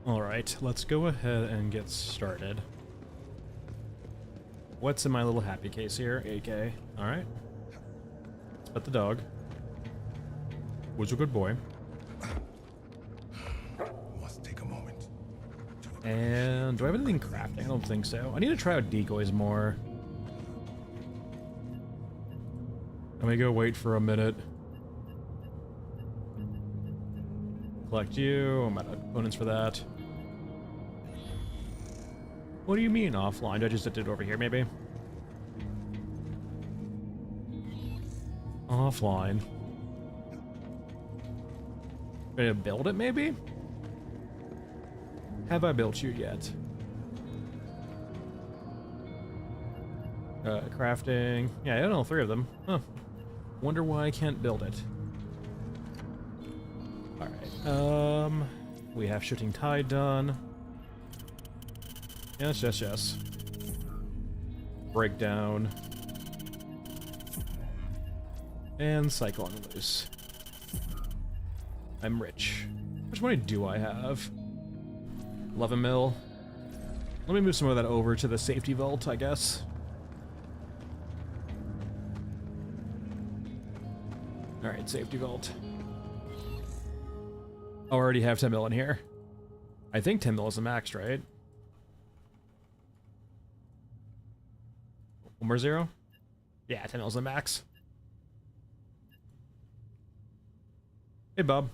Alright, let's go ahead and get started. What's in my little happy case here? AK. Alright. Let's pet the dog. Who's a good boy. Must take a moment. And do I have anything crafting? I don't think so. I need to try out decoys more. I'm gonna go wait for a minute. Collect you. I'm out of components for that. What do you mean offline? I just did it over here, maybe? Offline. Gonna build it, maybe? Have I built you yet? Crafting. Yeah, I don't know, 3 of them. Huh. Wonder why I can't build it. Alright, we have shooting tide done. Yes, yes, yes. Breakdown. And cycle on loose. I'm rich. How much money do I have? 11 mil. Let me move some of that over to the safety vault, I guess. Alright, safety vault. Already have 10 mil in here. I think 10 mil is the max, right? 1 more 0? Yeah, 10 mil is the max. Hey, Bob.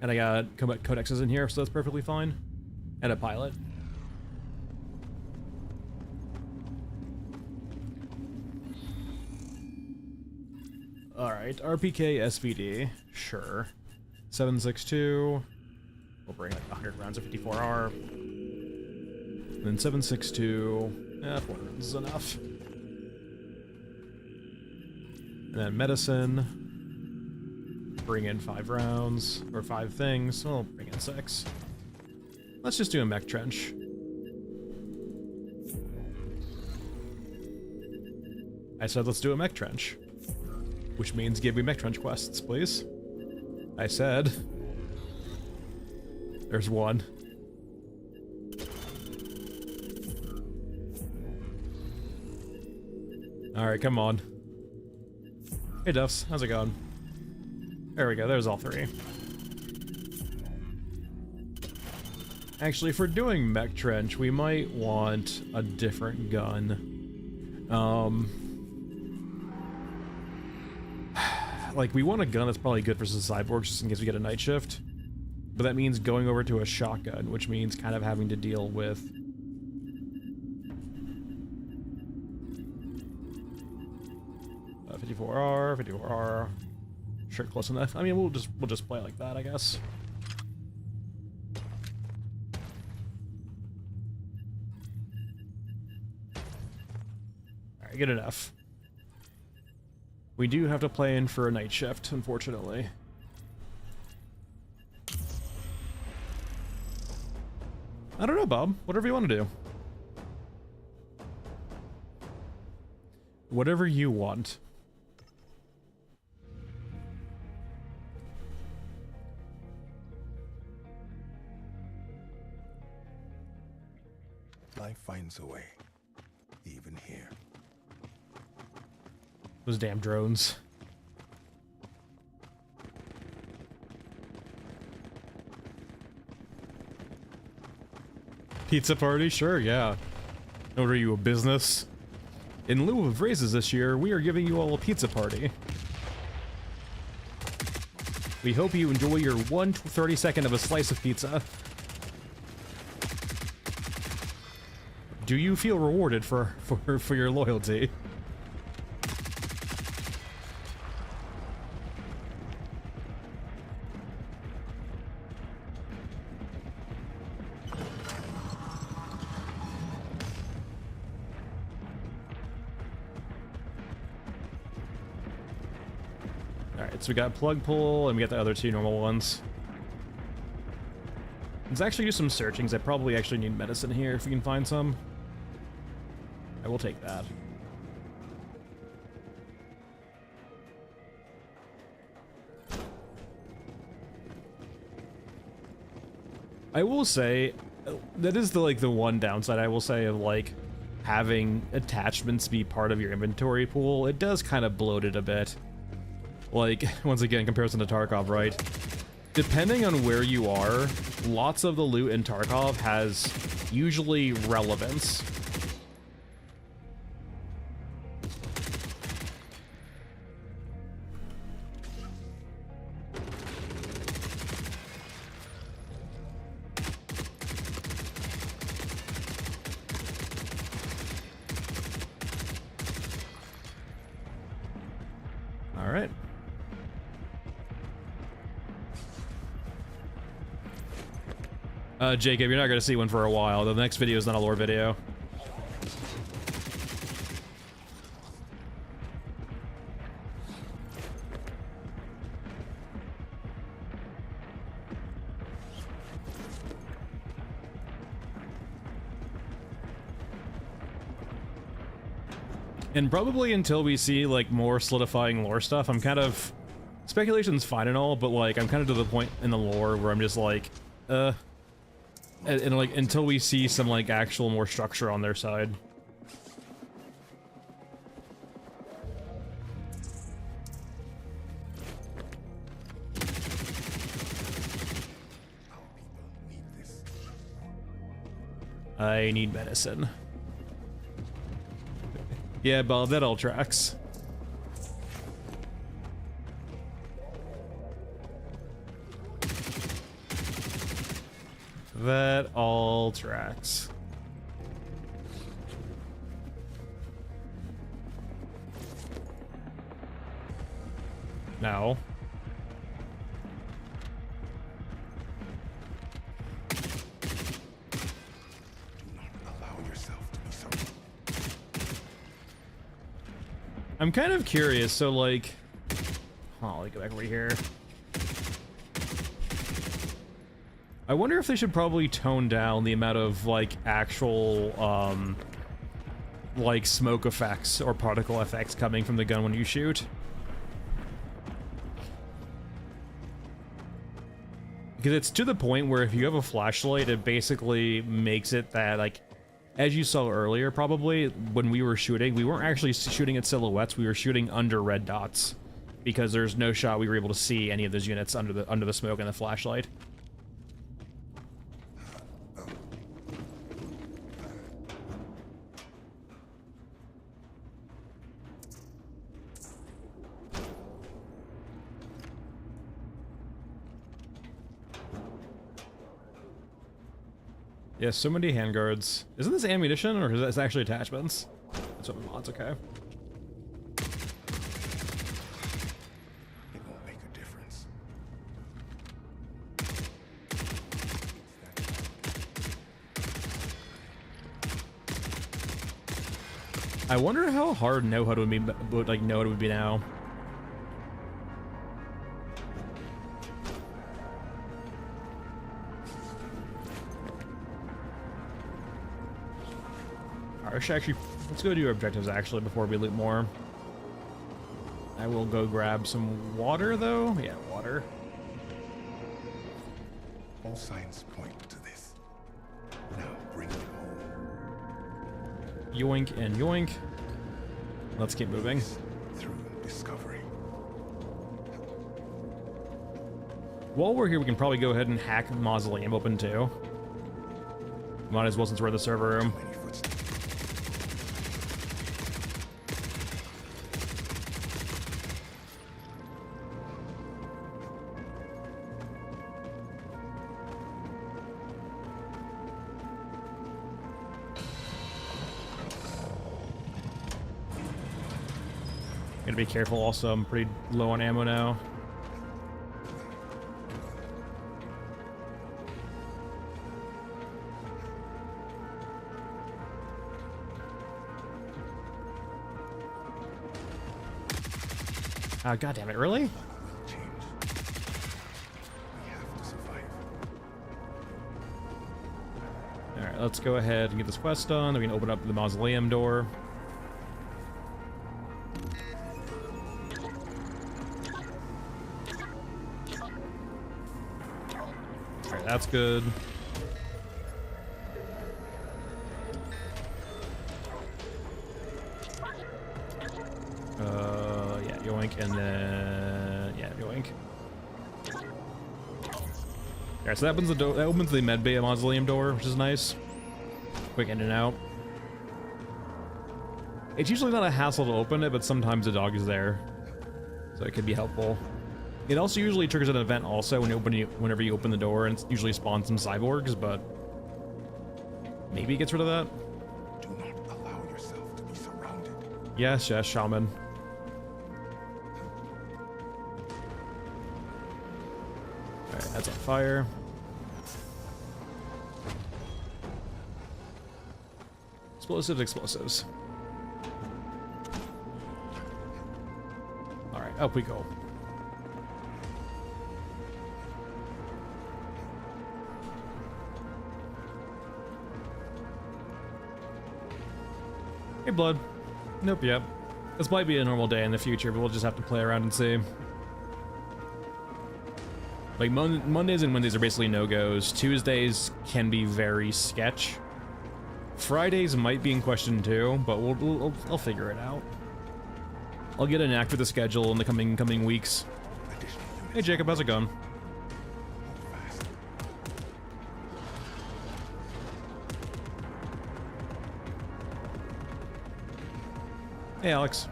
And I got codexes in here, so that's perfectly fine. And a pilot. Alright, RPK SVD. Sure. 762. We'll bring like 100 rounds of 54R. And then 762. 4 rounds is enough. And then medicine. Bring in 5 rounds, or 5 things. We'll bring in 6. Let's just do a mech trench. I said let's do a mech trench. Which means give me mech trench quests, please. I said. There's 1. Alright, come on. Hey Duffs, how's it going? There we go, there's all 3. Actually, if we're doing mech trench, we might want a different gun. Like, we want a gun that's probably good for some cyborgs just in case we get a night shift. But that means going over to a shotgun, which means kind of having to deal with... 54R, 54R... Sure, close enough. I mean, we'll just play like that, I guess. Alright, good enough. We do have to play in for a night shift, unfortunately. I don't know, Bob. Whatever you want to do. Whatever you want. Life finds a way, even here. Those damn drones. Pizza party? Sure, yeah. What are you, a business? In lieu of raises this year, we are giving you all a pizza party. We hope you enjoy your 1/32 of a slice of pizza. Do you feel rewarded for your loyalty? Alright, so we got plug pull and we got the other 2 normal ones. Let's actually do some searching, because I probably actually need medicine here if we can find some. I will take that. I will say, that is the one downside I will say of like having attachments be part of your inventory pool. It does kind of bloat it a bit. Like, once again, in comparison to Tarkov, right? Depending on where you are, lots of the loot in Tarkov has usually relevance. All right. Jacob, you're not going to see one for a while. The next video is not a lore video. And probably until we see, like, more solidifying lore stuff, I'm kind of... Speculation's fine and all, but, like, I'm kind of to the point in the lore where I'm just like, and like, until we see some, like, actual more structure on their side. I need medicine. Yeah, Bob, that all tracks. That all tracks. No. I'm kind of curious, so like... Oh, let me go back over here. I wonder if they should probably tone down the amount of, like, actual, like, smoke effects or particle effects coming from the gun when you shoot. Because it's to the point where if you have a flashlight, it basically makes it that, like, as you saw earlier, probably, when we were shooting, we weren't actually shooting at silhouettes, we were shooting under red dots. Because there's no shot we were able to see any of those units under the smoke and the flashlight. Yeah, so many handguards. Isn't this ammunition, or is this actually attachments? That's what mods, okay. It won't make a difference. I wonder how hard know-how would be, like, know-how would be now. Actually, let's go do objectives actually before we loot more. I will go grab some water though. Yeah, water. All signs point to this. Now bring it home. Yoink and yoink. Let's keep moving. Through discovery. While we're here, we can probably go ahead and hack Mausoleum open too. Might as well since we're in the server room. Many footsteps. Gotta be careful also, I'm pretty low on ammo now. God damn it, really? Change. We have to survive. Alright, let's go ahead and get this quest done. We can open up the mausoleum door. Alright, that's good. And then, yeah, yoink. Alright, so that opens the door. That opens the medbay mausoleum door, which is nice. Quick in and out. It's usually not a hassle to open it, but sometimes the dog is there, so it could be helpful. It also usually triggers an event also whenever you open the door, and it usually spawns some cyborgs, but maybe it gets rid of that. Do not allow yourself to be surrounded. Yes, yes, shaman. Alright, that's on fire. Explosives, explosives. Alright, up we go. Hey, blood. Nope, yep. This might be a normal day in the future, but we'll just have to play around and see. Like, Mondays and Wednesdays are basically no-goes. Tuesdays can be very sketch. Fridays might be in question too, but I'll figure it out. I'll get a knack for the schedule in the coming weeks. Hey Jacob, how's it going? Hey Alex.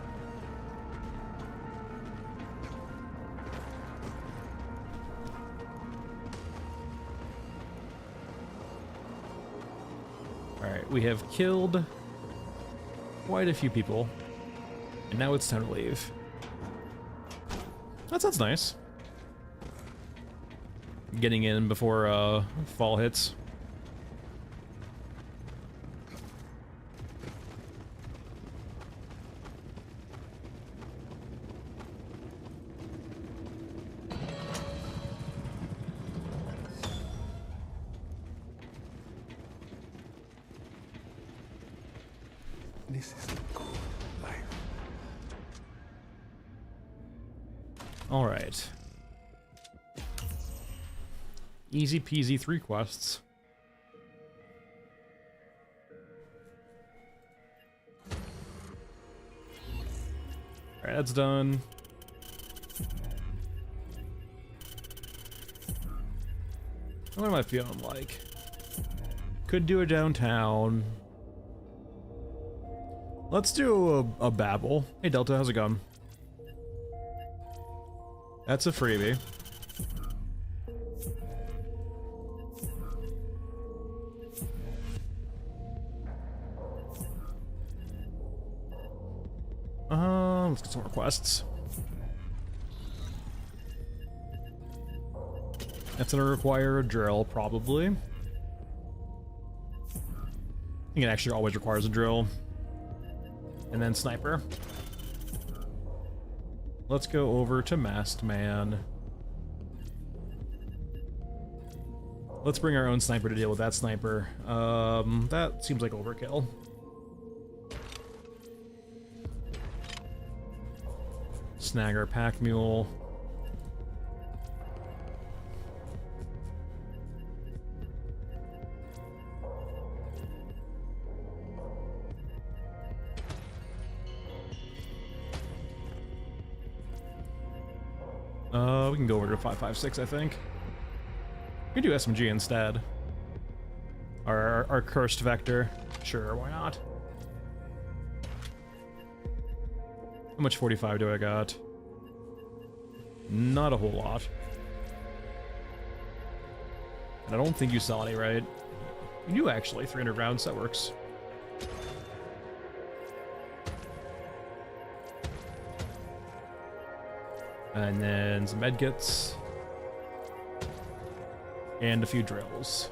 Alright, we have killed quite a few people, and now it's time to leave. That sounds nice. Getting in before fall hits. This is a good life. All right. Easy peasy 3 quests. All right, that's done. What am I feeling like? Could do a downtown. Let's do a babble. Hey Delta, how's it going? That's a freebie. Let's get some more quests. That's gonna require a drill, probably. I think it actually always requires a drill. And then sniper. Let's go over to Masked Man. Let's bring our own sniper to deal with that sniper. That seems like overkill. Snagger, pack mule. We can go over to 5.56, I think. We can do SMG instead. Our cursed vector. Sure, why not? How much 45 do I got? Not a whole lot. And I don't think you saw any, right? You do actually, 300 rounds, that works. And then some medkits. And a few drills.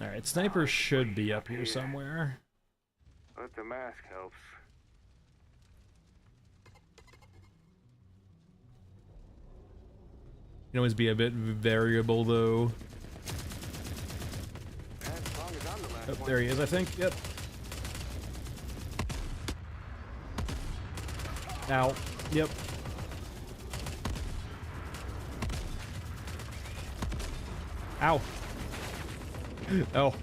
Alright, sniper should be up here somewhere. But the mask helps. Can always be a bit variable though. As long as I'm the last Oh, one. there he is, I think. Yep. Ow. Yep. Ow. Oh.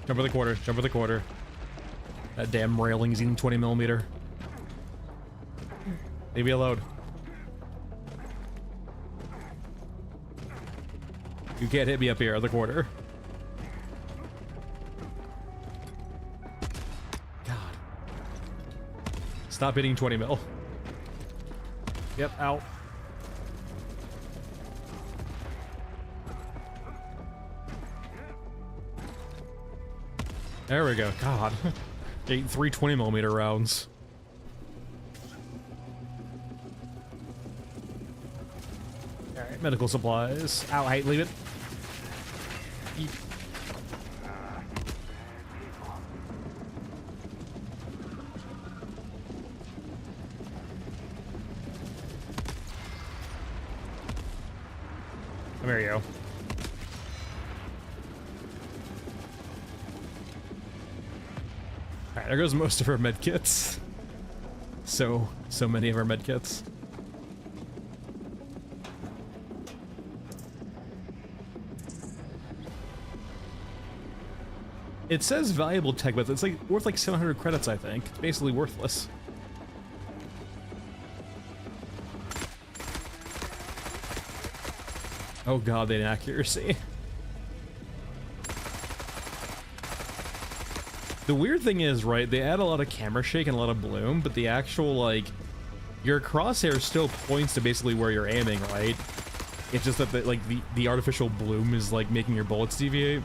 Jump for the quarter. Jump for the quarter. That damn railing's eating 20mm. Leave me alone. You can't hit me up here at the quarter. God. Stop hitting 20mm. Yep, out. There we go. God. Ate 3 20mm rounds. Alright, medical supplies. Ow, hey, leave it. Eat. There you go. Alright, there goes most of our med kits. So many of our med kits. It says valuable tech, but it's like worth like 700 credits, I think. It's basically worthless. Oh god, the inaccuracy. The weird thing is, right, they add a lot of camera shake and a lot of bloom, but the actual, like, your crosshair still points to basically where you're aiming, right? It's just that, the artificial bloom is, like, making your bullets deviate.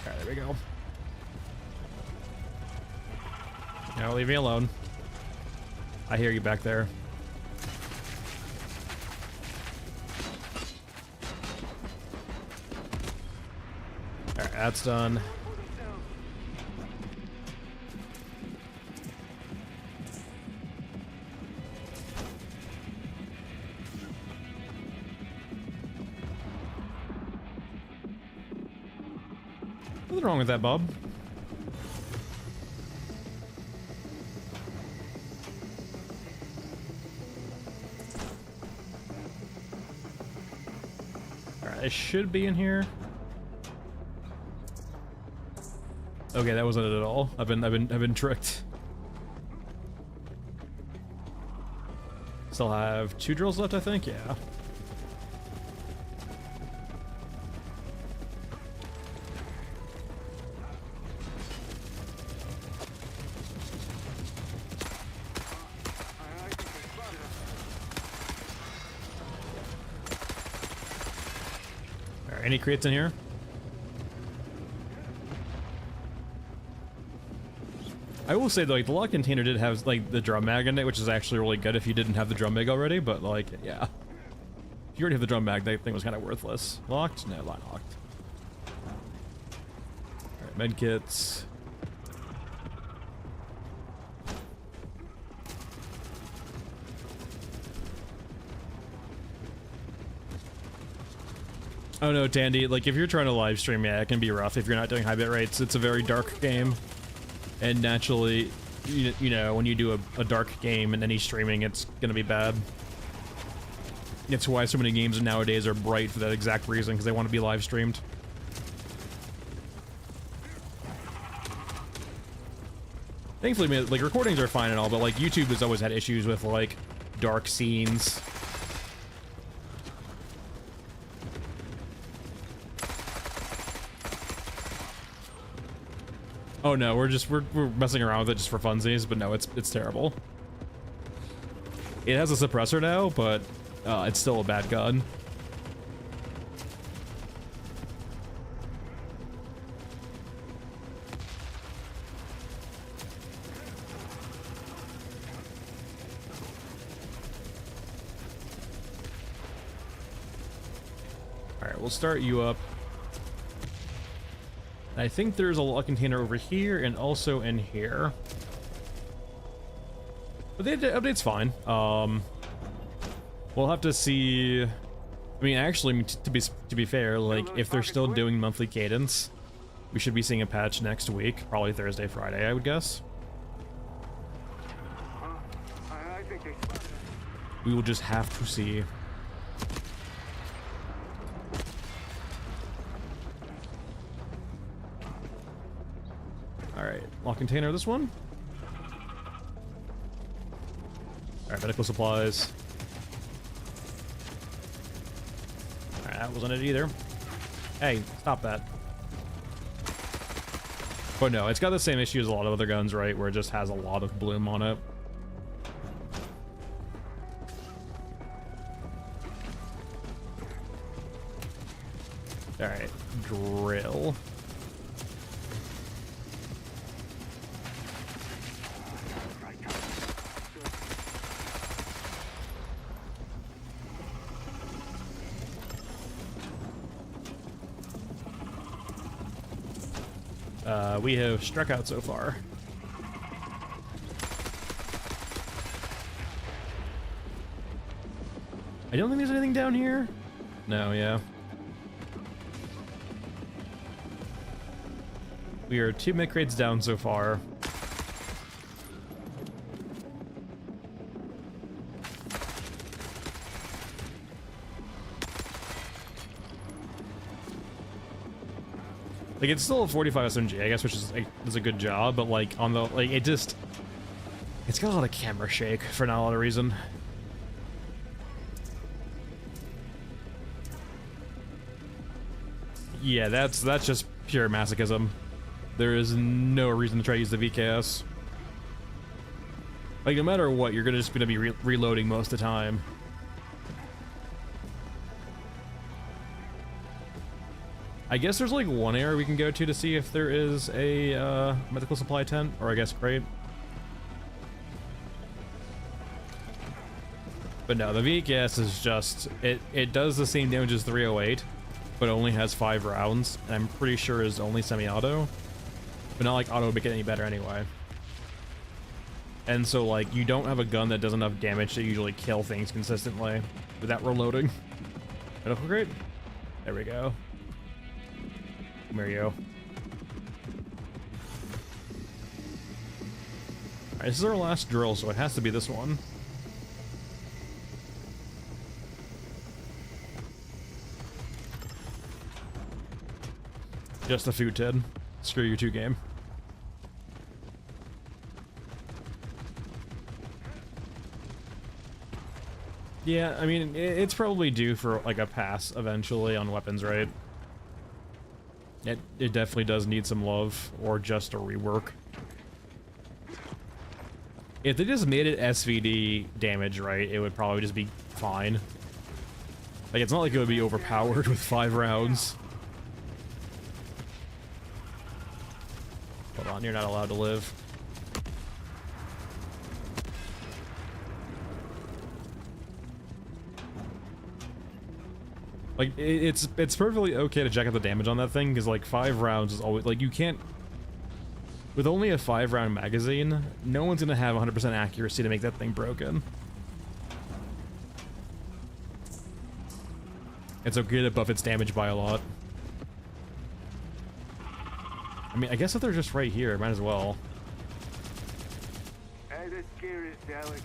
Alright, there we go. Now leave me alone. I hear you back there. Alright, that's done. Nothing wrong with that, Bob. Alright, I should be in here. Okay, that wasn't it at all. I've been tricked. Still have 2 drills left, I think. Yeah. All right, any crates in here? I will say, like, the lock container did have, like, the drum mag in it, which is actually really good if you didn't have the drum mag already, but, like, yeah. If you already have the drum mag, that thing was kind of worthless. Locked? No, not locked. Alright, medkits. Oh no, Tandy, like, if you're trying to live stream, yeah, it can be rough if you're not doing high bit rates. It's a very dark game. And naturally, you know, when you do a dark game in any streaming, it's gonna be bad. It's why so many games nowadays are bright for that exact reason, because they want to be live streamed. Thankfully, like, recordings are fine and all, but like YouTube has always had issues with like dark scenes. Oh no, we're messing around with it just for funsies, but no, it's terrible. It has a suppressor now, but it's still a bad gun. All right, we'll start you up. I think there's a lock container over here and also in here. But the update's fine. We'll have to see I mean, actually, to be fair, like if they're still doing monthly cadence, we should be seeing a patch next week, probably Thursday, Friday, I would guess. I think they spotted us. We will just have to see. All right, lock container this one. All right, medical supplies. All right, that wasn't it either. Hey, stop that. But no, it's got the same issue as a lot of other guns, right? Where it just has a lot of bloom on it. All right, drill. We have struck out so far. I don't think there's anything down here. No, yeah. We are 2 mech crates down so far. Like, it's still a 45 SMG, I guess, which is, like, is a good job, but, like, on the, like, it just... It's got a lot of camera shake for not a lot of reason. Yeah, that's just pure masochism. There is no reason to try to use the VKS. Like, no matter what, you're just gonna be reloading most of the time. I guess there's like one area we can go to see if there is a medical supply tent, or I guess crate. But no, the VKS is just, it does the same damage as 308, but only has 5 rounds, and I'm pretty sure is only semi-auto. But not like auto would make it any better anyway. And so like, you don't have a gun that does enough damage to usually kill things consistently without reloading. Medical crate? There we go. There you go. Alright, this is our last drill, so it has to be this one. Just a food tin. Screw you 2 game. Yeah, I mean, it's probably due for like a pass eventually on weapons, right? It definitely does need some love, or just a rework. If they just made it SVD damage, right, it would probably just be fine. Like, it's not like it would be overpowered with 5 rounds. Hold on, you're not allowed to live. Like, it's perfectly okay to check out the damage on that thing, because, like, 5 rounds is always... Like, you can't... With only a 5-round magazine, no one's gonna have 100% accuracy to make that thing broken. It's okay to buff its damage by a lot. I mean, I guess if they're just right here, might as well. Hey, this gear is delicate.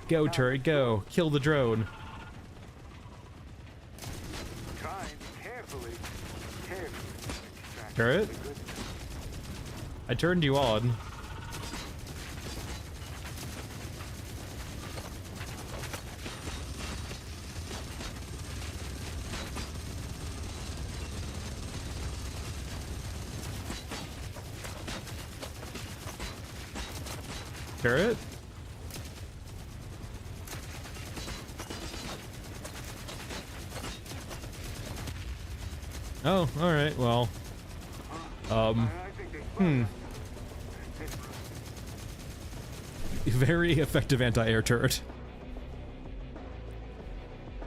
Go, turret, go. Kill the drone. Trying carefully. Turret? I turned you on. Turret? Oh, alright, well. Very effective anti-air turret.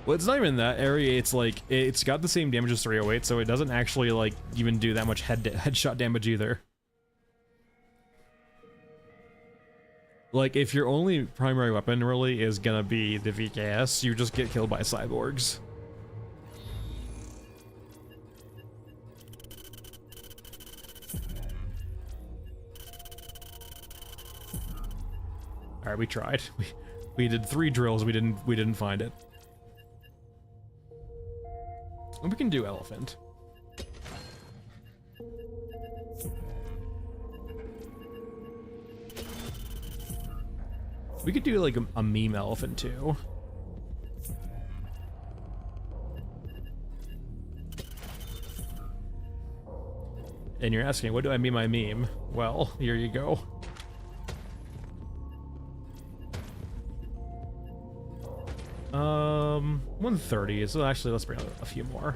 Well, it's not even that area, it's like, it's got the same damage as 308, so it doesn't actually, like, even do that much headshot damage either. Like, if your only primary weapon really is gonna be the VKS, you just get killed by cyborgs. All right, we tried. We did 3 drills. We didn't find it. And we can do elephant. We could do like a meme elephant too. And you're asking, what do I mean by meme? Well, here you go. Um, 130. So actually, let's bring out a few more.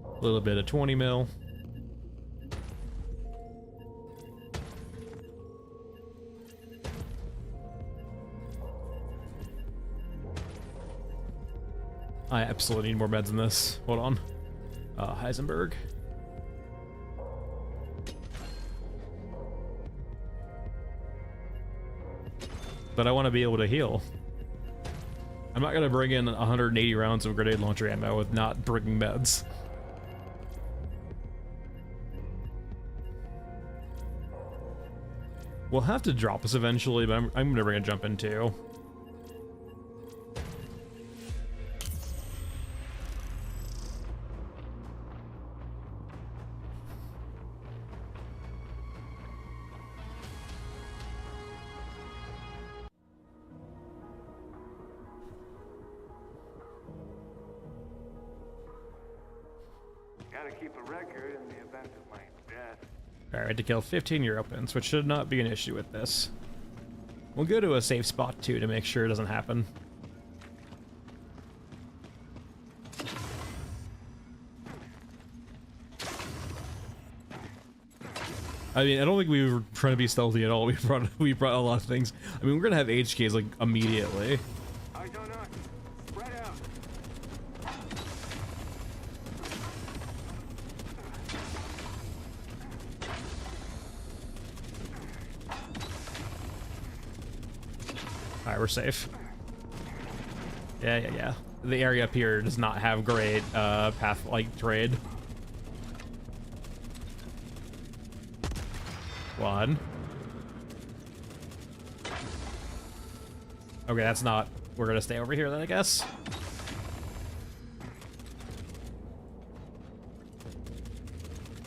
A little bit of 20 mil. I absolutely need more meds in this. Hold on. Heisenberg. But I want to be able to heal. I'm not going to bring in 180 rounds of grenade launcher ammo with not bringing meds. We'll have to drop this eventually, but I'm going to bring a jump in too. Gotta keep a record in the event of my death. Alright, to kill 15 Europans, which should not be an issue with this. We'll go to a safe spot too to make sure it doesn't happen. I mean, I don't think we were trying to be stealthy at all. We brought a lot of things. I mean, we're gonna have HKs like immediately. I don't know. Spread out. Alright, we're safe. Yeah. The area up here does not have great path like trade. One. Okay, that's not. We're gonna stay over here then, I guess.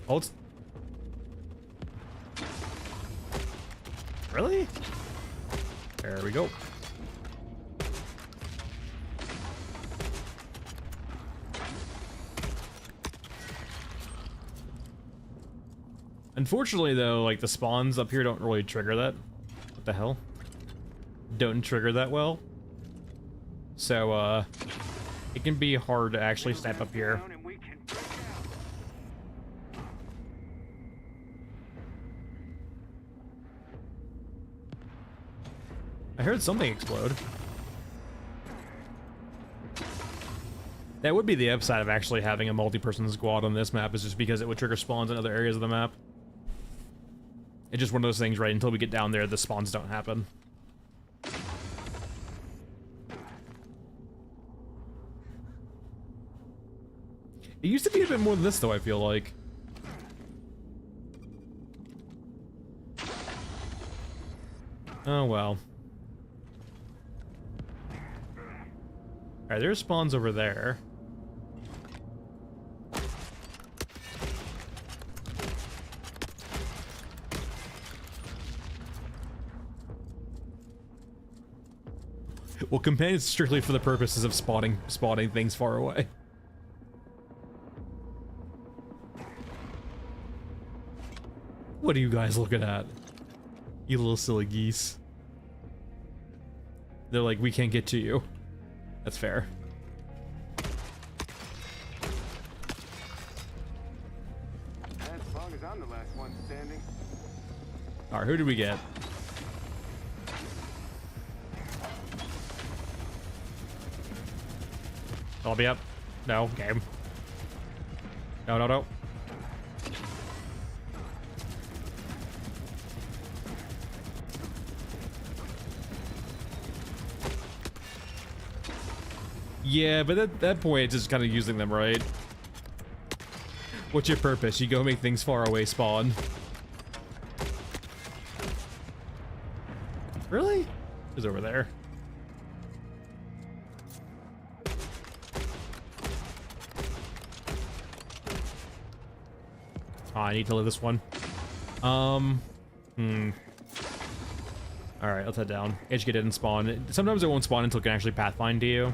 Hold. Really? There we go. Unfortunately, though, like the spawns up here don't really trigger that. What the hell? Don't trigger that well. So, it can be hard to actually snipe up here. Down and we can break out. I heard something explode. That would be the upside of actually having a multi-person squad on this map, is just because it would trigger spawns in other areas of the map. It's just one of those things, right? Until we get down there, the spawns don't happen. It used to be a bit more than this, though, I feel like. Oh, well. Alright, there's spawns over there. Well, companions strictly for the purposes of spotting things far away. What are you guys looking at? You little silly geese. They're like, we can't get to you. That's fair. As long as I'm the last one standing. Alright, who did we get? I'll be up. No, game. No. Yeah, but at that point, it's just kind of using them, right? What's your purpose? You go make things far away spawn. Is over there. Oh, I need to live this one. All right, let's head down. HK didn't spawn. Sometimes it won't spawn until it can actually pathfind to you.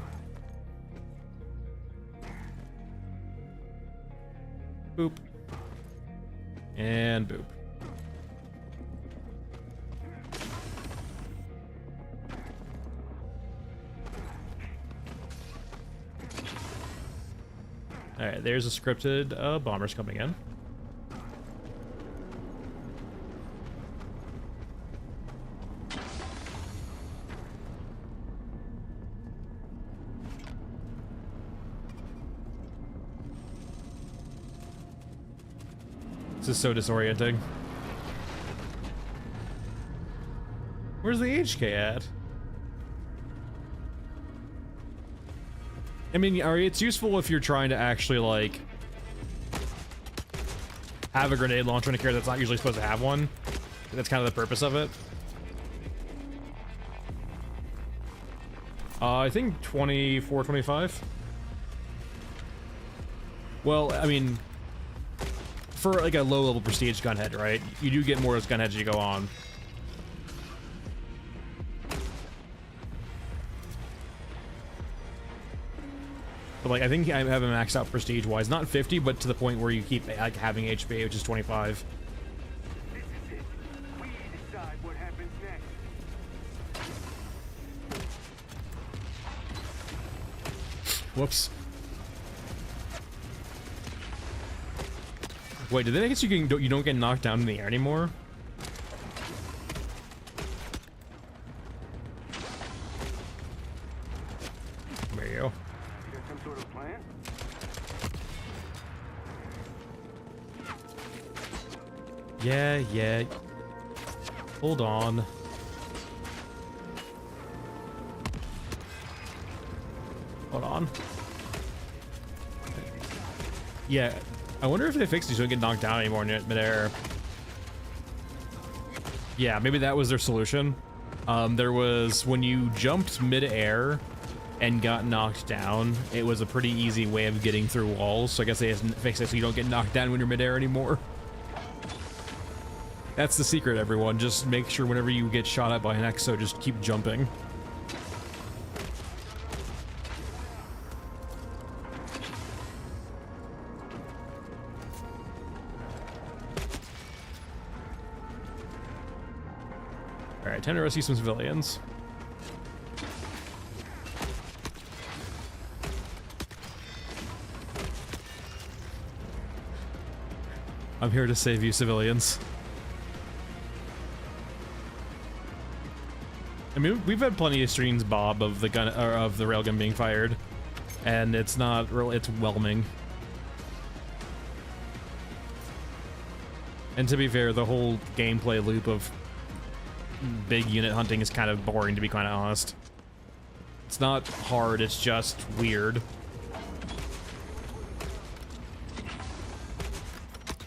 Boop. And boop. All right, there's a scripted bombers coming in. This is so disorienting. Where's the HK at? I mean, it's useful if you're trying to actually, like, have a grenade launcher in a character that's not usually supposed to have one. That's kind of the purpose of it. I think 24, 25. Well, I mean, for like a low-level prestige gunhead, right? You do get more of those gunheads as you go on. But like, I think I have a maxed out prestige-wise, not 50, but to the point where you keep like having HP, which is 25. This is it. We decide what happens next. Whoops. Wait, did they guess you don't get knocked down in the air anymore? There you go. You got some sort of plan? Yeah. Hold on. Hold on. Yeah. I wonder if they fixed it so you don't get knocked down anymore in midair. Yeah, maybe that was their solution. There was, when you jumped midair and got knocked down, it was a pretty easy way of getting through walls. So I guess they just fixed it so you don't get knocked down when you're midair anymore. That's the secret, everyone. Just make sure whenever you get shot at by an exo, just keep jumping. Alright, time to rescue some civilians. I'm here to save you, civilians. I mean, we've had plenty of streams, Bob, of the gun or of the railgun being fired, and it's not real. It's whelming. And to be fair, the whole gameplay loop of big unit hunting is kind of boring, to be quite honest. It's not hard, it's just weird.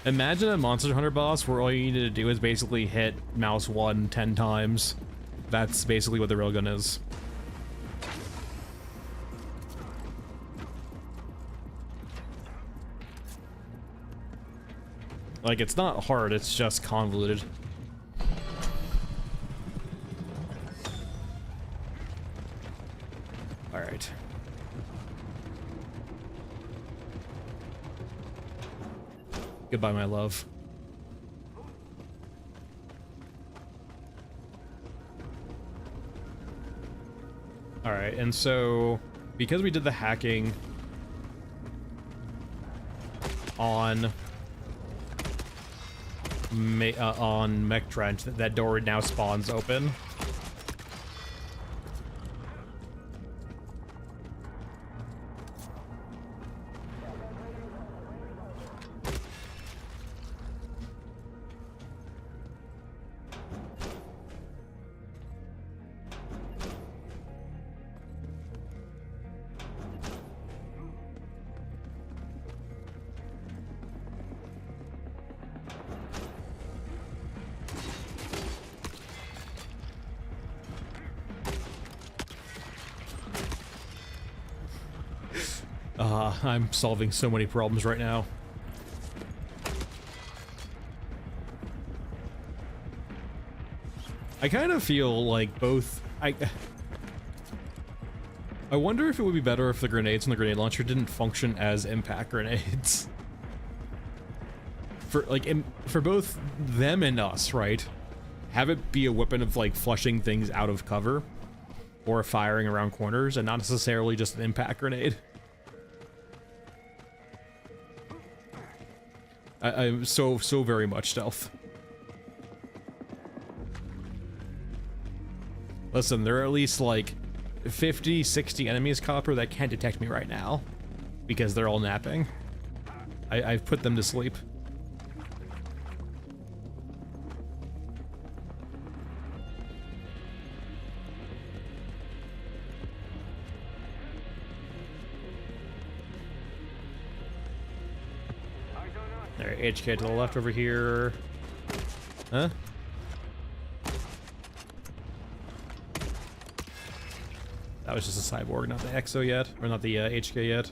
Imagine a Monster Hunter boss where all you needed to do is basically hit mouse 1 10 times. That's basically what the railgun is. Like, it's not hard, it's just convoluted. Alright. Goodbye, my love. Alright, and so, because we did the hacking on Mech Trench, that door now spawns open. I'm solving so many problems right now. I kind of feel like both... I wonder if it would be better if the grenades and the grenade launcher didn't function as impact grenades. For both them and us, right? Have it be a weapon of like flushing things out of cover or firing around corners and not necessarily just an impact grenade. I'm so very much stealth. Listen, there are at least like 50, 60 enemies, Copper, that can't detect me right now because they're all napping. I've put them to sleep. Alright, HK to the left over here. Huh? That was just a cyborg, not the Exo yet, or not the HK yet.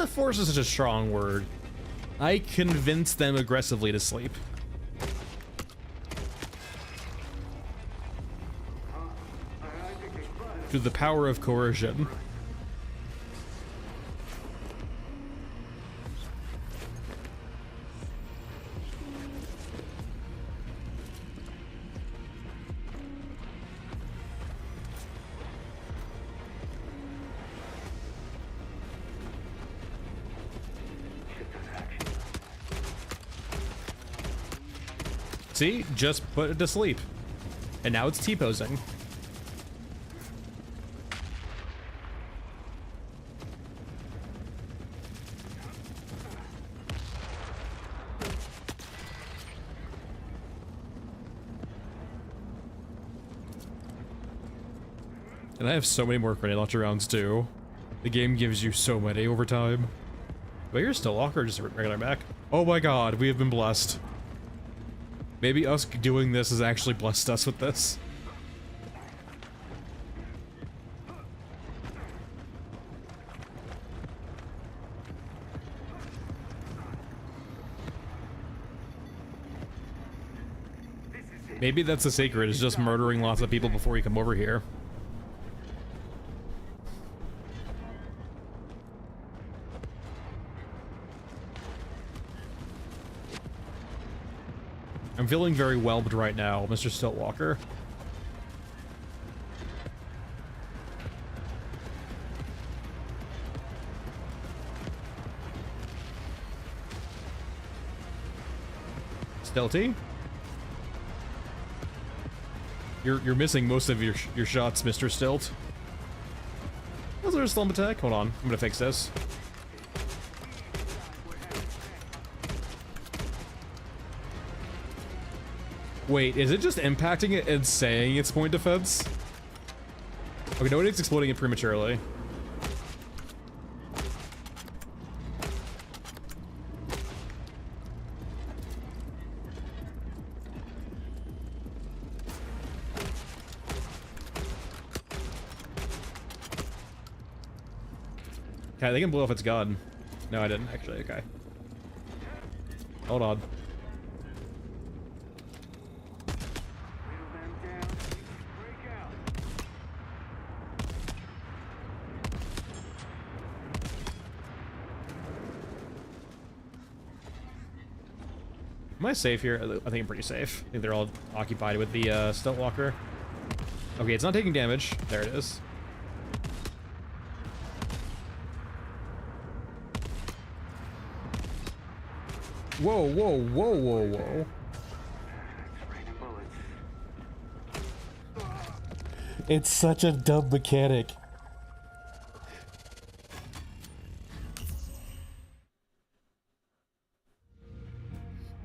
Force is such a strong word. I convince them aggressively to sleep. Through the power of coercion. See? Just put it to sleep. And now it's T-posing. And I have so many more grenade launcher rounds too. The game gives you so many over time. But you're still Walker, just a regular back. Oh my god, we have been blessed. Maybe us doing this has actually blessed us with this. Maybe that's the secret, is just murdering lots of people before you come over here. I'm feeling very whelmed right now, Mr. Stiltwalker. Stilty? You're missing most of your shots, Mr. Stilt. Was there a slump attack? Hold on, I'm gonna fix this. Wait, is it just impacting it and saying it's point defense? Okay, no, it's exploding it prematurely. Okay, they can blow off its gun. No, I didn't actually, okay. Hold on. Am I safe here? I think I'm pretty safe. I think they're all occupied with the Stiltwalker. Okay, it's not taking damage. There it is. Whoa, whoa, whoa, whoa, whoa. It's such a dumb mechanic.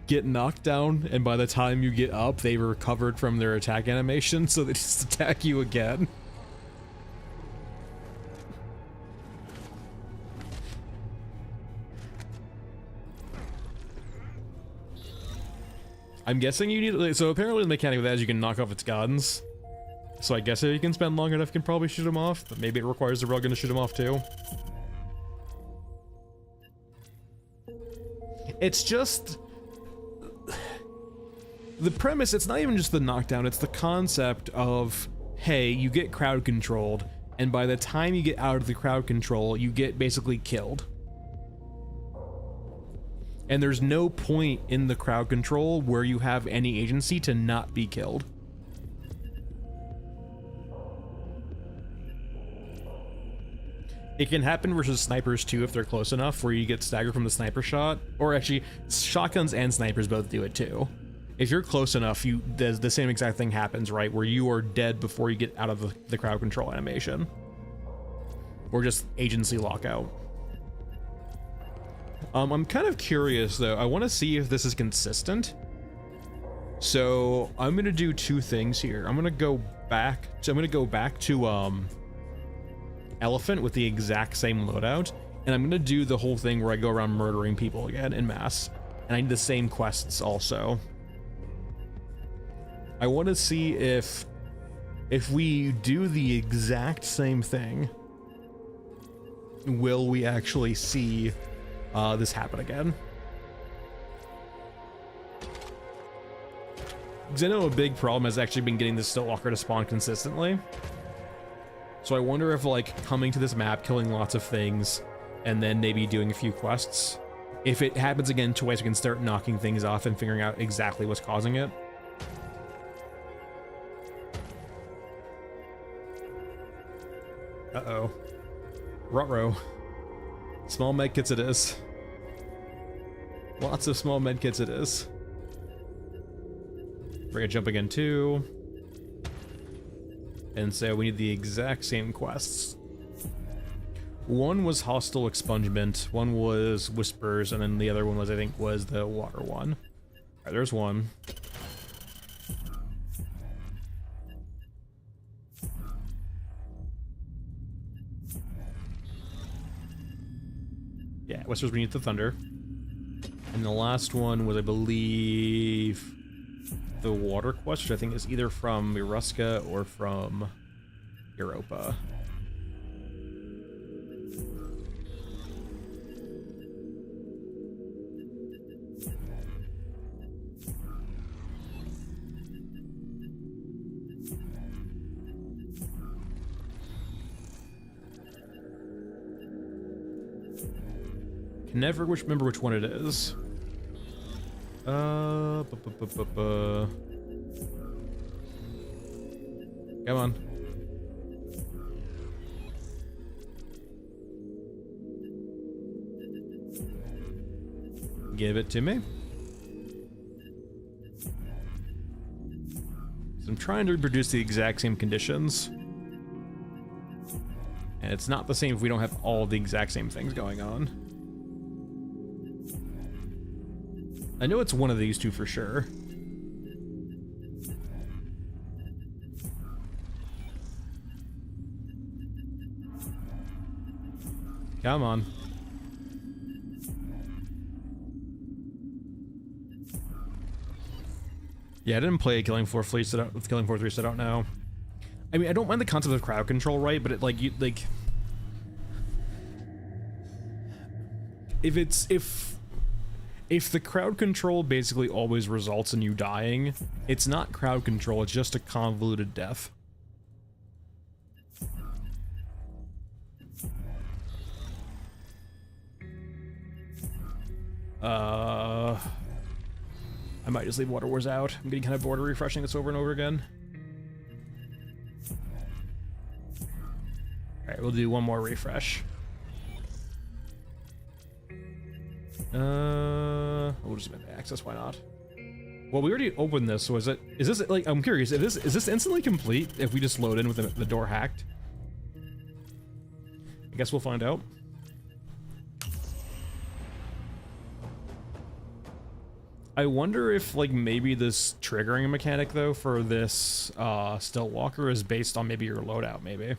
Get knocked down, and by the time you get up, they've recovered from their attack animation, so they just attack you again. I'm guessing you need, like, so apparently the mechanic of that is you can knock off its guns. So I guess if you can spend long enough, you can probably shoot him off, but maybe it requires the railgun to shoot him off too. It's just... the premise, it's not even just the knockdown, it's the concept of, hey, you get crowd controlled, and by the time you get out of the crowd control, you get basically killed. And there's no point in the crowd control where you have any agency to not be killed. It can happen versus snipers too if they're close enough, where you get staggered from the sniper shot. Or actually, shotguns and snipers both do it too. If you're close enough, the same exact thing happens, right? Where you are dead before you get out of the crowd control animation. Or just agency lockout. I'm kind of curious though. I want to see if this is consistent. So I'm gonna do two things here. I'm gonna go back to Elephant with the exact same loadout, and I'm gonna do the whole thing where I go around murdering people again en masse, and I need the same quests also. I want to see if we do the exact same thing, will we actually see this happen again? Because I know a big problem has actually been getting this Stillwalker to spawn consistently. So I wonder if, like, coming to this map, killing lots of things, and then maybe doing a few quests, if it happens again twice, we can start knocking things off and figuring out exactly what's causing it. Uh-oh. Ruh-roh. Small med kits it is. Lots of small med kits it is. We're gonna jump again too. And so we need the exact same quests. One was hostile expungement, one was whispers, and then the other one was, I think, was the water one. Alright, there's one. Yeah, whispers beneath the thunder. And the last one was, I believe, the water quest, which I think is either from Miruska or from Europa. Can never remember which one it is. Come on. Give it to me. So I'm trying to reproduce the exact same conditions. And it's not the same if we don't have all the exact same things going on. I know it's one of these two for sure. Come on. Yeah, I didn't play Killing Floor 3, so I don't know. I mean, I don't mind the concept of crowd control, right? But it, like, if the crowd control basically always results in you dying, it's not crowd control, it's just a convoluted death. I might just leave Water Wars out. I'm getting kind of bored of refreshing this over and over again. Alright, we'll do one more refresh. We'll just make access, why not? Well, we already opened this, so is this, like, I'm curious, is this instantly complete if we just load in with the door hacked? I guess we'll find out. I wonder if, like, maybe this triggering mechanic, though, for this Stillwalker is based on maybe your loadout, maybe.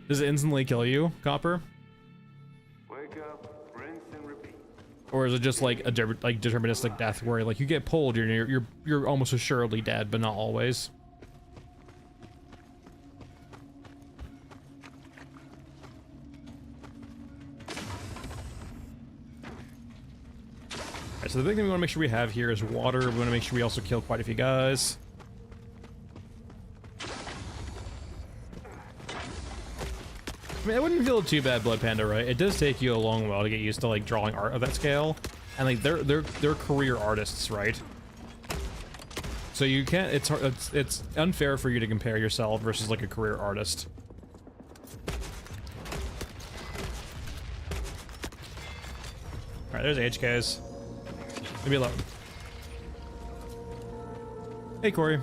Does it instantly kill you, Copper? Wake up, rinse and repeat. Or is it just like a like deterministic death where like you get pulled, you're almost assuredly dead, but not always? Alright, so the big thing we want to make sure we have here is water. We want to make sure we also kill quite a few guys. I mean, I wouldn't feel too bad, Blood Panda, right? It does take you a long while to get used to like drawing art of that scale, and like they're career artists, right? So you can't. It's unfair for you to compare yourself versus like a career artist. All right, there's HKs. Leave me alone. Hey, Corey.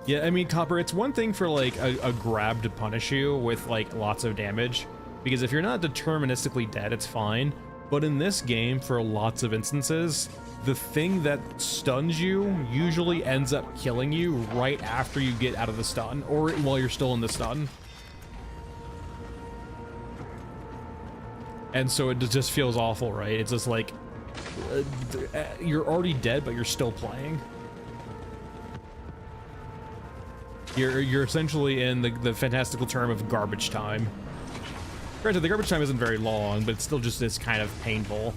Yeah, I mean, Copper, it's one thing for, like, a grab to punish you with, like, lots of damage, because if you're not deterministically dead, it's fine, but in this game, for lots of instances, the thing that stuns you usually ends up killing you right after you get out of the stun, or while you're still in the stun. And so it just feels awful, right? It's just like, you're already dead, but you're still playing. You're essentially in the fantastical term of garbage time. Granted, the garbage time isn't very long, but it still just is kind of painful.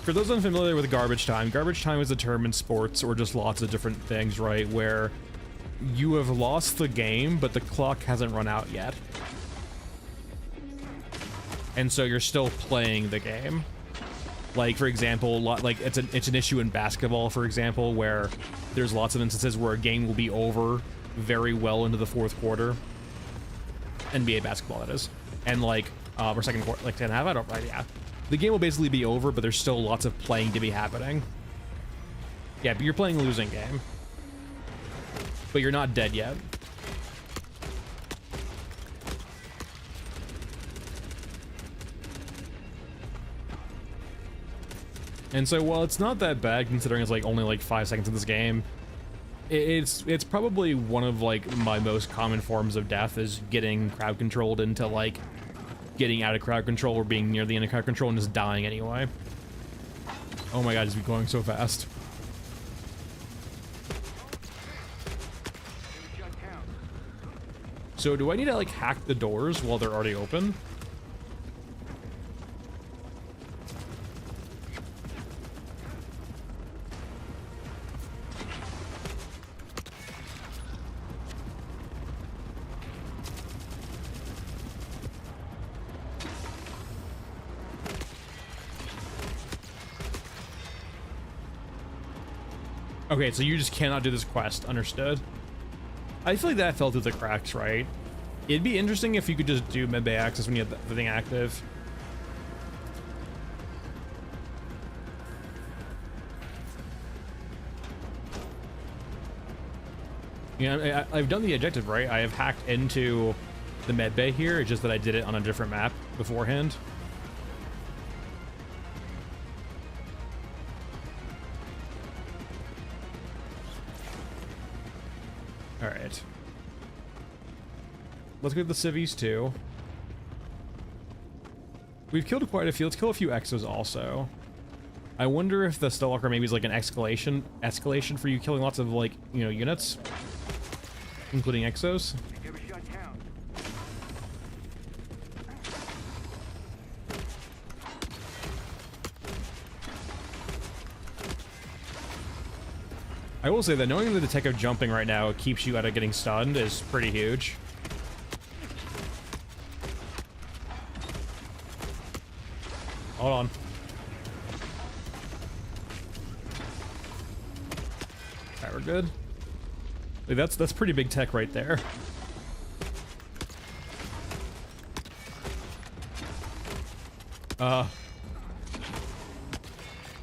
For those unfamiliar with garbage time is a term in sports or just lots of different things, right? Where you have lost the game, but the clock hasn't run out yet. And so you're still playing the game. Like, for example, like it's an issue in basketball, for example, where there's lots of instances where a game will be over very well into the fourth quarter. NBA basketball, that is. And like, or second quarter, like 10 half, I don't, yeah. The game will basically be over, but there's still lots of playing to be happening. Yeah, but you're playing a losing game. But you're not dead yet. And so while it's not that bad considering it's like only like 5 seconds in this game, it's probably one of like my most common forms of death is getting crowd controlled into like getting out of crowd control or being near the end of crowd control and just dying anyway. Oh my god, it's going so fast. So do I need to like hack the doors while they're already open? Okay, so you just cannot do this quest, understood. I feel like that fell through the cracks, right? It'd be interesting if you could just do medbay access when you have the thing active. Yeah, I've done the objective, right? I have hacked into the medbay here, it's just that I did it on a different map beforehand. Alright. Let's go to the civvies too. We've killed quite a few. Let's kill a few exos also. I wonder if the Stealthwalker maybe is like an escalation for you killing lots of like, you know, units, including exos. I will say that knowing the detective jumping right now keeps you out of getting stunned is pretty huge. Hold on. Alright, we're good. Like, that's pretty big tech right there.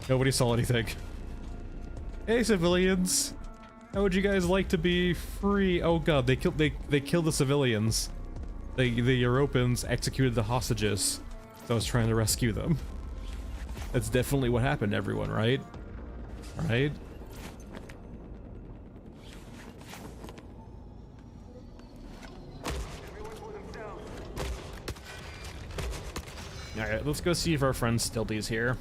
Nobody saw anything. Hey civilians, how would you guys like to be free? Oh god, they killed the civilians. The Europans executed the hostages. So I was trying to rescue them. That's definitely what happened, everyone, right? Right? Alright, let's go see if our friend Stilty's here.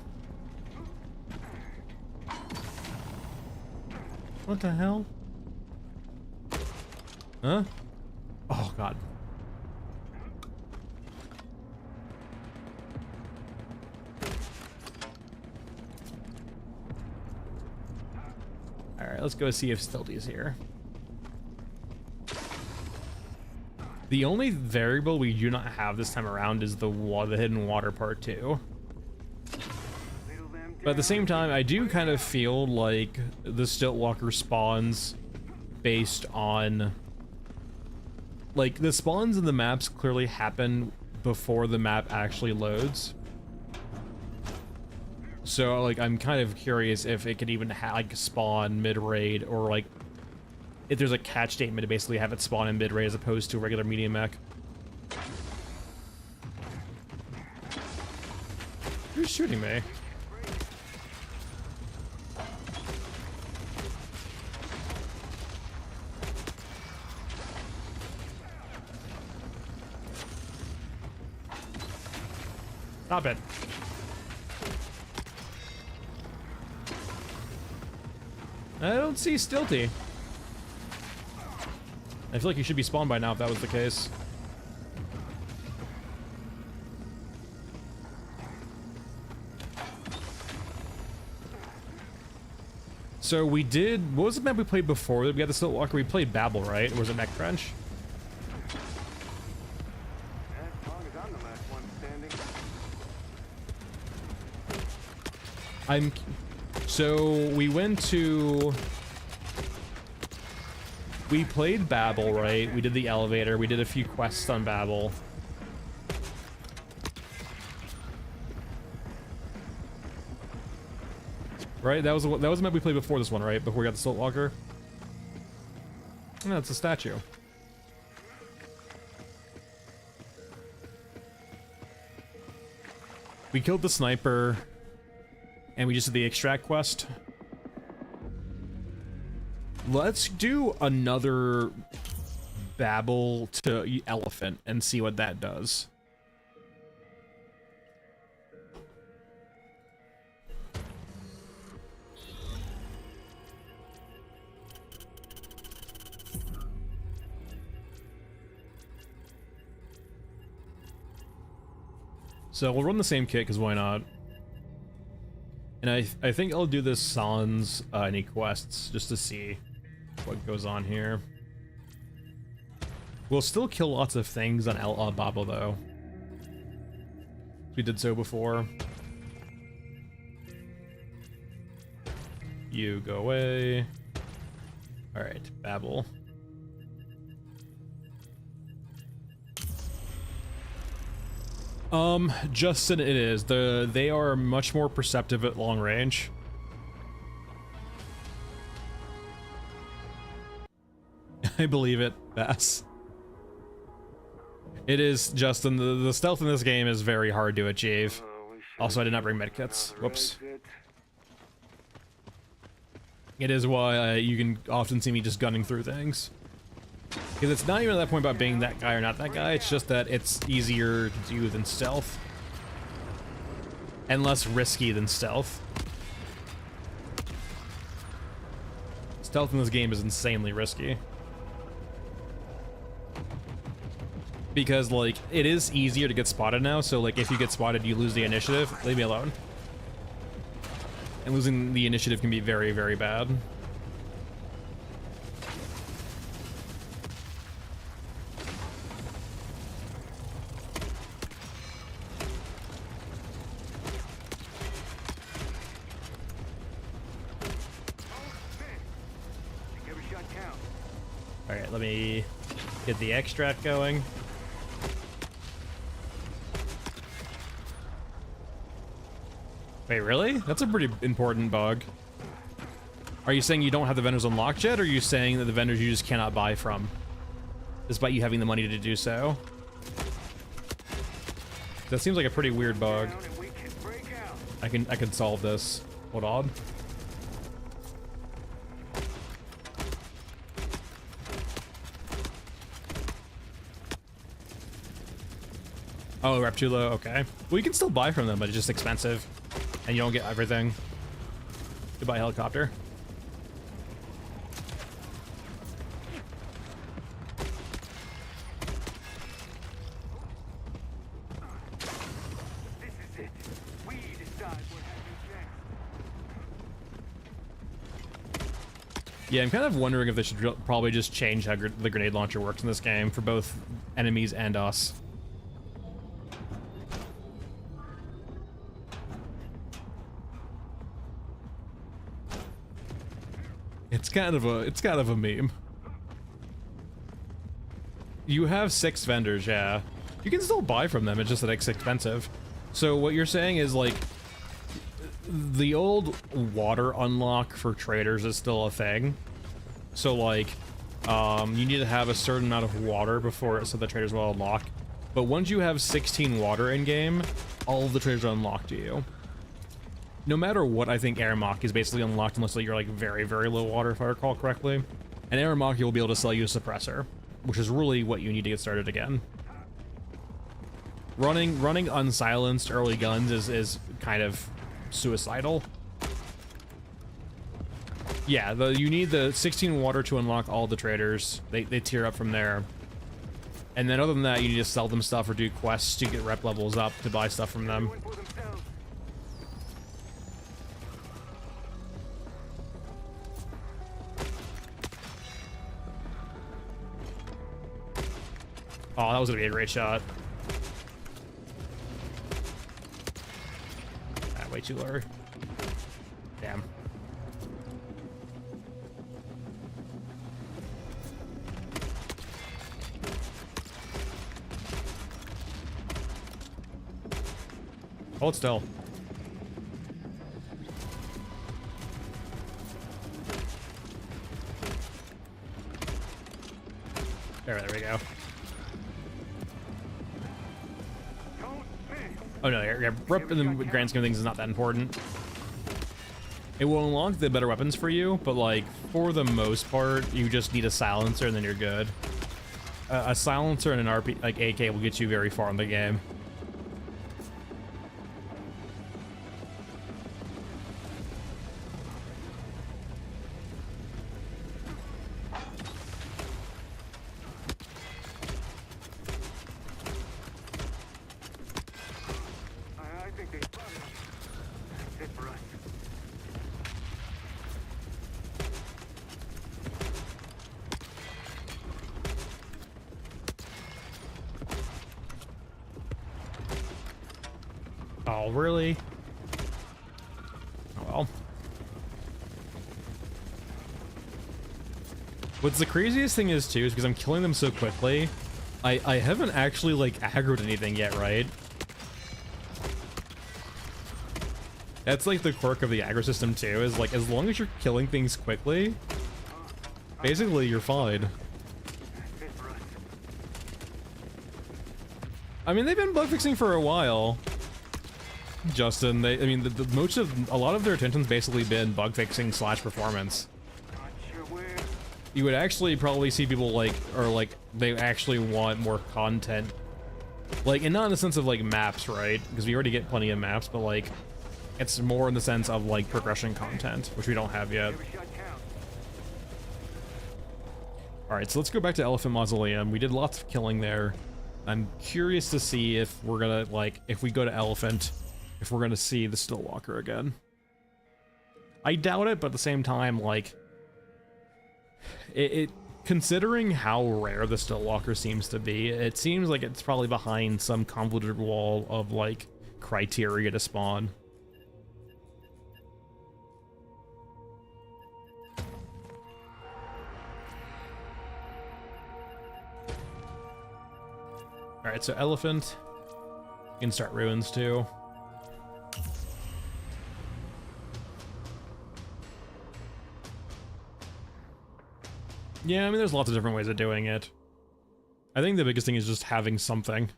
What the hell? Huh? Oh, God. Alright, let's go see if Stilty's here. The only variable we do not have this time around is the hidden water part 2. But at the same time, I do kind of feel like the Stiltwalker spawns based on... Like, the spawns in the maps clearly happen before the map actually loads. So, like, I'm kind of curious if it could even like spawn mid-raid, or like if there's a catch statement to basically have it spawn in mid-raid as opposed to a regular medium mech. Who's shooting me? Stop it. I don't see Stilty. I feel like he should be spawned by now if that was the case. So we did, what was the map we played before that we got the Stiltwalker? We played Babel, right? Or was it Mech Crunch? As long as I'm the last one standing. So we went to... We played Babel, right? We did the elevator. We did a few quests on Babel. Right? That was the map we played before this one, right? Before we got the Stiltwalker. No, it's a statue. We killed the sniper, and we just did the extract quest. Let's do another Babel to Elephant and see what that does. So we'll run the same kit, because why not? And I think I'll do this sans any quests, just to see what goes on here. We'll still kill lots of things on Babel, though. We did so before. You go away. Alright, Babel. Justin, it is. They are much more perceptive at long range. I believe it, Bass. It is, Justin. The stealth in this game is very hard to achieve. Also, I did not bring medkits. Whoops. It is why you can often see me just gunning through things. Because it's not even at that point about being that guy or not that guy, it's just that it's easier to do than stealth. And less risky than stealth. Stealth in this game is insanely risky. Because, like, it is easier to get spotted now, so, like, if you get spotted, you lose the initiative. Leave me alone. And losing the initiative can be very, very bad. Alright, let me get the extract going. Wait, really? That's a pretty important bug. Are you saying you don't have the vendors unlocked yet, or are you saying that the vendors you just cannot buy from, despite you having the money to do so? That seems like a pretty weird bug. I can solve this. Hold on. Oh, rep too low. Okay. Well, you can still buy from them, but it's just expensive, and you don't get everything. You buy a helicopter. This is it. We decide what happens next. Yeah, I'm kind of wondering if they should probably just change how the grenade launcher works in this game for both enemies and us. It's kind of a meme. You have 6 vendors, yeah. You can still buy from them, it's just that it's expensive. So what you're saying is, like, the old water unlock for traders is still a thing. So, like, you need to have a certain amount of water before so the traders will unlock. But once you have 16 water in game, all of the traders are unlocked to you. No matter what, I think Aramaki is basically unlocked unless you're like very, very low water, if I recall correctly. And Aramaki will be able to sell you a suppressor, which is really what you need to get started again. Running unsilenced early guns is kind of suicidal. Yeah, you need the 16 water to unlock all the traders. They tier up from there. And then other than that, you need to sell them stuff or do quests to get rep levels up to buy stuff from them. Everyone for themselves. Oh, that was gonna be a great shot. Ah, way too low. Damn. Hold still. There we go. Oh no, yeah, rep in the grand scheme of things is not that important. It will unlock the better weapons for you, but like, for the most part, you just need a silencer and then you're good. A silencer and an RP, like AK, will get you very far in the game. I think they spotted us. That's it for us. Oh, really? Oh, well. What's the craziest thing is, too, is because I'm killing them so quickly, I haven't actually, like, aggroed anything yet, right? That's, like, the quirk of the aggro system, too, is, like, as long as you're killing things quickly, basically, you're fine. That's it for us. I mean, they've been bug fixing for a while. Justin, I mean, a lot of their attention's basically been bug fixing / performance. Not sure where. You would actually probably see people like, or like, they actually want more content. Like, and not in the sense of like maps, right? Because we already get plenty of maps, but like, it's more in the sense of like progression content, which we don't have yet. Every shot counts. Alright, so let's go back to Elephant Mausoleum. We did lots of killing there. I'm curious to see if we're gonna, like, if we go to Elephant, if we're gonna see the Stillwalker again. I doubt it, but at the same time, like, considering how rare the Stillwalker seems to be, it seems like it's probably behind some convoluted wall of, like, criteria to spawn. Alright, so Elephant. You can start Ruins too. Yeah, I mean, there's lots of different ways of doing it. I think the biggest thing is just having something.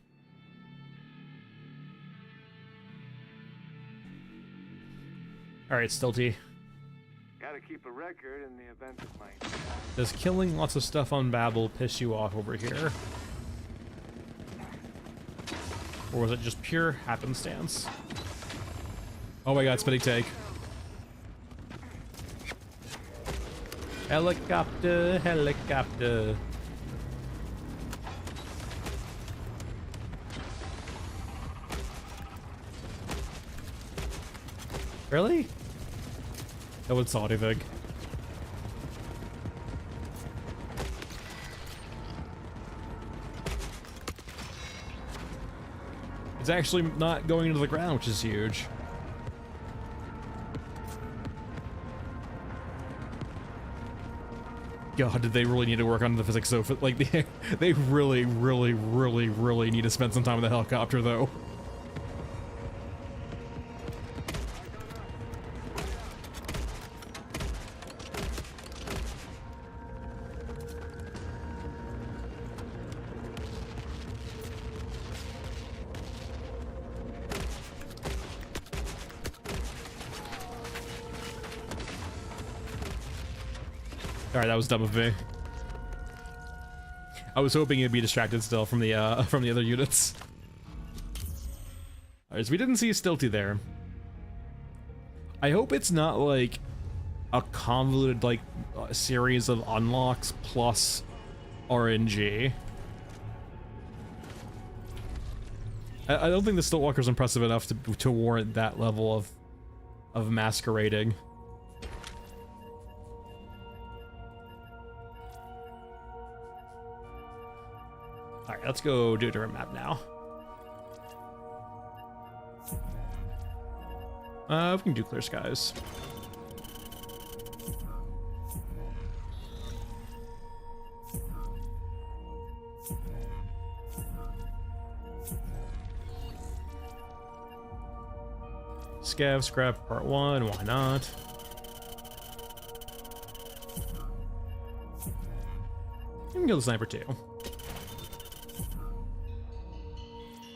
Alright, Stilty. Gotta keep a record in the event of my... Does killing lots of stuff on Babel piss you off over here? Or was it just pure happenstance? Oh my god, spinning take. Helicopter, helicopter. Really? No one saw anything. It's actually not going into the ground, which is huge. God, did they really need to work on the physics so like they really need to spend some time with the helicopter though. Alright, that was dumb of me. I was hoping it'd be distracted still from the other units. Alright, so we didn't see Stilty there. I hope it's not like a convoluted like series of unlocks plus RNG. I don't think the Stiltwalker's impressive enough to warrant that level of masquerading. Alright, let's go do a different map now. We can do clear skies. Scav scrap part 1, why not? You can kill the sniper too.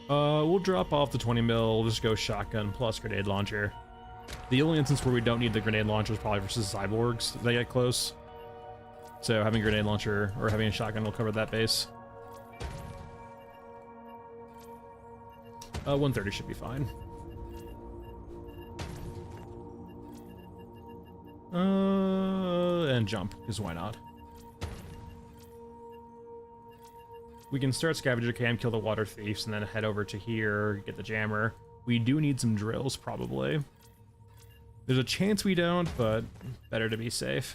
We'll drop off the 20 mil, we'll just go shotgun plus grenade launcher. The only instance where we don't need the grenade launcher is probably versus cyborgs if they get close. So having a grenade launcher or having a shotgun will cover that base. 130 should be fine. And jump, because why not? We can start scavenger camp, kill the water thieves, and then head over to here, get the jammer. We do need some drills, probably. There's a chance we don't, but better to be safe.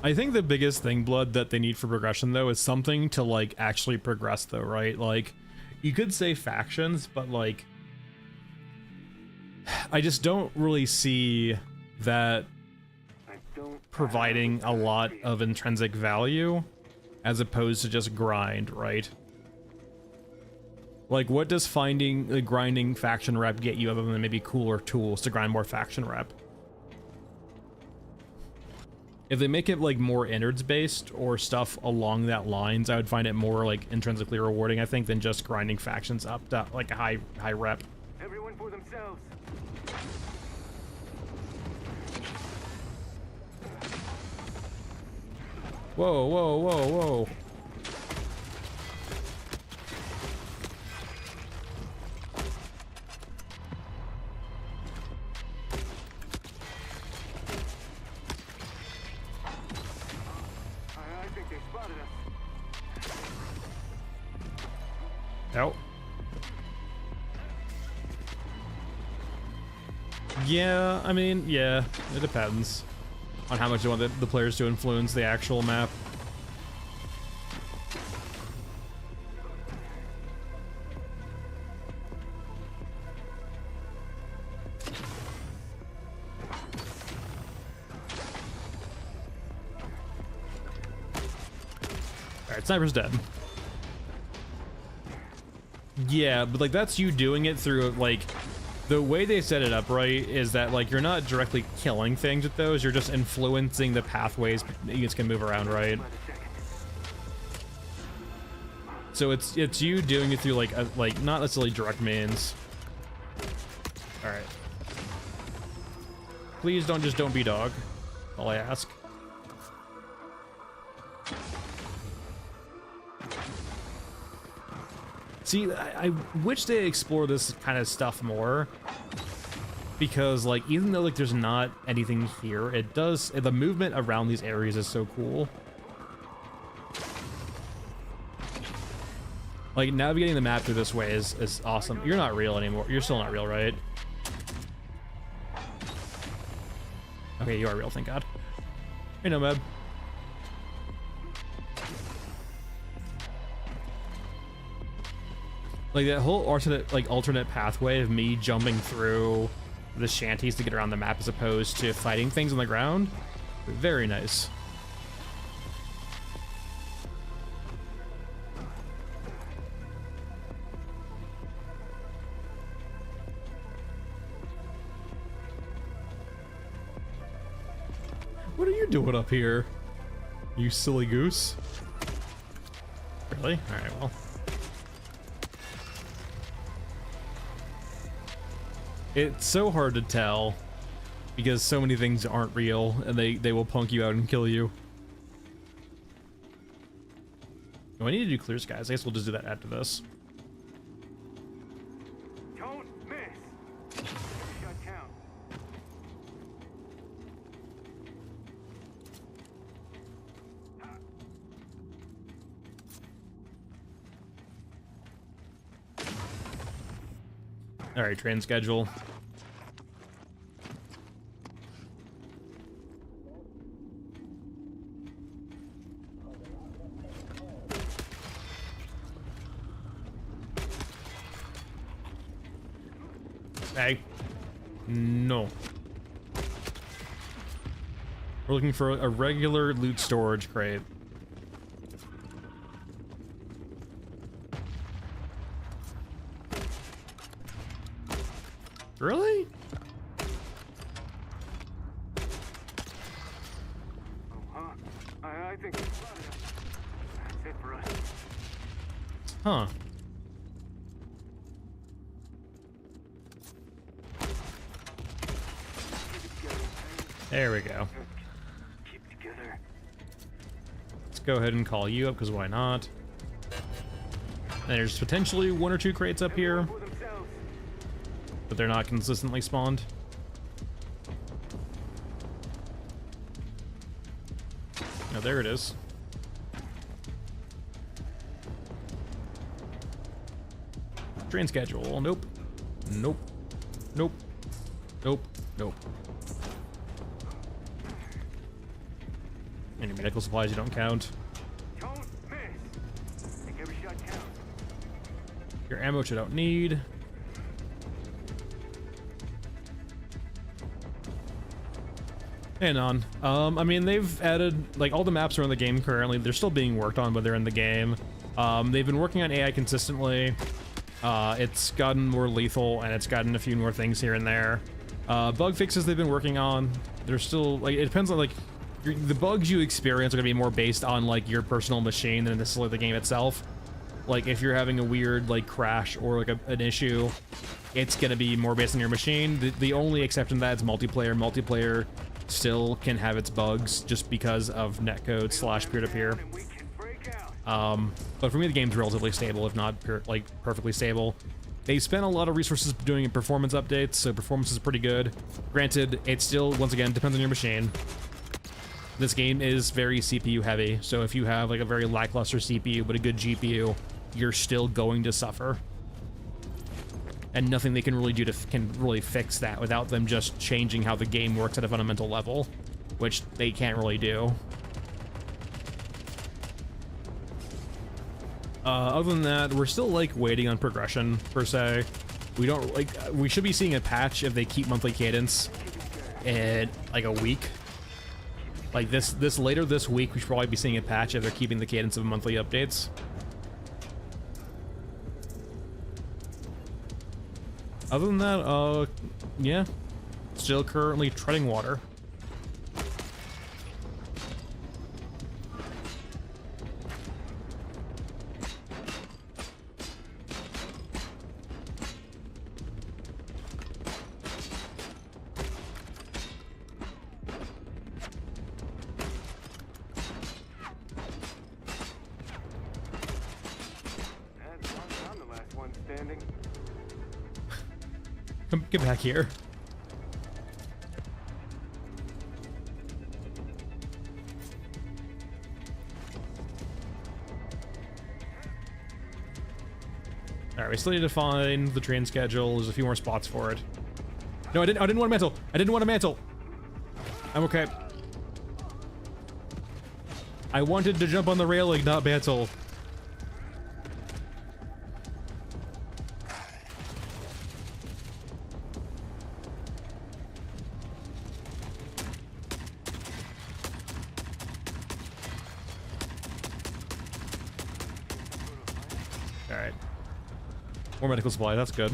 I think the biggest thing, Blood, that they need for progression, though, is something to, like, actually progress, though, right? Like, you could say factions, but, like, I just don't really see that providing a lot of intrinsic value as opposed to just grind, right? Like, what does finding the grinding faction rep get you other than maybe cooler tools to grind more faction rep? If they make it like more innards based or stuff along that lines, I would find it more like intrinsically rewarding, I think, than just grinding factions up to like a high rep. Everyone for themselves. Whoa, whoa, whoa, whoa. I think they spotted us. Out. Yeah, I mean, yeah, it depends on how much you want the players to influence the actual map. Alright, sniper's dead. Yeah, but like that's you doing it through like the way they set it up, right, is that like you're not directly killing things with those, you're just influencing the pathways units can move around, right? So it's you doing it through like not necessarily direct means. All right. Please don't be dog. All I ask. See, I wish they explore this kind of stuff more, because like even though like there's not anything here, it does, the movement around these areas is so cool. Like navigating the map through this way is awesome. You're not real anymore. You're still not real, right? Okay, you are real, thank God. Hey, Nomad. Like that whole alternate pathway of me jumping through the shanties to get around the map as opposed to fighting things on the ground. Very nice. What are you doing up here? You silly goose. Really? Alright, well. It's so hard to tell because so many things aren't real and they will punk you out and kill you. Oh, I need to do clear skies. I guess we'll just do that after this. Don't miss. Shut down. All right, train schedule. Hey. No. We're looking for a regular loot storage crate. Really? Oh, huh? I think it's that's it for us. Huh. There we go. Keep together. Let's go ahead and call you up, because why not? And there's potentially 1 or 2 crates up here, For themselves. but they're not consistently spawned. Oh, there it is. Train schedule. Nope. Nope. Nope. Nope. Nope. Any medical supplies you don't count. Don't miss. Make every shot count. Your ammo which I don't need. And on. I mean, they've added, like, all the maps are in the game currently. They're still being worked on, but they're in the game. They've been working on AI consistently. It's gotten more lethal, and it's gotten a few more things here and there. Bug fixes they've been working on. They're still, like, it depends on, like, the bugs you experience are going to be more based on, like, your personal machine than necessarily the game itself. Like, if you're having a weird, like, crash or, like, an issue, it's going to be more based on your machine. The only exception to that is multiplayer. Multiplayer still can have its bugs just because of netcode / peer-to-peer. And we can break out. But for me, the game's relatively stable, if not perfectly stable. They spent a lot of resources doing performance updates, so performance is pretty good. Granted, it still, once again, depends on your machine. This game is very CPU heavy, so if you have like a very lackluster CPU but a good GPU, you're still going to suffer. And nothing they can really do can really fix that without them just changing how the game works at a fundamental level, which they can't really do. Other than that, we're still like waiting on progression per se. We don't like, we should be seeing a patch if they keep monthly cadence in like a week. Like later this week, we should probably be seeing a patch if they're keeping the cadence of monthly updates. Other than that, yeah, still currently treading water. And I'm the last understanding? Come, get back here. Alright, we still need to find the train schedule. There's a few more spots for it. No, I didn't want a mantle. I didn't want a mantle. I'm okay. I wanted to jump on the railing, not mantle. Alright. More medical supply, that's good.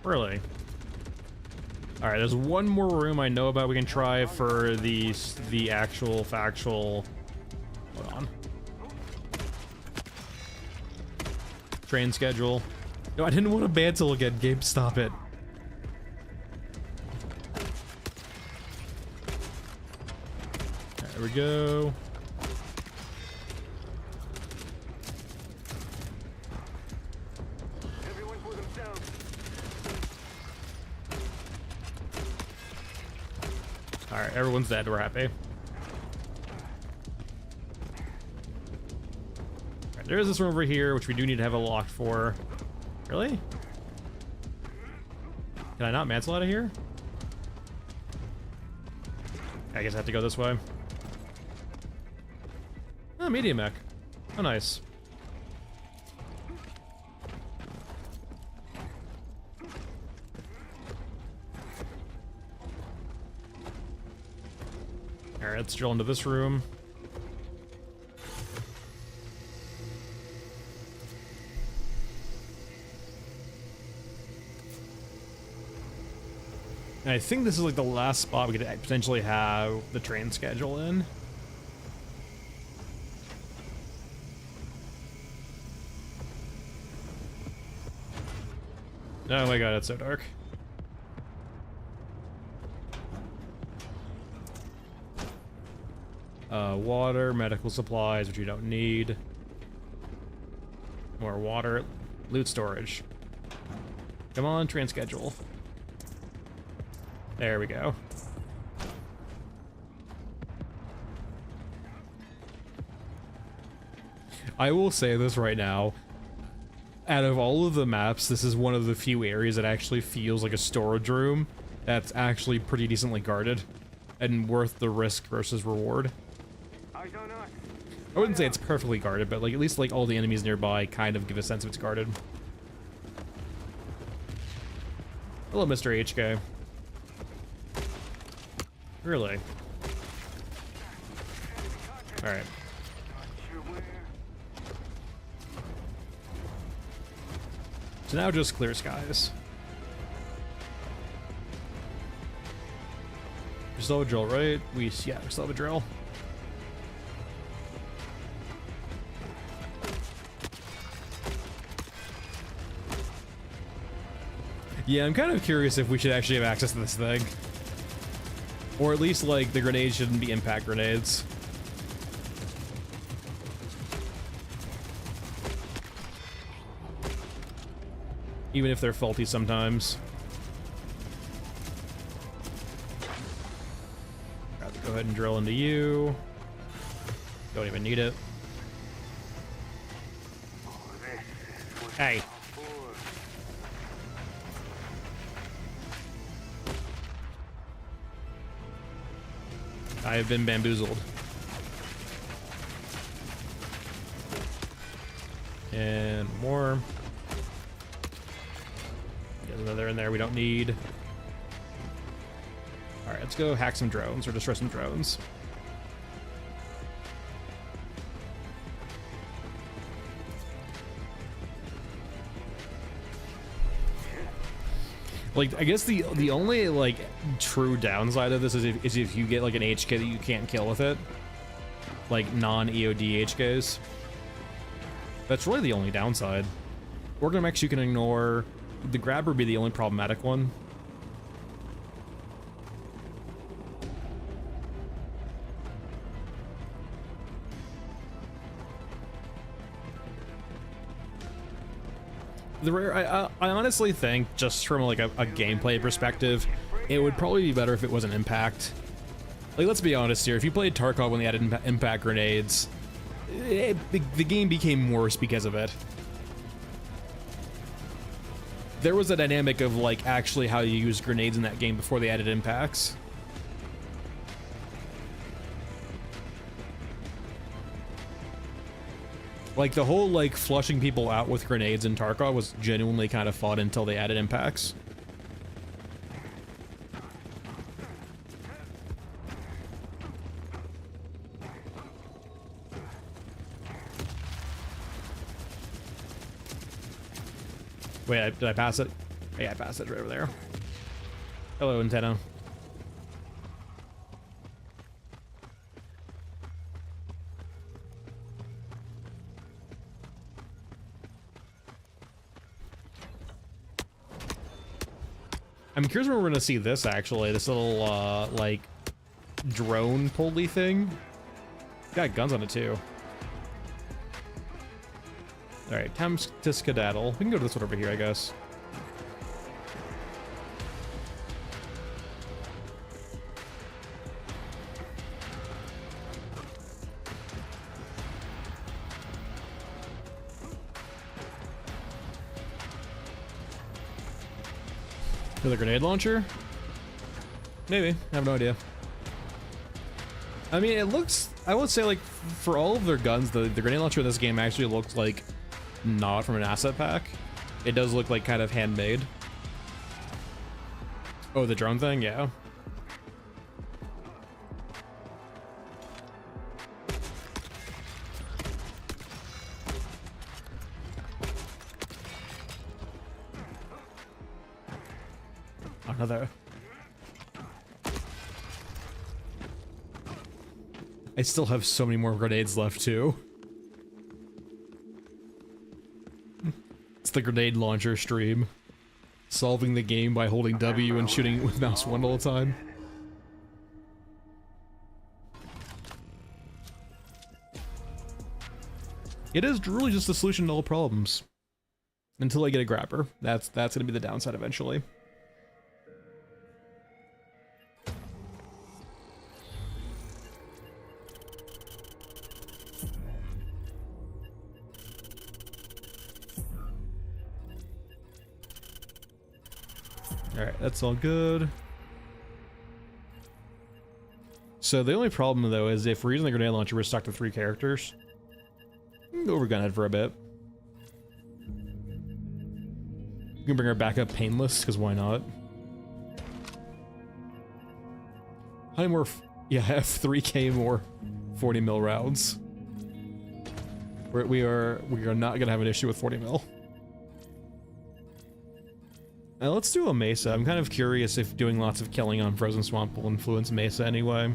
Really? Alright, there's one more room I know about we can try for the actual factual... Hold on. Train schedule. No, I didn't want to mantle again, Gabe. Stop it. There we go. Everyone for themselves. Alright, everyone's dead. We're happy. Alright, there is this room over here, which we do need to have a lock for. Really? Can I not mantle out of here? I guess I have to go this way. Oh, medium mech. Oh, nice. Alright, let's drill into this room. And I think this is like the last spot we could potentially have the train schedule in. Oh my god, it's so dark. Water, medical supplies, which you don't need. More water, loot storage. Come on, train schedule. There we go. I will say this right now. Out of all of the maps, this is one of the few areas that actually feels like a storage room that's actually pretty decently guarded and worth the risk versus reward. I wouldn't say it's perfectly guarded, but like at least like all the enemies nearby kind of give a sense of it's guarded. Hello, Mr. HK. Really? Alright. So now just clear skies. We still have a drill, right? We still have a drill. Yeah, I'm kind of curious if we should actually have access to this thing. Or at least, like, the grenades shouldn't be impact grenades. Even if they're faulty sometimes. Got to go ahead and drill into you. Don't even need it. Hey. I have been bamboozled. And more. There's another in there we don't need. Alright, let's go hack some drones or destroy some drones. Like, I guess the only, like, true downside of this is if you get, like, an HK that you can't kill with it. Like, non-EOD HKs. That's really the only downside. Organ mechs you can ignore. The grabber would be the only problematic one. The rare, I honestly think, just from like a gameplay perspective, it would probably be better if it was an impact. Like, let's be honest here, if you played Tarkov when they added impact grenades, the game became worse because of it. There was a dynamic of like actually how you use grenades in that game before they added impacts. Like, the whole, like, flushing people out with grenades in Tarkov was genuinely kind of fun until they added impacts. Wait, did I pass it? Yeah, I passed it right over there. Hello, antenna. I'm curious when we're gonna see this, actually. This little, like, drone pulley thing. Got guns on it, too. Alright, time to skedaddle. We can go to this one over here, I guess. With a grenade launcher? Maybe. I have no idea. I mean, it looks... I would say, like, for all of their guns, the grenade launcher in this game actually looks like not from an asset pack. It does look like kind of handmade. Oh, the drone thing? Yeah. Another. I still have so many more grenades left too. It's the grenade launcher stream. Solving the game by holding W and shooting with mouse 1 all the time. It is really just the solution to all problems. Until I get a grabber. That's gonna be the downside eventually. Alright, that's all good. So the only problem though is if we're using the grenade launcher, we're stuck to 3 characters. We can go over gunhead for a bit. We can bring our backup painless, because why not? How many more? Yeah, I have 3k more 40 mil rounds. We are not gonna have an issue with 40 mil. Now let's do a Mesa. I'm kind of curious if doing lots of killing on Frozen Swamp will influence Mesa anyway.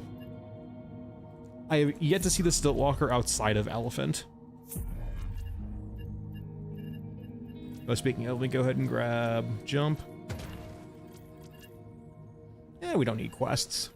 I have yet to see the Stiltwalker outside of Elephant. Oh, speaking of, let me go ahead and grab Jump. Yeah, we don't need quests.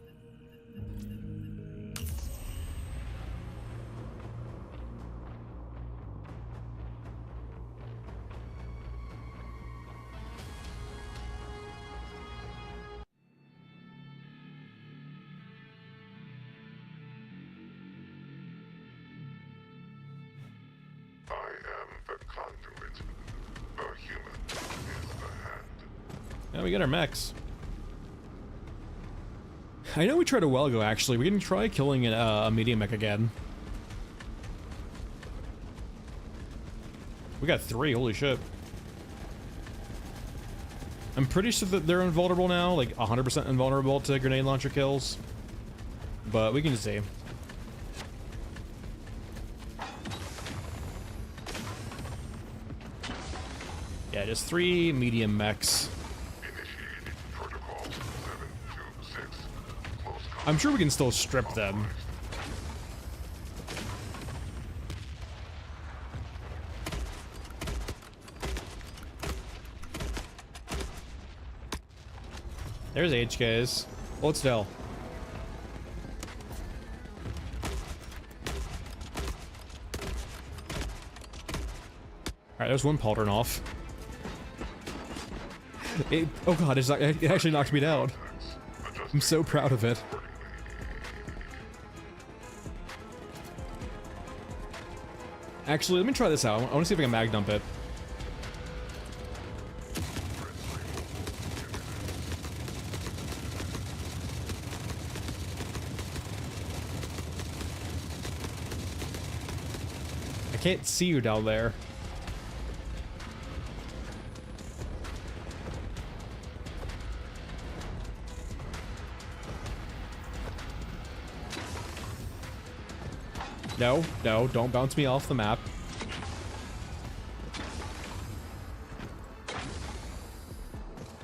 Now we get our mechs. I know we tried a while ago, actually. We can try killing a medium mech again. We got 3, holy shit. I'm pretty sure that they're invulnerable now, like 100% invulnerable to grenade launcher kills. But we can see. Yeah, just 3 medium mechs. I'm sure we can still strip them. There's HKs. Hold still. Alright, there's one pauldron off. Oh god, it actually knocked me down. I'm so proud of it. Actually, let me try this out. I want to see if I can mag dump it. I can't see you down there. No, no, don't bounce me off the map.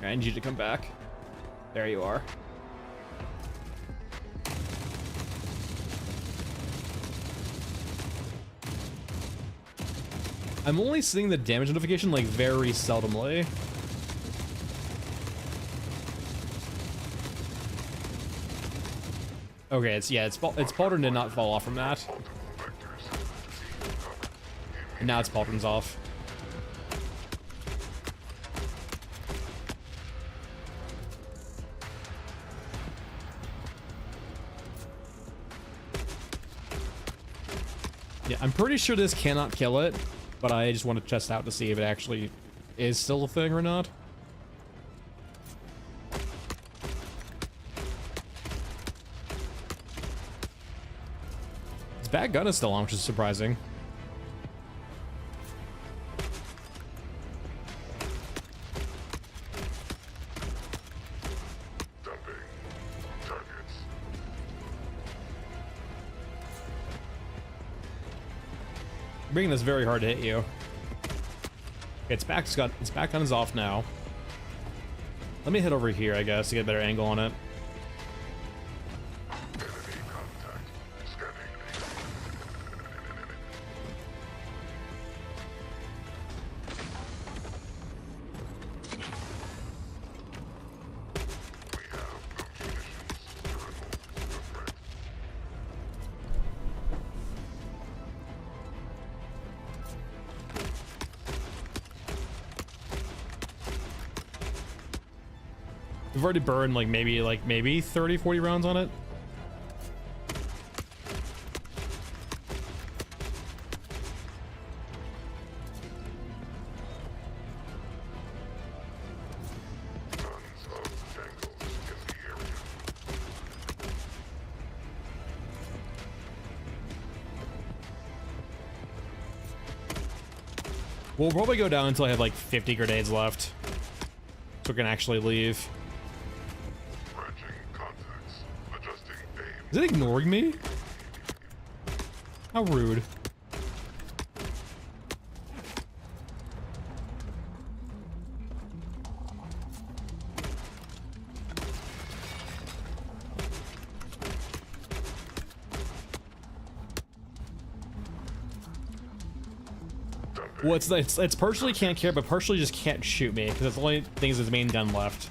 I need you to come back. There you are. I'm only seeing the damage notification like very seldomly. Okay, it's pauldron did not fall off from that. And now it's pauldron's off. Yeah, I'm pretty sure this cannot kill it, but I just want to test out to see if it actually is still a thing or not. Its bad gun is still on, which is surprising. Bringing this very hard to hit you. Okay, its back gun is off now. Let me head over here, I guess, to get a better angle on it. We've already burned like maybe 30, 40 rounds on it. We'll probably go down until I have like 50 grenades left, so we can actually leave. Is it ignoring me? How rude. Well, it's partially can't care, but partially just can't shoot me because that's the only thing is his main gun left.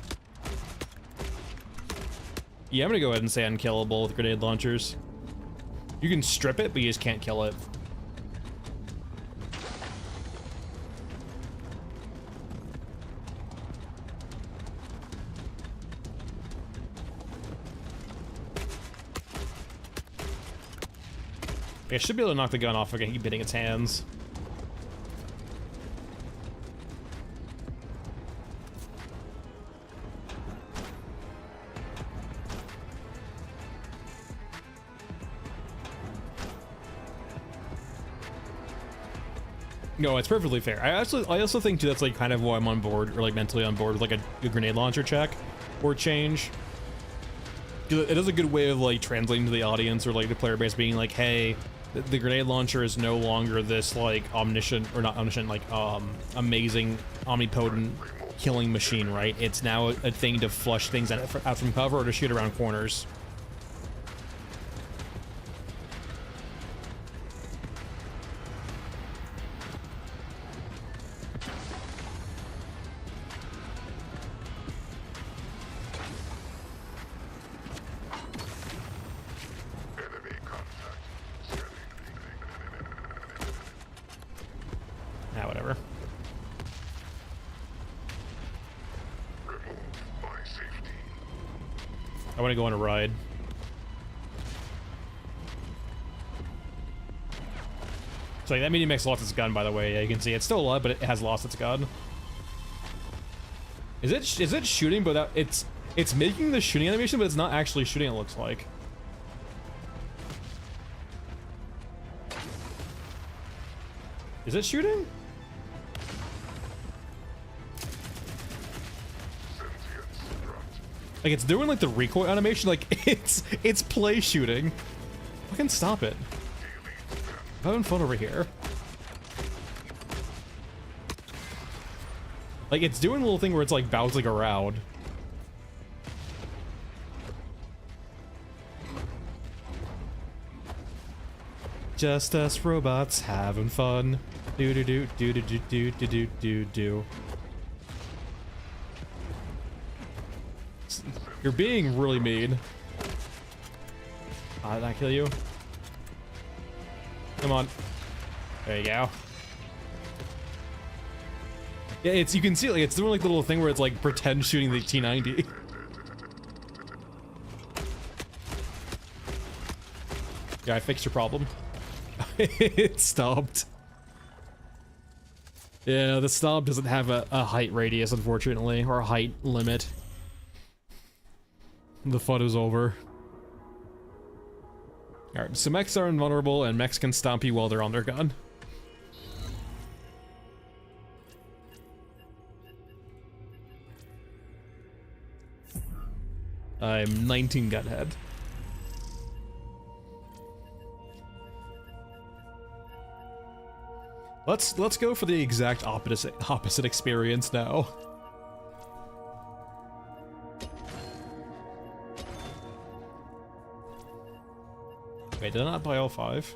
Yeah, I'm gonna go ahead and say unkillable with grenade launchers. You can strip it, but you just can't kill it. I should be able to knock the gun off if I can keep hitting its hands. No, it's perfectly fair. I also think too that's like kind of why I'm on board, or like mentally on board with like a grenade launcher check or change. It is a good way of like translating to the audience or like the player base being like, hey, the grenade launcher is no longer this like omniscient, or not omniscient, like amazing omnipotent killing machine, right? It's now a thing to flush things out from cover or to shoot around corners. I want to go on a ride. So like, that mini mech's lost its gun, by the way. Yeah, you can see it's still alive, but it has lost its gun. Is it shooting? But that, it's making the shooting animation, but it's not actually shooting. It looks like. Is it shooting? Like it's doing like the recoil animation, like it's play shooting. Fucking stop it. I'm having fun over here. Like it's doing a little thing where it's like bouncing around. Just us robots having fun. Do do do do do do do do do do. You're being really mean. Did I kill you? Come on. There you go. Yeah, you can see like it's doing like the little thing where it's like pretend shooting the T90. Yeah, I fixed your problem. It stopped. Yeah, the stop doesn't have a height radius, unfortunately, or a height limit. The fun is over. Alright, so mechs are invulnerable and mechs can stomp you while they're on their gun. I'm 19 gun head. Let's go for the exact opposite experience now. Wait, did I not buy all 5?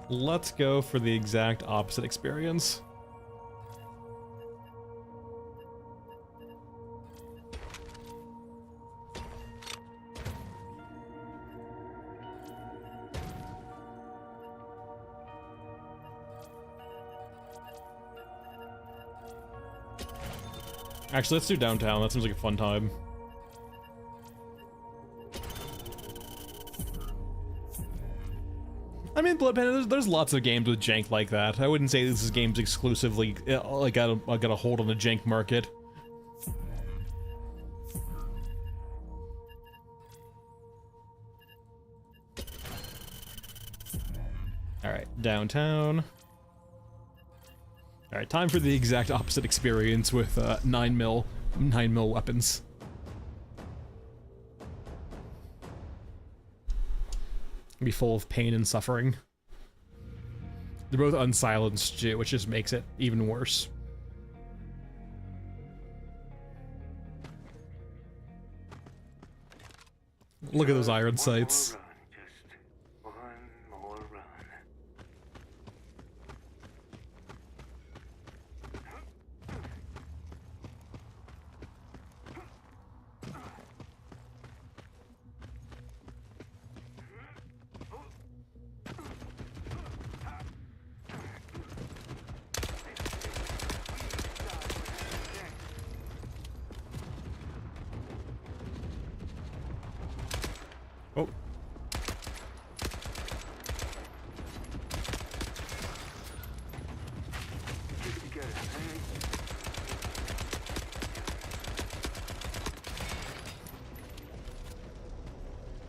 Let's go for the exact opposite experience. Actually, let's do downtown. That seems like a fun time. I mean, Bloodpanda, there's lots of games with jank like that. I wouldn't say this is games exclusively like got a hold on the jank market. All right, downtown. All right, time for the exact opposite experience with 9mm weapons. Be full of pain and suffering. They're both unsilenced too, which just makes it even worse. Look at those iron sights. Oh.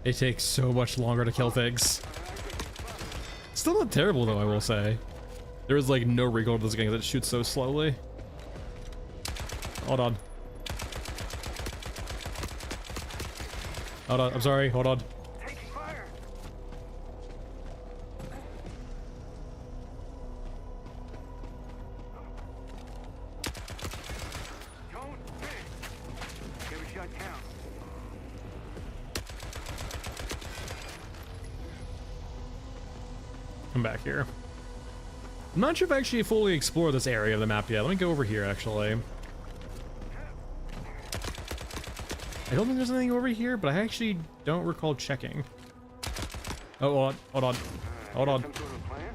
It takes so much longer to kill things. Still not terrible though, I will say. There is like no recoil to this game that shoots so slowly. Hold on. Hold on, I'm sorry, hold on. Taking fire. Don't finish. Every shot counts. Come back here. I'm not sure if I actually fully explored this area of the map yet. Let me go over here, actually. I don't think there's anything over here, but I actually don't recall checking. Oh, hold on, hold on, hold on. Some sort of plan?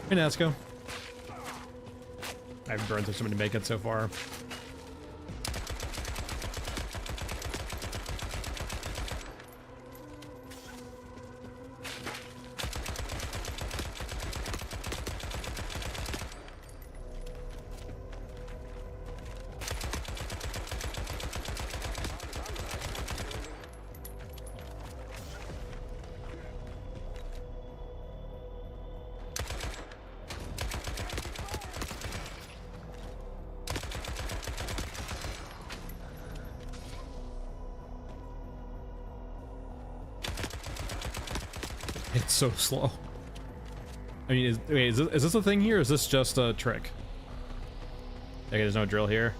Hey, Nasco. I've burned through so many make it so far. It's so slow. I mean, wait, is this a thing here, or is this just a trick? Okay, there's no drill here.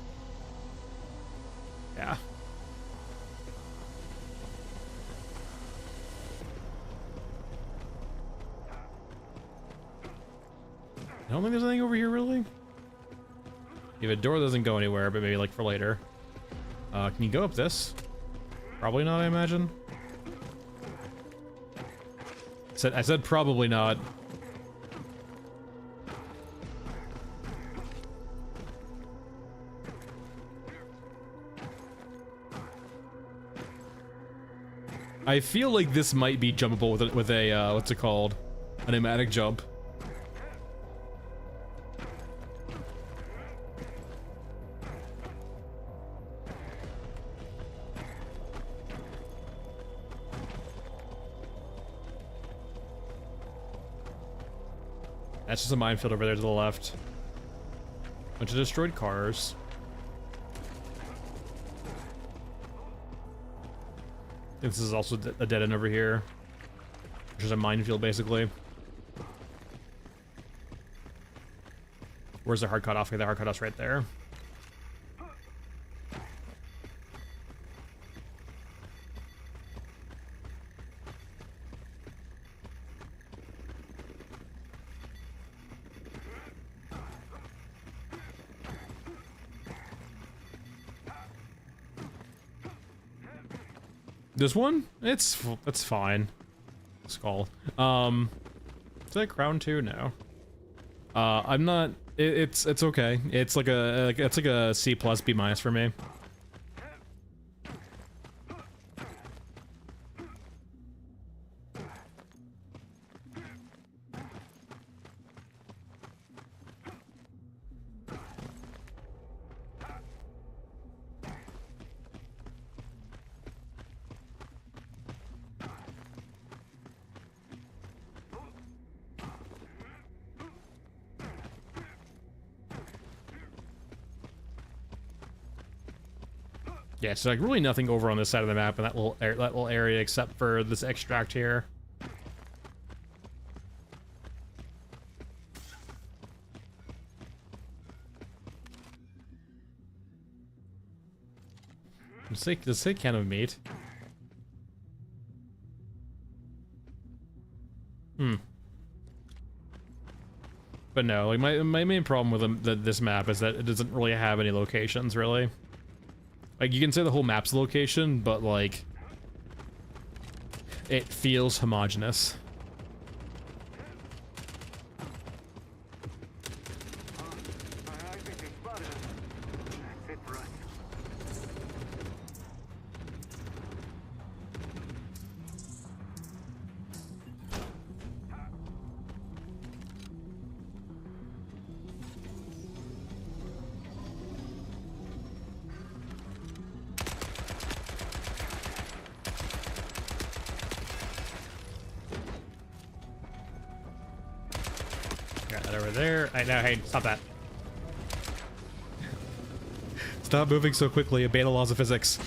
Yeah. I don't think there's anything over here, really. If a door doesn't go anywhere, but maybe like for later. Can you go up this? Probably not, I imagine. I said probably not. I feel like this might be jumpable with a what's it called? A pneumatic jump. That's just a minefield over there to the left. Bunch of destroyed cars. This is also a dead end over here. Which is a minefield, basically. Where's the hard cutoff? Okay, the hard cutoff's right there. This one? It's fine. Skull. Is that crown too? No. I'm not. It's okay. It's like a C plus B minus for me. Yeah, so like really nothing over on this side of the map in that little area except for this extract here. Does say can of meat? But no, like my main problem with this map is that it doesn't really have any locations, really. Like, you can say the whole map's location, but, like, it feels homogenous. I think they spotted us. That's it for us. Got that over there. I know, hey, stop that. Stop moving so quickly, obey the laws of physics.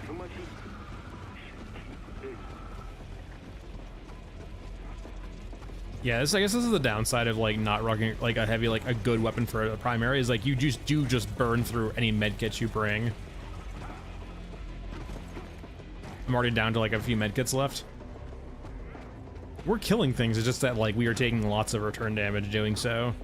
Too much heat. Shit. Yeah, I guess this is the downside of like not rocking like a heavy, like a good weapon for a primary is like you just burn through any medkits you bring. I'm already down to like a few medkits left. We're killing things, it's just that like we are taking lots of return damage doing so.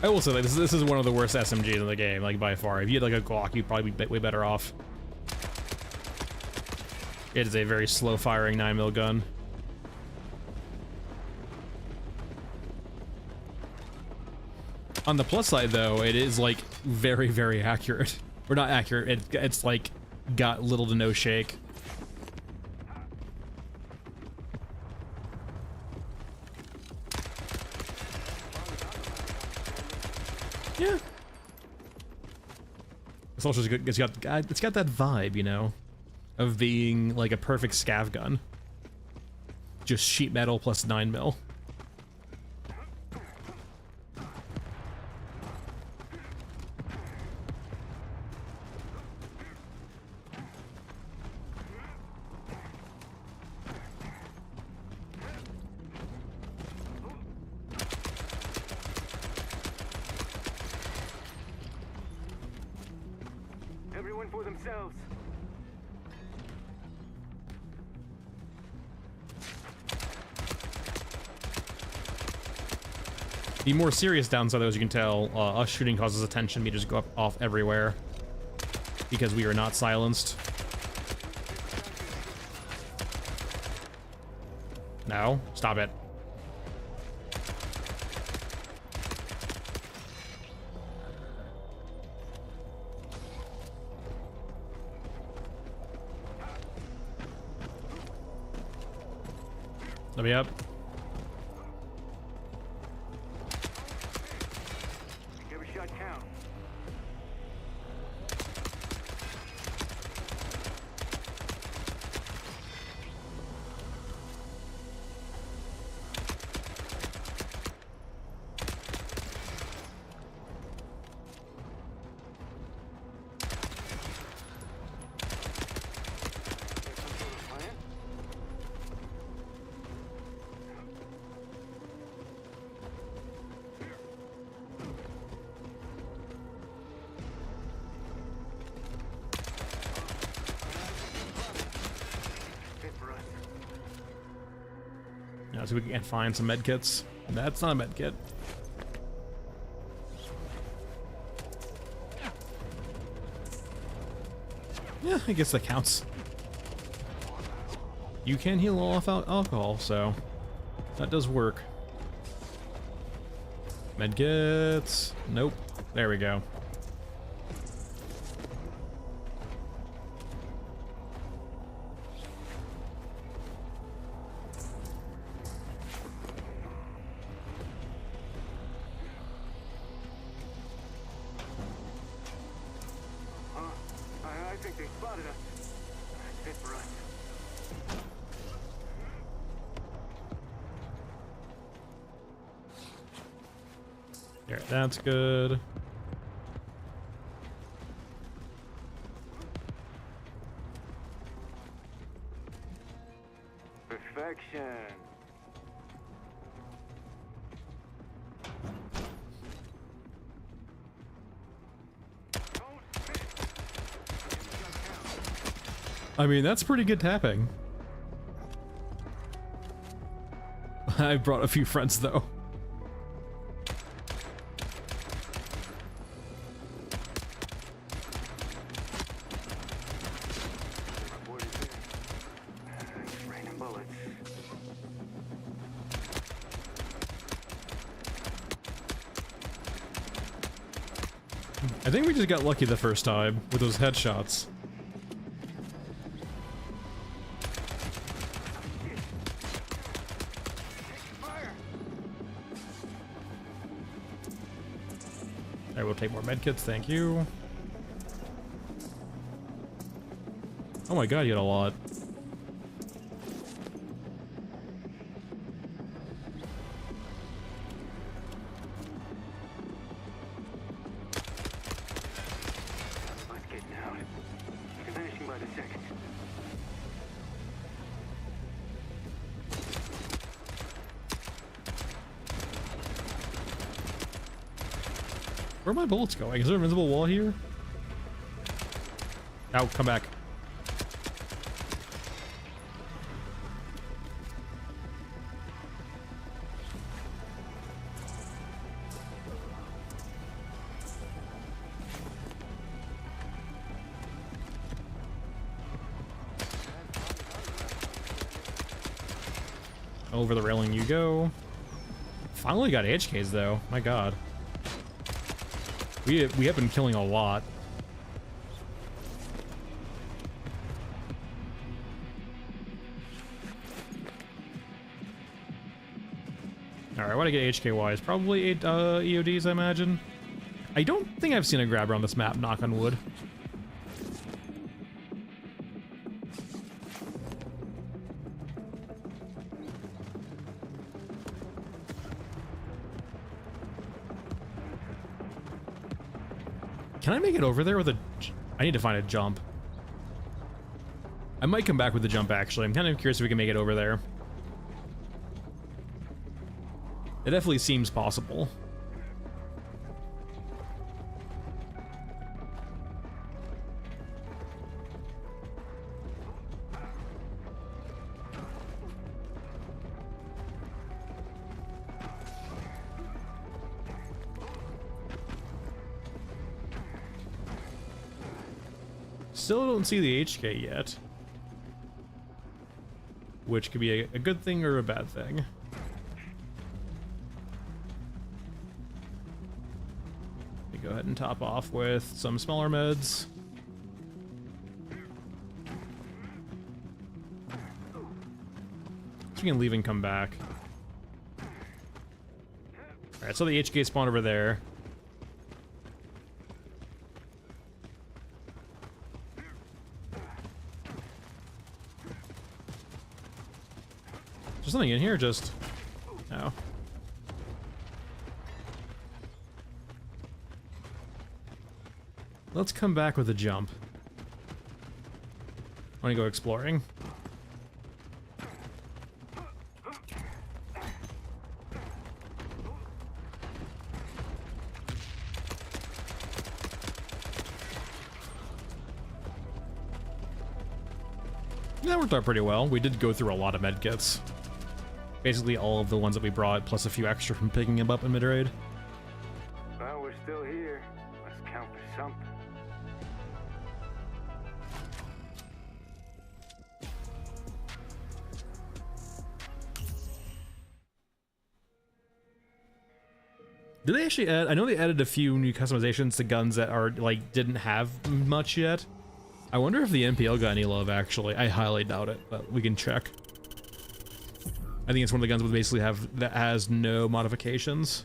I will say, like, this is one of the worst SMGs in the game, like, by far. If you had, like, a Glock, you'd probably be way better off. It is a very slow-firing 9mm gun. On the plus side, though, it is, like, very, very accurate. Or not accurate, it's, like, got little to no shake. Yeah. It's also just, it's got that vibe, you know, of being like a perfect scav gun. Just sheet metal plus 9mm. Everyone for themselves. The more serious downside, though, as you can tell, us shooting causes attention meters to go off everywhere because we are not silenced. No, stop it. Let me up. Every shot counts. Yeah, so we can find some medkits. That's not a medkit. Yeah, I guess that counts. You can heal off alcohol, so that does work. Medkits. Nope. There we go. I think they spotted us. That's it for us. There, that's good. Perfection. I mean, that's pretty good tapping. I brought a few friends, though. Raining bullets. I think we just got lucky the first time with those headshots. I will take more medkits, thank you. Oh my god, you had a lot. Where are my bullets going? Is there an invisible wall here? Ow, come back. Over the railing you go. Finally got HKs though. My god. We have been killing a lot. Alright, what do I get HK wise? Probably 8 EODs, I imagine. I don't think I've seen a grabber on this map, knock on wood. Can I make it over there with a... I need to find a jump. I might come back with the jump, actually. I'm kind of curious if we can make it over there. It definitely seems possible. Still don't see the HK yet. Which could be a good thing or a bad thing. Let me go ahead and top off with some smaller meds. So we can leave and come back. Alright, so the HK spawned over there. There's something in here, just... No. Let's come back with a jump. Want to go exploring? That worked out pretty well. We did go through a lot of medkits. Basically all of the ones that we brought, plus a few extra from picking them up in mid-raid. Well, we're still here. Let's count for something. Did they actually add... I know they added a few new customizations to guns that are, like, didn't have much yet. I wonder if the MPL got any love, actually. I highly doubt it, but we can check. I think it's one of the guns we basically have that has no modifications.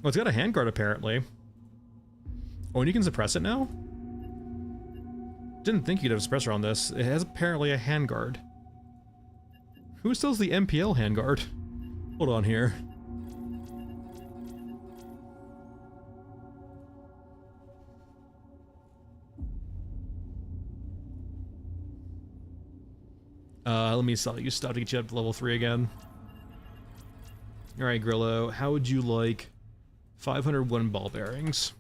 Oh, it's got a handguard apparently. Oh, and you can suppress it now? Didn't think you'd have a suppressor on this. It has apparently a handguard. Who sells the MPL handguard? Hold on here. Let me sell you stuff to get you up to level 3 again. Alright, Grillo, how would you like 501 ball bearings?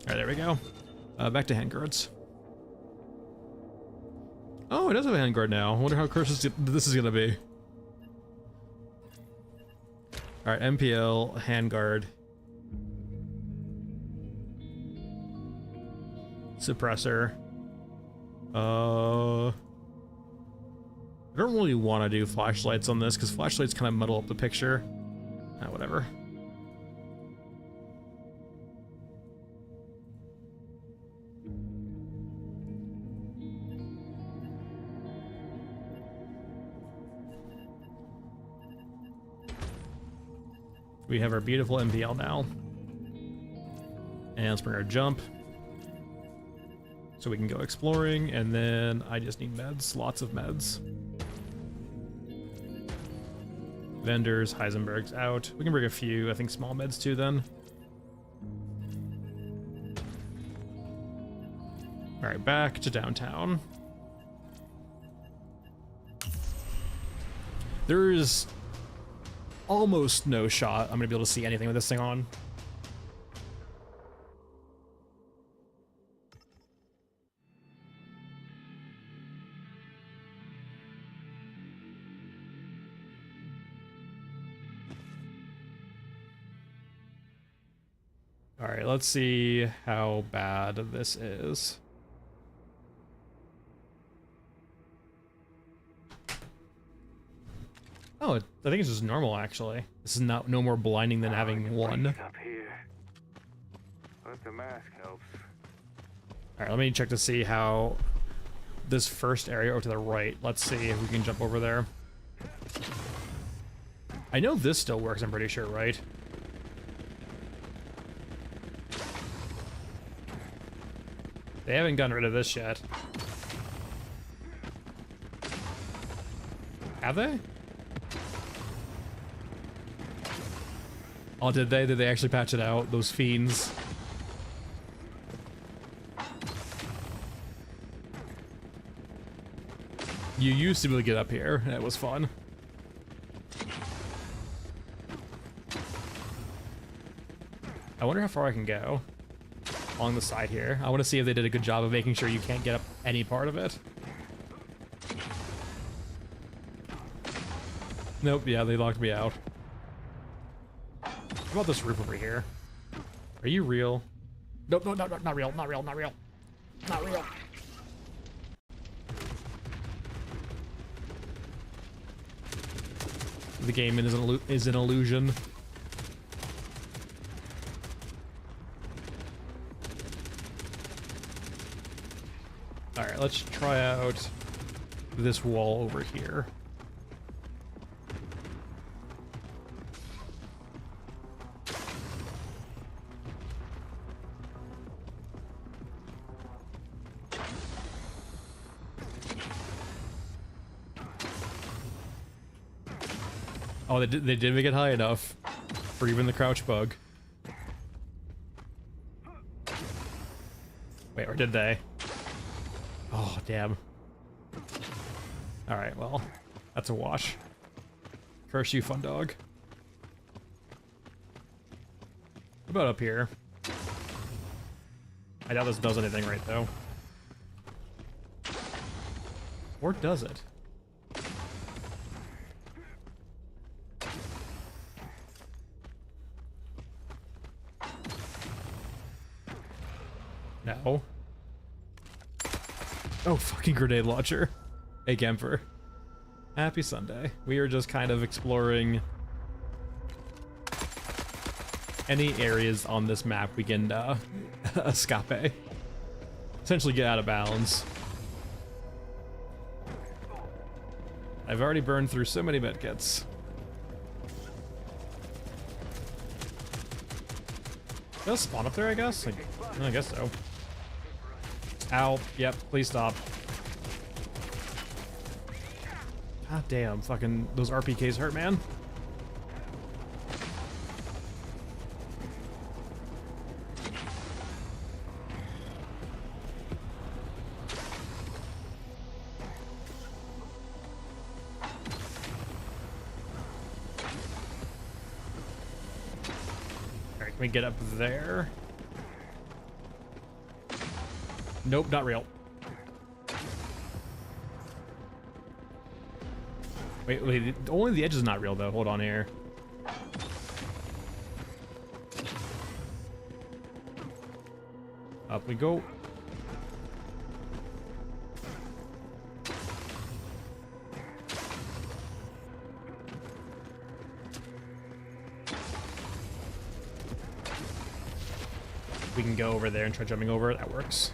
Alright, there we go. Back to handguards. Oh, it does have a handguard now. I wonder how cursed this is gonna be. Alright, MPL, handguard. Suppressor. I don't really want to do flashlights on this because flashlights kind of muddle up the picture. Whatever. We have our beautiful MPL now. And let's bring our jump. So we can go exploring, and then I just need meds, lots of meds. Vendors, Heisenberg's out. We can bring a few, I think, small meds too then. All right, back to downtown. There's almost no shot I'm gonna be able to see anything with this thing on. All right, let's see how bad this is. Oh, I think it's just normal, actually. This is no more blinding than having one. Up here. But the mask helps. All right, let me check to see how this first area over to the right. Let's see if we can jump over there. I know this still works, I'm pretty sure, right? They haven't gotten rid of this yet. Have they? Oh, did they? Did they actually patch it out? Those fiends. You used to be able to get up here. That was fun. I wonder how far I can go along the side here. I want to see if they did a good job of making sure you can't get up any part of it. Nope, yeah, they locked me out. How about this roof over here? Are you real? Nope, no, not real, not real, not real. Not real. The game is an illusion. Alright, let's try out this wall over here. Oh, they did make it high enough for even the crouch bug. Wait, or did they? Oh, damn. Alright, well, that's a wash. Curse you, fun dog. What about up here? I doubt this does anything right, though. Or does it? No. Oh, fucking grenade launcher. Hey, Kemper. Happy Sunday. We are just kind of exploring any areas on this map we can escape. Essentially get out of bounds. I've already burned through so many medkits. Does spawn up there, I guess? I guess so. Ow. Yep, please stop. God damn, fucking those RPKs hurt, man. Alright, can we get up there? Nope, not real. Wait, only the edge is not real though. Hold on here. Up we go. We can go over there and try jumping over. That works.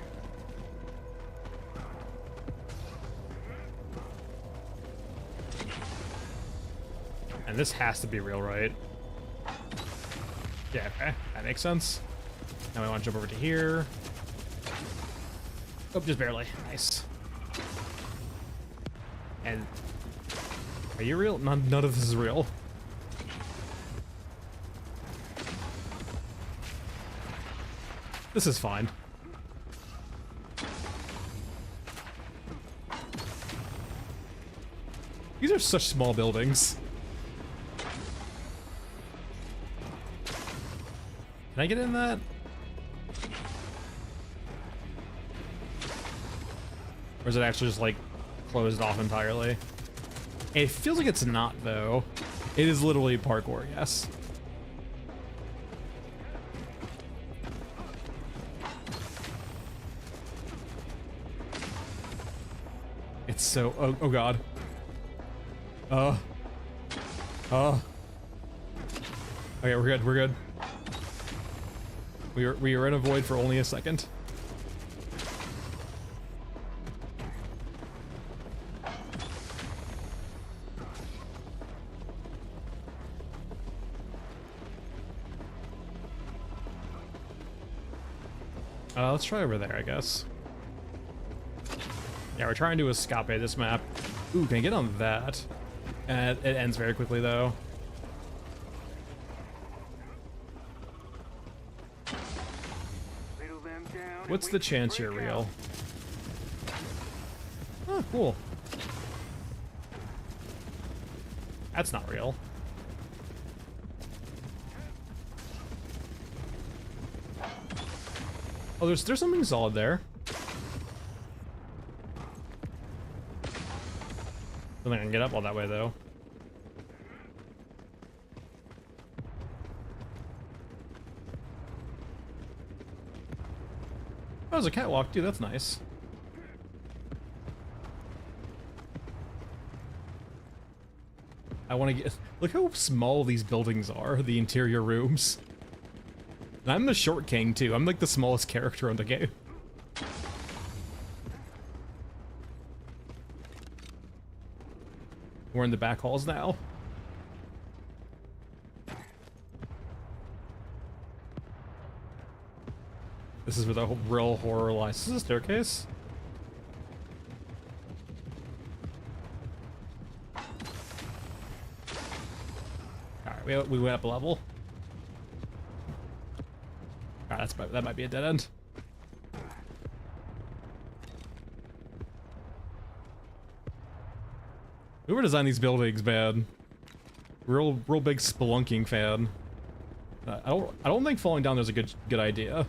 And this has to be real, right? Yeah, okay. That makes sense. Now we want to jump over to here. Oh, just barely. Nice. And... are you real? None of this is real. This is fine. These are such small buildings. Can I get in that? Or is it actually just like closed off entirely? It feels like it's not though. It is literally parkour, yes. It's so, oh god. Okay, we're good, we're good. We are in a void for only a second. Let's try over there, I guess. Yeah, we're trying to escape this map. Ooh, can I get on that? And it ends very quickly, though. What's the chance you're real? Oh, cool. That's not real. Oh, there's something solid there. I don't think I can get up all that way, though. Oh, there's a catwalk, dude. That's nice. I want to get... Look how small these buildings are, the interior rooms. And I'm the short king, too. I'm like the smallest character in the game. We're in the back halls now. This is where the real horror lies. Is this a staircase? Alright, we went up a level. Alright, that might be a dead end. Whoever designed these buildings, man. Real big spelunking fan. I don't think falling down there's a good idea.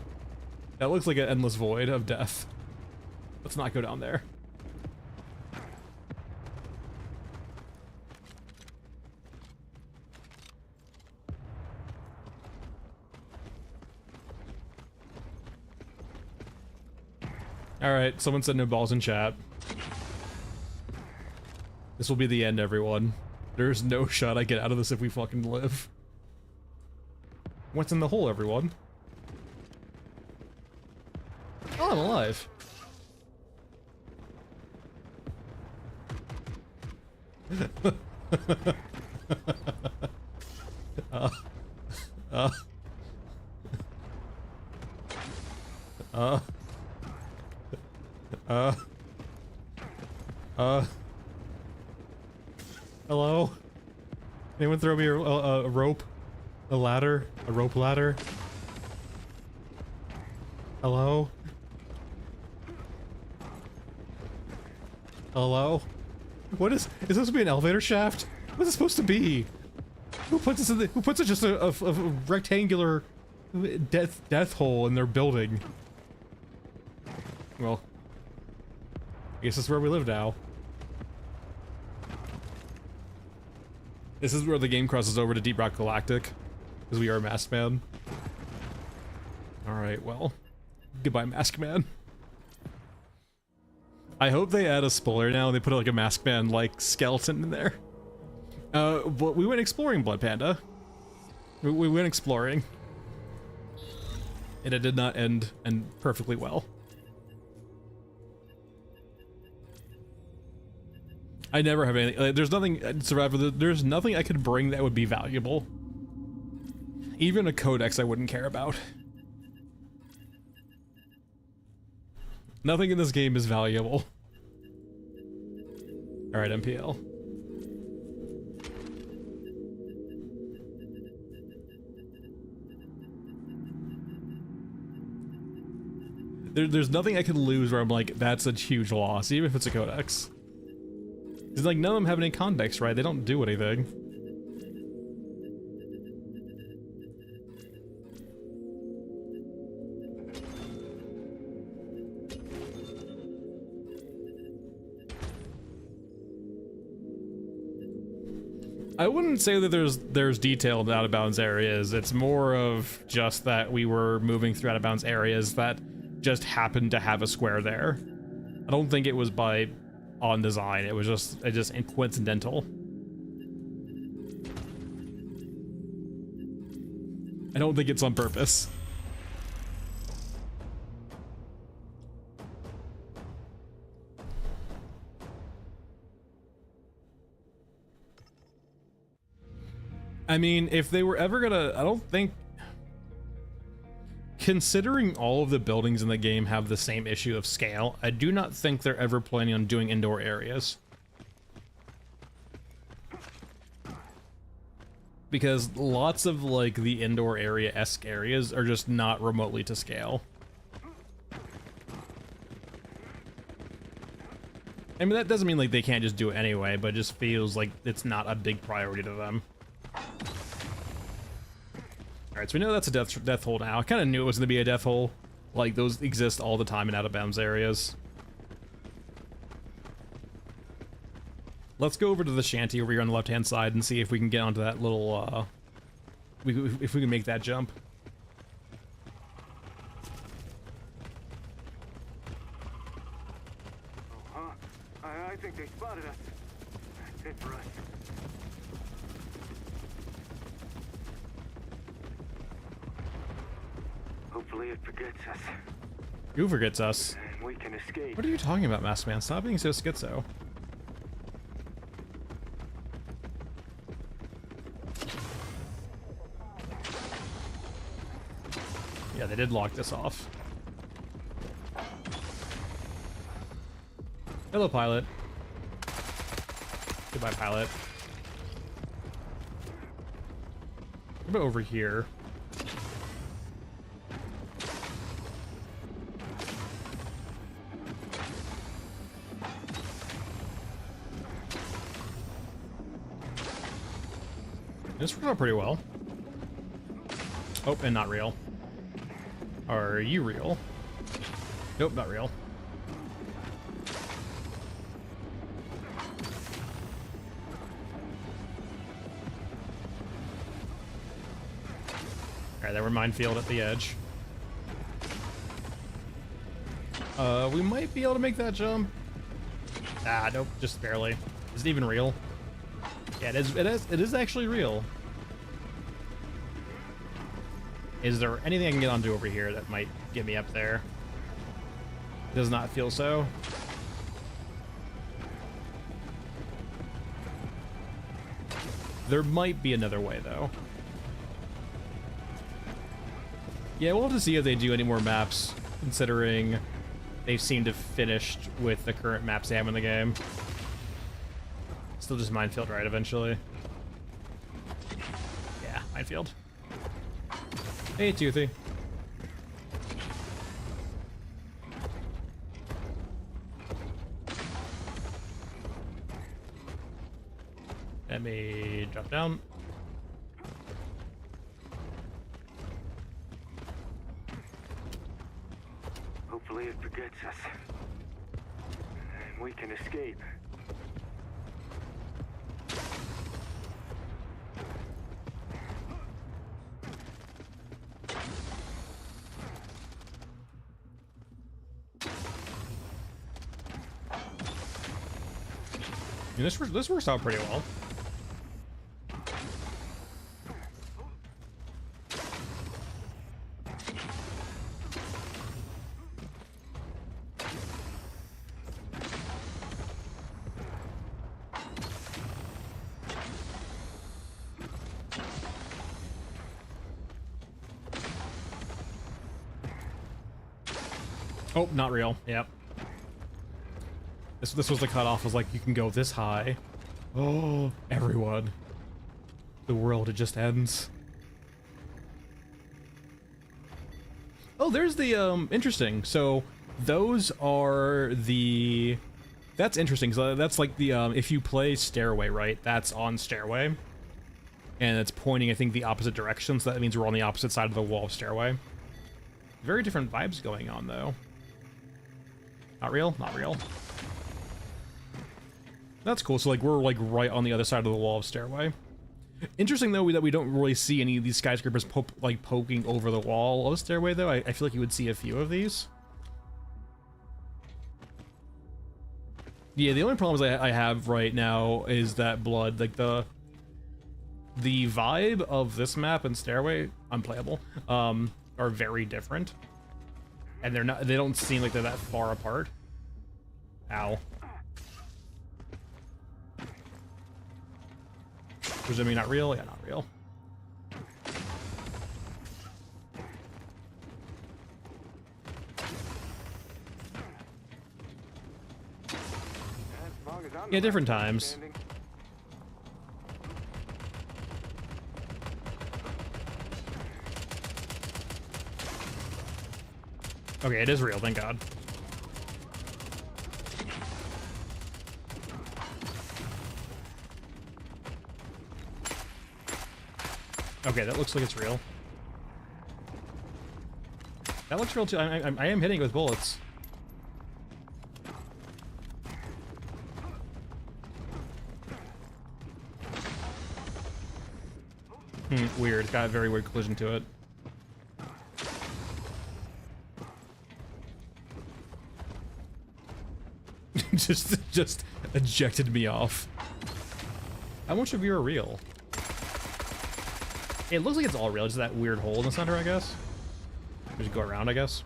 That looks like an endless void of death. Let's not go down there. Alright, someone said no balls in chat. This will be the end, everyone. There's no shot I get out of this if we fucking live. What's in the hole, everyone? Oh, I'm alive. Hello? Anyone throw me a rope? A ladder? A rope ladder? Hello? Hello? What is this supposed to be an elevator shaft? What's it supposed to be? Who puts this in the, who puts it just a rectangular death hole in their building? Well, I guess that's where we live now. This is where the game crosses over to Deep Rock Galactic, because we are Masked Man. Alright, well, goodbye Masked Man. I hope they add a spoiler now and they put like a Masked Man like skeleton in there. But we went exploring, Blood Panda. We went exploring. And it did not end perfectly well. I never have anything. There's nothing, Survivor, there's nothing I could bring that would be valuable. Even a codex I wouldn't care about. Nothing in this game is valuable. Alright, MPL. There's nothing I can lose where I'm like, that's a huge loss, even if it's a codex. It's like none of them have any context, right? They don't do anything. I wouldn't say that there's detailed out of bounds areas. It's more of just that we were moving through out of bounds areas that just happened to have a square there. I don't think it was by on design. It was just coincidental. I don't think it's on purpose. I mean, if they were ever gonna, I don't think, considering all of the buildings in the game have the same issue of scale, I do not think they're ever planning on doing indoor areas. Because lots of, like, the indoor area-esque areas are just not remotely to scale. I mean, that doesn't mean, like, they can't just do it anyway, but it just feels like it's not a big priority to them. Alright, so we know that's a death hole now. I kind of knew it was going to be a death hole. Like, those exist all the time in out-of-bounds areas. Let's go over to the shanty over here on the left-hand side and see if we can get onto that little, if we can make that jump. I think they spotted us. That's it for us. Hopefully it forgets us. Who forgets us? And we can escape. What are you talking about, Masked Man? Stop being so schizo. Yeah, they did lock this off. Hello, pilot. Goodbye, pilot. What about over here? This worked out pretty well. Oh, and not real. Are you real? Nope, not real. Alright, there were minefield at the edge. We might be able to make that jump. Ah, nope, just barely. Is it even real? Yeah, it is actually real. Is there anything I can get onto over here that might get me up there? Does not feel so. There might be another way, though. Yeah, we'll have to see if they do any more maps, considering they seem to have finished with the current maps they have in the game. Still just minefield, right, eventually? Yeah, minefield. Hey, Toothy. Let me drop down. Hopefully it forgets us. And we can escape. I mean, this works out pretty well. Oh, not real. Yep. This was the cutoff. Was like, you can go this high. Oh, everyone. The world, it just ends. Oh, there's the, interesting. So, those are the That's interesting. So that's like the if you play Stairway, right? That's on Stairway, and it's pointing, I think, the opposite direction. So that means we're on the opposite side of the wall of Stairway. Very different vibes going on, though. Not real. Not real. That's cool. So like we're like right on the other side of the wall of Stairway. Interesting though that we don't really see any of these skyscrapers poking over the wall of Stairway though. I feel like you would see a few of these. Yeah, the only problems I have right now is that blood. Like the vibe of this map and Stairway, unplayable, are very different, and they don't seem like they're that far apart. Ow. Presumably not real? Yeah, not real. Yeah, different times. Okay, it is real, thank God. Okay, that looks like it's real. That looks real too. I am hitting it with bullets. Weird. It's got a very weird collision to it. just ejected me off. How much of you are real? It looks like it's all real. Just that weird hole in the center, I guess. We should go around, I guess.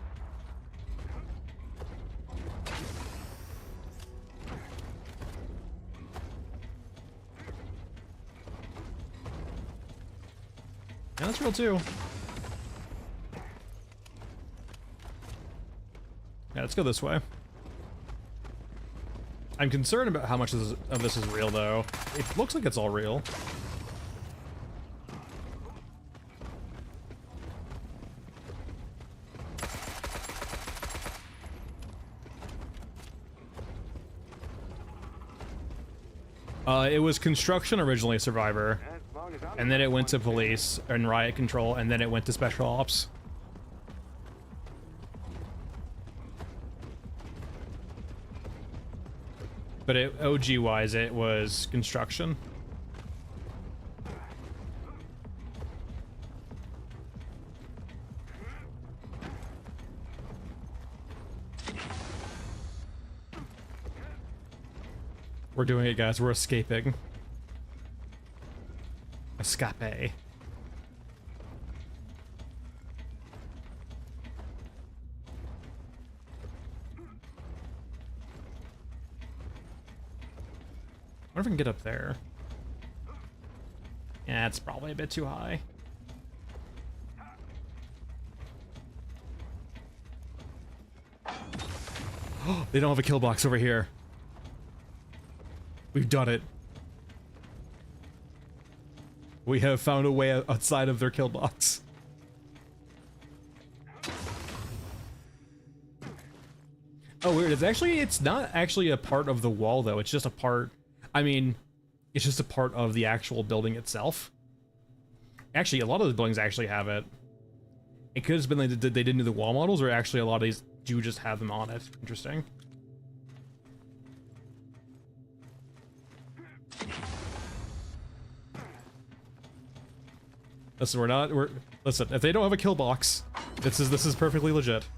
Yeah, that's real too. Yeah, let's go this way. I'm concerned about how much of this is real, though. It looks like it's all real. It was construction originally, Survivor, and then it went to police and riot control, and then it went to special ops. But OG-wise, it was construction. We're doing it, guys. We're escaping. Escape. I wonder if I can get up there. Yeah, it's probably a bit too high. They don't have a kill box over here. We've done it. We have found a way outside of their kill box. Oh, weird. It's not actually a part of the wall, though. It's just a part. I mean, it's just a part of the actual building itself. Actually, a lot of the buildings actually have it. It could have been like they didn't do the wall models, or actually a lot of these do just have them on it. Interesting. Listen, listen, if they don't have a kill box, this is perfectly legit.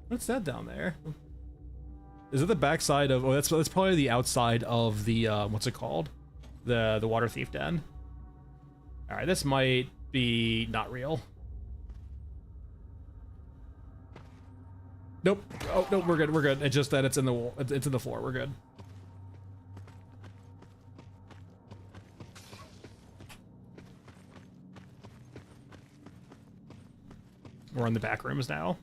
What's that down there? Is it the backside of, oh, that's probably the outside of the what's it called? The water thief den. All right, this might be not real. Nope. Oh, no, we're good. We're good. It's just that it's in the wall. It's in the floor. We're good. We're in the back rooms now.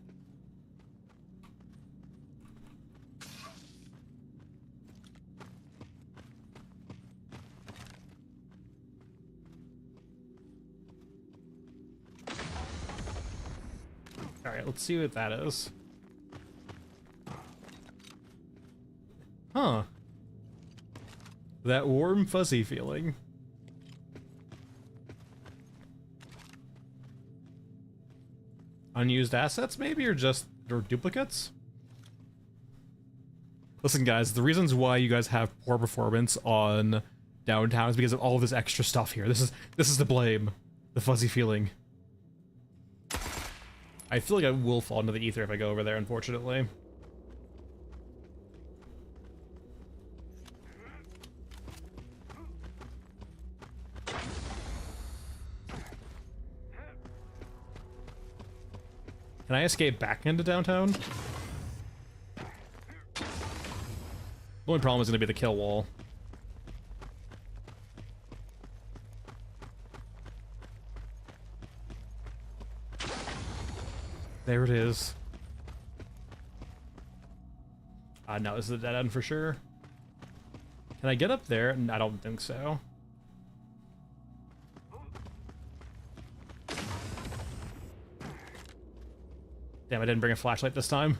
All right, let's see what that is. Huh. That warm, fuzzy feeling. Unused assets, maybe, or duplicates? Listen, guys, the reasons why you guys have poor performance on downtown is because of all this extra stuff here. This is the blame. The fuzzy feeling. I feel like I will fall into the ether if I go over there, unfortunately. Can I escape back into downtown? The only problem is going to be the kill wall. There it is. No, this is a dead end for sure. Can I get up there? I don't think so. Damn, I didn't bring a flashlight this time.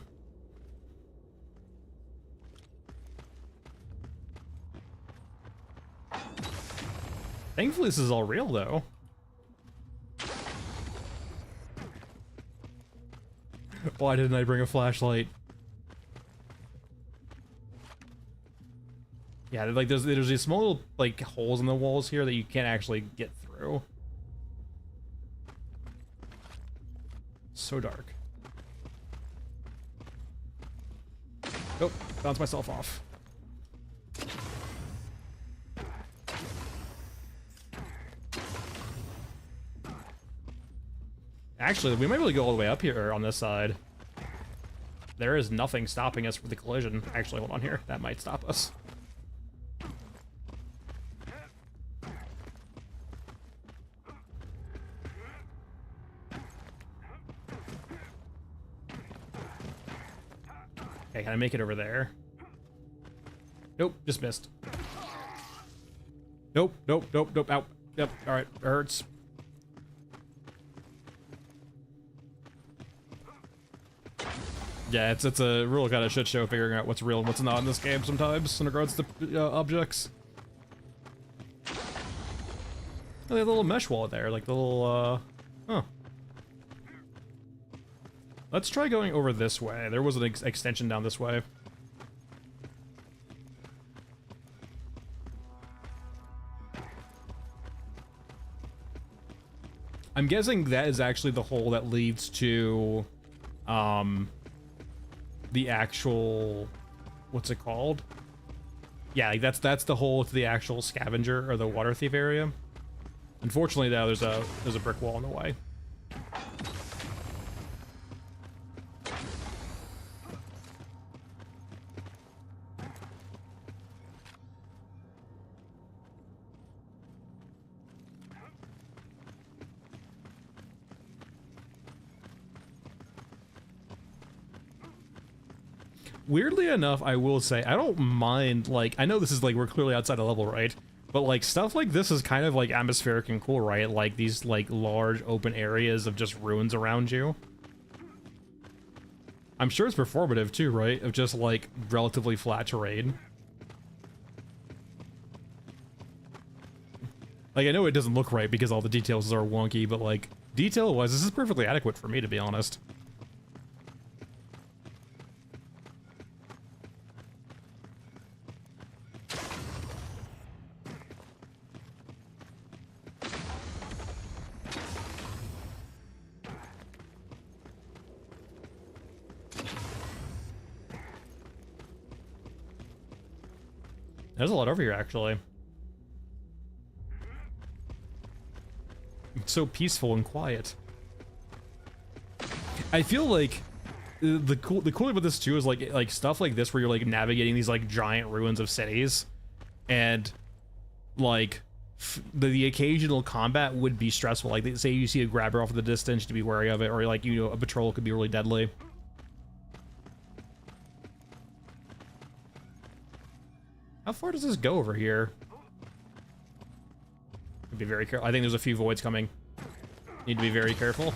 Thankfully, this is all real, though. Why didn't I bring a flashlight? Yeah, like there's these small little like holes in the walls here that you can't actually get through. So dark. Oh, bounced myself off. Actually, we might be able to go all the way up here on this side. There is nothing stopping us from the collision. Actually, hold on here. That might stop us. Okay, can I make it over there? Nope, just missed. Nope, nope, nope, nope, out. Yep, alright, it hurts. Yeah, it's a real kind of shit show figuring out what's real and what's not in this game sometimes in regards to objects. Oh, they have a little mesh wall there, like the little, huh. Let's try going over this way. There was an extension down this way. I'm guessing that is actually the hole that leads to, the actual, what's it called? Yeah, like that's the hole to the actual scavenger or the water thief area. Unfortunately, though, there's a brick wall in the way. Weirdly enough, I will say, I don't mind, like, I know this is, like, we're clearly outside the level, right? But, like, stuff like this is kind of, like, atmospheric and cool, right? Like, these, like, large open areas of just ruins around you. I'm sure it's performative, too, right? Of just, like, relatively flat terrain. Like, I know it doesn't look right because all the details are wonky, but, like, detail-wise, this is perfectly adequate for me, to be honest. There's a lot over here, actually. It's so peaceful and quiet. I feel like the cool thing about this too is like stuff like this where you're like navigating these like giant ruins of cities, and like the occasional combat would be stressful. Like say you see a grabber off in the distance, to be wary of it, or like you know a patrol could be really deadly. How far does this go over here? Be very careful. I think there's a few voids coming. Need to be very careful.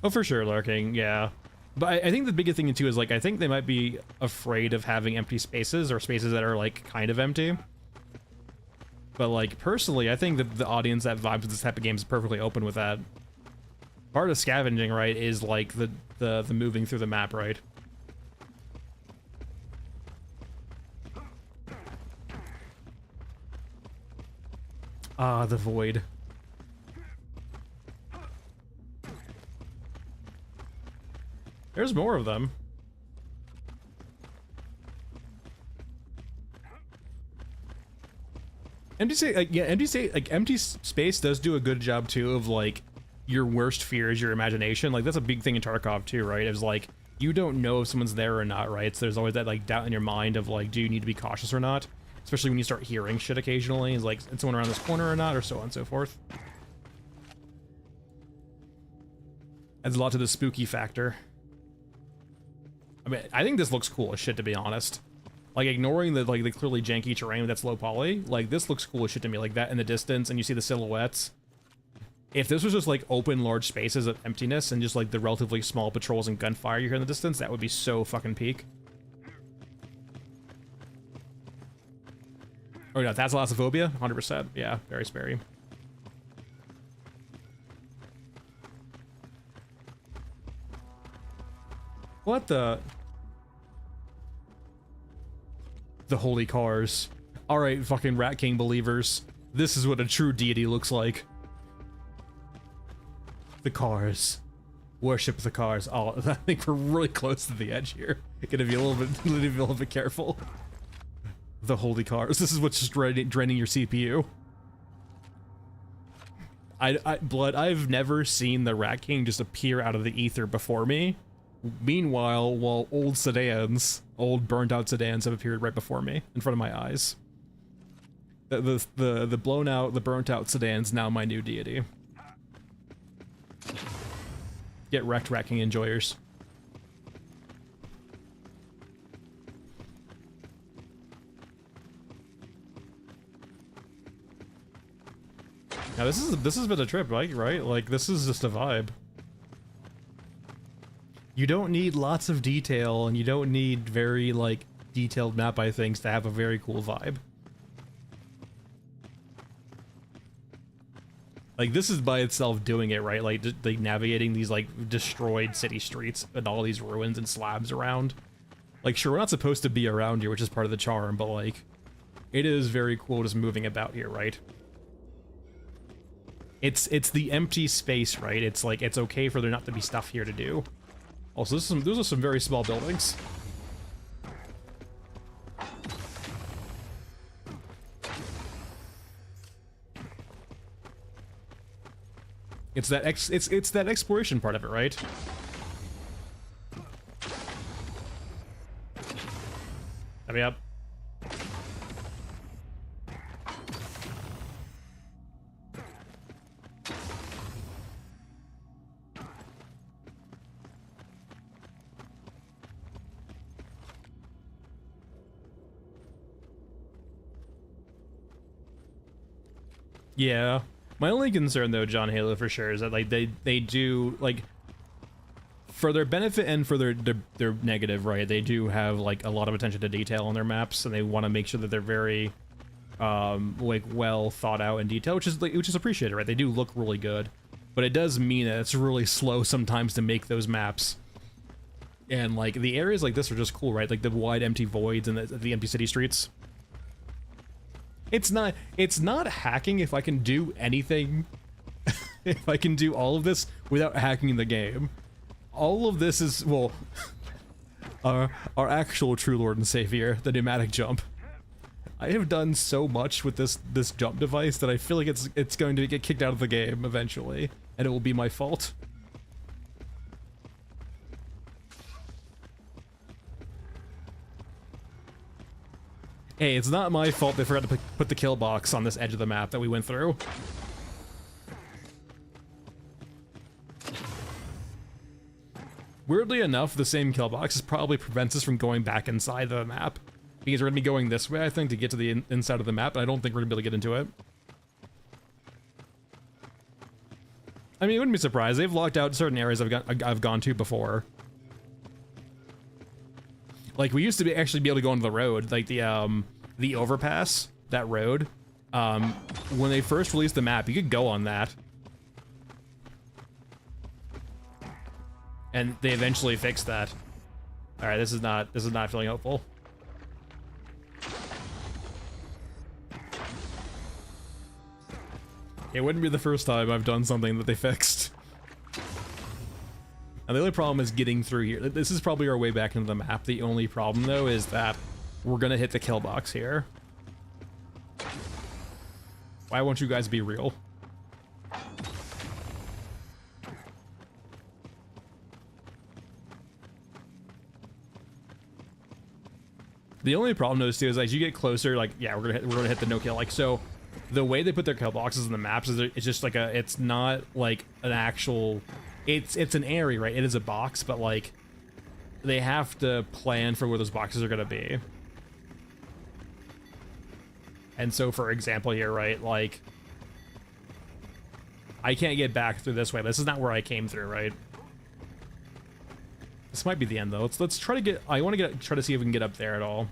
Oh, for sure, lurking, yeah. But I think the biggest thing too is like I think they might be afraid of having empty spaces or spaces that are like kind of empty. But like personally, I think that the audience that vibes with this type of game is perfectly open with that. Part of scavenging, right, is like the moving through the map, right? Ah, the void. There's more of them. Empty space does do a good job too of like your worst fear is your imagination. Like that's a big thing in Tarkov too, right? It's like you don't know if someone's there or not, right? So there's always that like doubt in your mind of like, do you need to be cautious or not? Especially when you start hearing shit occasionally. Is like, is someone around this corner or not, or so on and so forth. Adds a lot to the spooky factor. I mean, I think this looks cool as shit, to be honest. Like, ignoring the, like, the clearly janky terrain that's low poly, like, this looks cool as shit to me. Like, that in the distance, and you see the silhouettes. If this was just, like, open, large spaces of emptiness, and just, like, the relatively small patrols and gunfire you hear in the distance, that would be so fucking peak. Oh, no, that's Thalassophobia? 100%. Yeah, very Sperry. What the... The holy cars. Alright, fucking Rat King believers. This is what a true deity looks like. The cars. Worship the cars. Oh, I think we're really close to the edge here. Gonna be a little bit careful. The holy cars. This is what's just draining your CPU. Blood, I've never seen the Rat King just appear out of the ether before me. Meanwhile, while old sedans, old burnt out sedans have appeared right before me, in front of my eyes. The blown out, the burnt out sedan's now my new deity. Get wrecked, Rat King enjoyers. Now this has been a trip, like, right? Like, this is just a vibe. You don't need lots of detail, and you don't need very, like, detailed map by things to have a very cool vibe. Like, this is by itself doing it, right? Like navigating these, like, destroyed city streets and all these ruins and slabs around. Like, sure, we're not supposed to be around here, which is part of the charm, but, like, it is very cool just moving about here, right? It's the empty space, right? It's like, it's okay for there not to be stuff here to do. Also, those are some very small buildings. It's that it's that exploration part of it, right? Let me up. Yeah. My only concern, though, John Halo, for sure, is that, like, they do, like, for their benefit and for their negative, right, they do have, like, a lot of attention to detail on their maps, and they want to make sure that they're very, like, well thought out in detail, which is appreciated, right? They do look really good, but it does mean that it's really slow sometimes to make those maps. And, like, the areas like this are just cool, right? Like, the wide empty voids and the empty city streets. It's not hacking if I can do anything, if I can do all of this without hacking the game. All of this is, well, our actual true lord and savior, the pneumatic jump. I have done so much with this jump device that I feel like it's going to get kicked out of the game eventually, and it will be my fault. Hey, it's not my fault they forgot to put the kill box on this edge of the map that we went through. Weirdly enough, the same kill box probably prevents us from going back inside the map. Because we're going to be going this way, I think, to get to the inside of the map, and I don't think we're going to be able to get into it. I mean, it wouldn't be surprised. They've locked out certain areas I've gone to before. Like, we used to actually be able to go onto the road, like the overpass, that road. When they first released the map, you could go on that. And they eventually fixed that. All right, this is not feeling hopeful. It wouldn't be the first time I've done something that they fixed. And the only problem is getting through here. This is probably our way back into the map. The only problem, though, is that we're gonna hit the kill box here. Why won't you guys be real? The only problem, though, too, is as you get closer, like, yeah, we're gonna hit the no kill. Like, so the way they put their kill boxes in the maps is it's just like it's not like an actual, it's an area, right? It is a box, but like they have to plan for where those boxes are gonna be. And so, for example, here, right, like I can't get back through this way. This is not where I came through, right? This might be the end, though. Let's try to get. I want to try to see if we can get up there at all.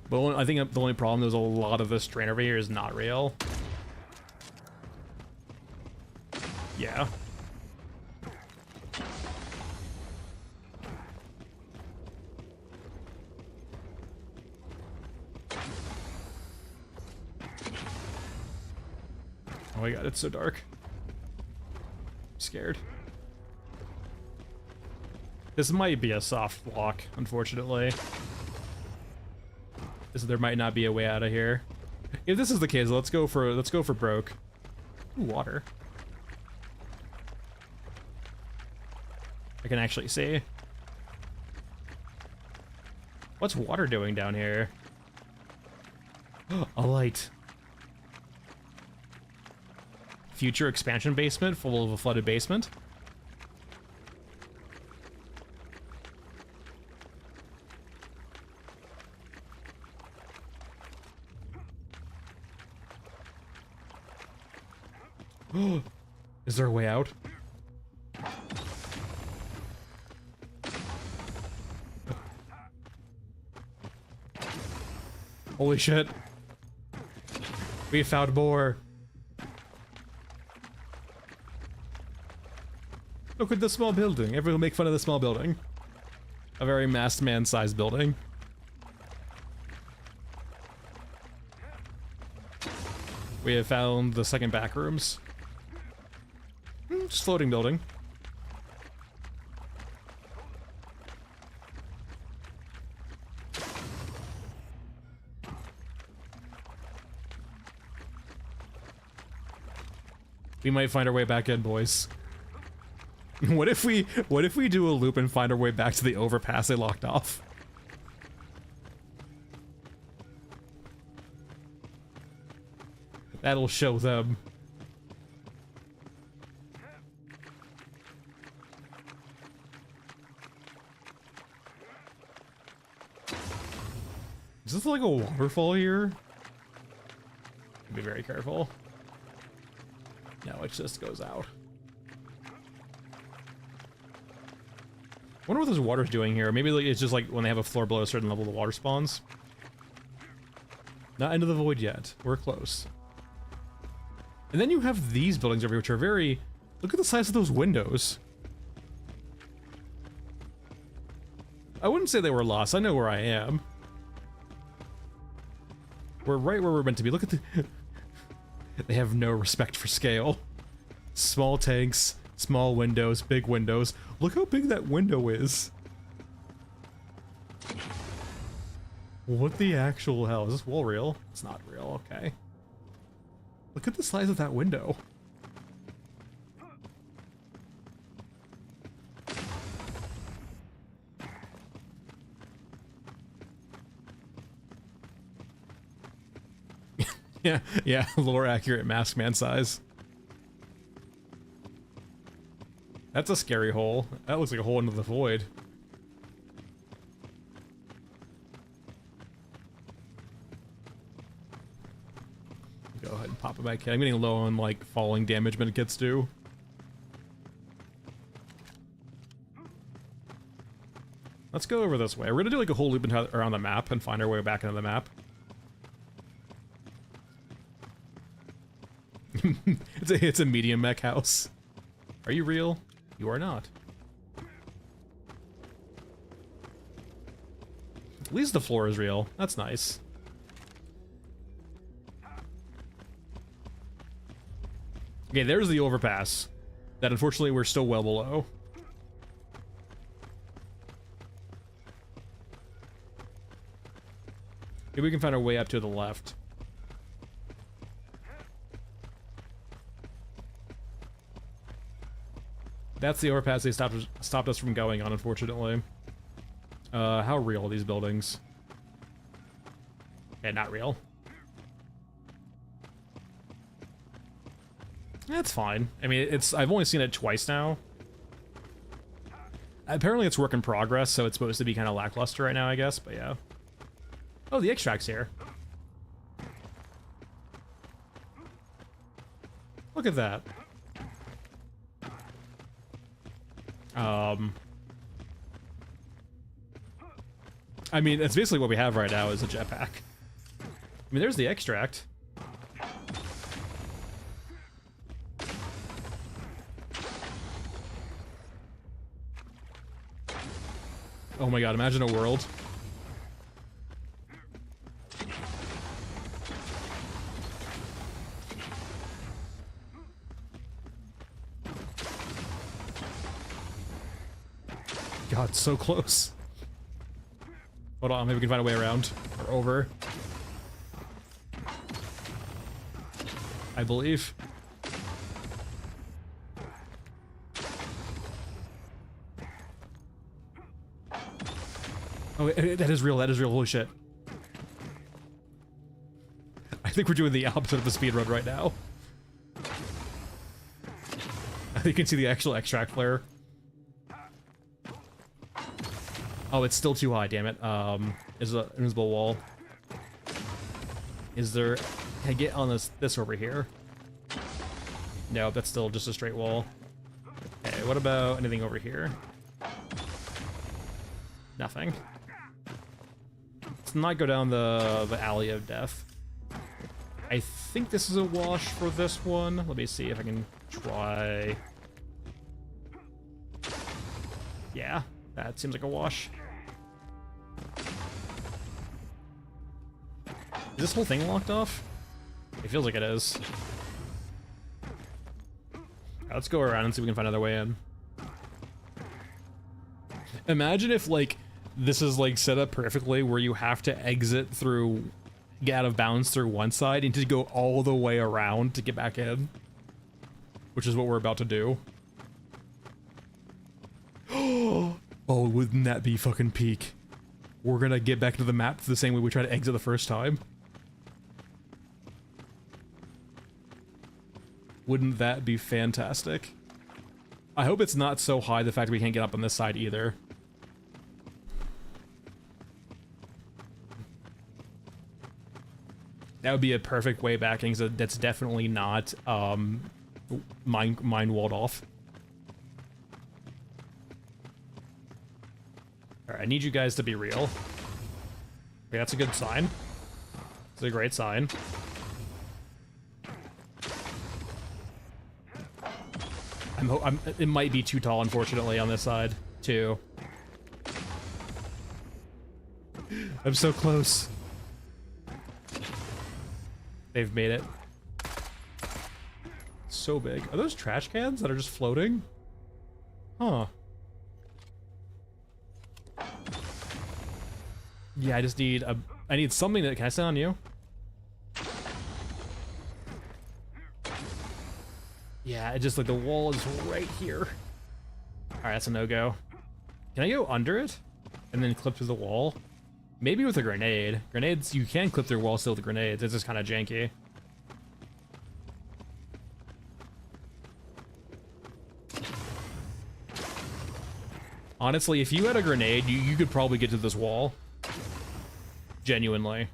But I think the only problem is a lot of this terrain over here is not real. Yeah. Oh my god, it's so dark. I'm scared. This might be a soft block, unfortunately. There might not be a way out of here. If this is the case, let's go for broke. Ooh, water. I can actually see. What's water doing down here? A light. Future expansion basement full of a flooded basement. Is there a way out? Holy shit. We found more. Look at the small building. Everyone will make fun of the small building. A very masked man-sized building. We have found the second Backrooms. Just floating building. We might find our way back in, boys. What if we do a loop and find our way back to the overpass they locked off? That'll show them. Is this like a waterfall here? Be very careful. No, it just goes out. I wonder what this water's doing here. Maybe like it's just like when they have a floor below a certain level, the water spawns. Not into the void yet. We're close. And then you have these buildings over here, which are very... Look at the size of those windows. I wouldn't say they were lost. I know where I am. We're right where we're meant to be. Look at the... They have no respect for scale. Small tanks, small windows, big windows. Look how big that window is. What the actual hell? Is this wall real? It's not real, okay. Look at the size of that window. Yeah, lore accurate mask man size. That's a scary hole. That looks like a hole into the void. Go ahead and pop a med kit. I'm getting low on like falling damage med kits too. Let's go over this way. We're gonna do like a whole loop around the map and find our way back into the map. it's a medium mech house. Are you real? You are not. At least the floor is real. That's nice. Okay, there's the overpass. That unfortunately we're still well below. Maybe we can find our way up to the left. That's the overpass they stopped us from going on, unfortunately. How real are these buildings? Yeah, not real. That's fine. I mean, I've only seen it twice now. Apparently it's work in progress, so it's supposed to be kind of lackluster right now, I guess, but yeah. Oh, the extract's here. Look at that. I mean, it's basically what we have right now is a jetpack. I mean, there's the extract. Oh my god, imagine a world. God, so close. Hold on, maybe we can find a way around or over. I believe. Oh, that is real, holy shit. I think we're doing the opposite of the speedrun right now. I think you can see the actual extract flare. Oh, it's still too high, damn it. Is an invisible wall. Is there... Can I get on this over here? No, that's still just a straight wall. Okay, what about anything over here? Nothing. Let's not go down the alley of death. I think this is a wash for this one. Let me see if I can try... Yeah, that seems like a wash. Is this whole thing locked off? It feels like it is. Let's go around and see if we can find another way in. Imagine if, like, this is, like, set up perfectly where you have to exit through, get out of bounds through one side and to go all the way around to get back in. Which is what we're about to do. Oh, wouldn't that be fucking peak? We're gonna get back to the map the same way we tried to exit the first time. Wouldn't that be fantastic? I hope it's not so high the fact that we can't get up on this side either. That would be a perfect way back, so that's definitely not mine walled off. Alright, I need you guys to be real. Okay, that's a good sign. It's a great sign. It might be too tall, unfortunately, on this side, too. I'm so close. They've made it. So big. Are those trash cans that are just floating? Huh. Yeah, I just need I need something that... Can I stand on you? Yeah, it just, like, the wall is right here. Alright, that's a no-go. Can I go under it? And then clip through the wall? Maybe with a grenade. Grenades, you can clip through walls still with grenades. It's just kind of janky. Honestly, if you had a grenade, you could probably get to this wall. Genuinely.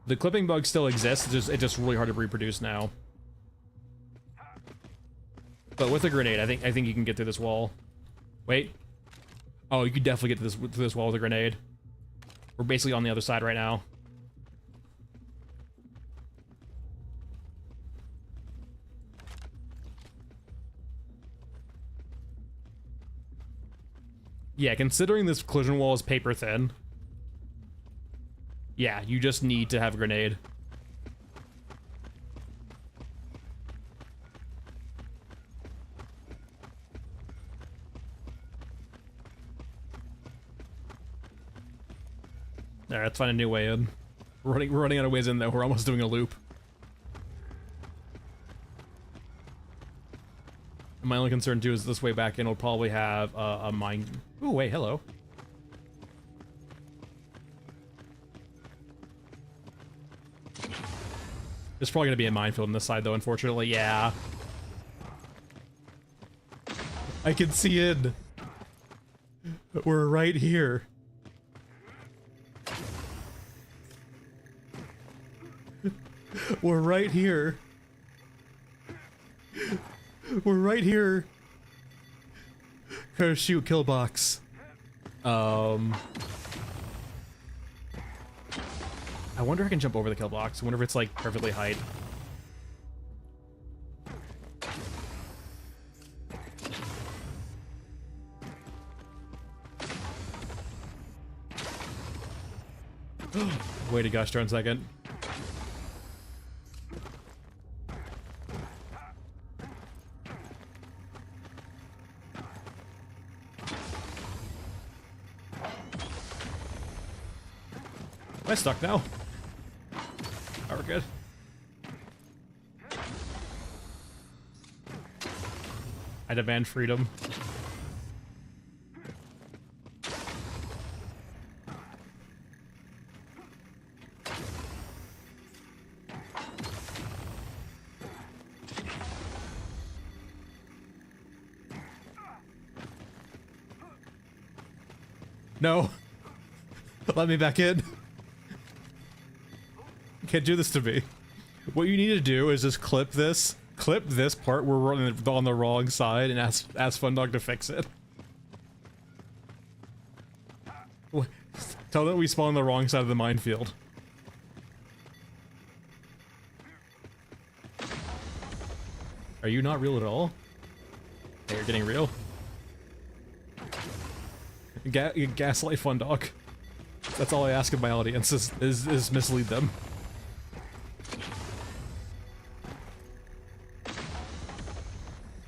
The clipping bug still exists, it's just really hard to reproduce now. But with a grenade, I think you can get through this wall. Wait. Oh, you could definitely get through this wall with a grenade. We're basically on the other side right now. Yeah, considering this collision wall is paper thin. Yeah, you just need to have a grenade. Alright, let's find a new way in. We're running out of ways in though, we're almost doing a loop. My only concern too is this way back in will probably have a mine. Ooh, wait, hello. There's probably gonna be a minefield on this side though, unfortunately. Yeah. I can see it. We're right here. We're right here. We're right here. Gotta shoot kill box. I wonder if I can jump over the kill box. I wonder if it's like perfectly height. Wait a gosh darn second. Am I stuck now? Oh, we're good. I demand freedom. No. Let me back in. You can't do this to me. What you need to do is just clip this part where we're on the wrong side and ask Fundog to fix it. Tell them we spawn on the wrong side of the minefield. Are you not real at all? Hey, you're getting real. Gaslight Fundog. That's all I ask of my audience is mislead them.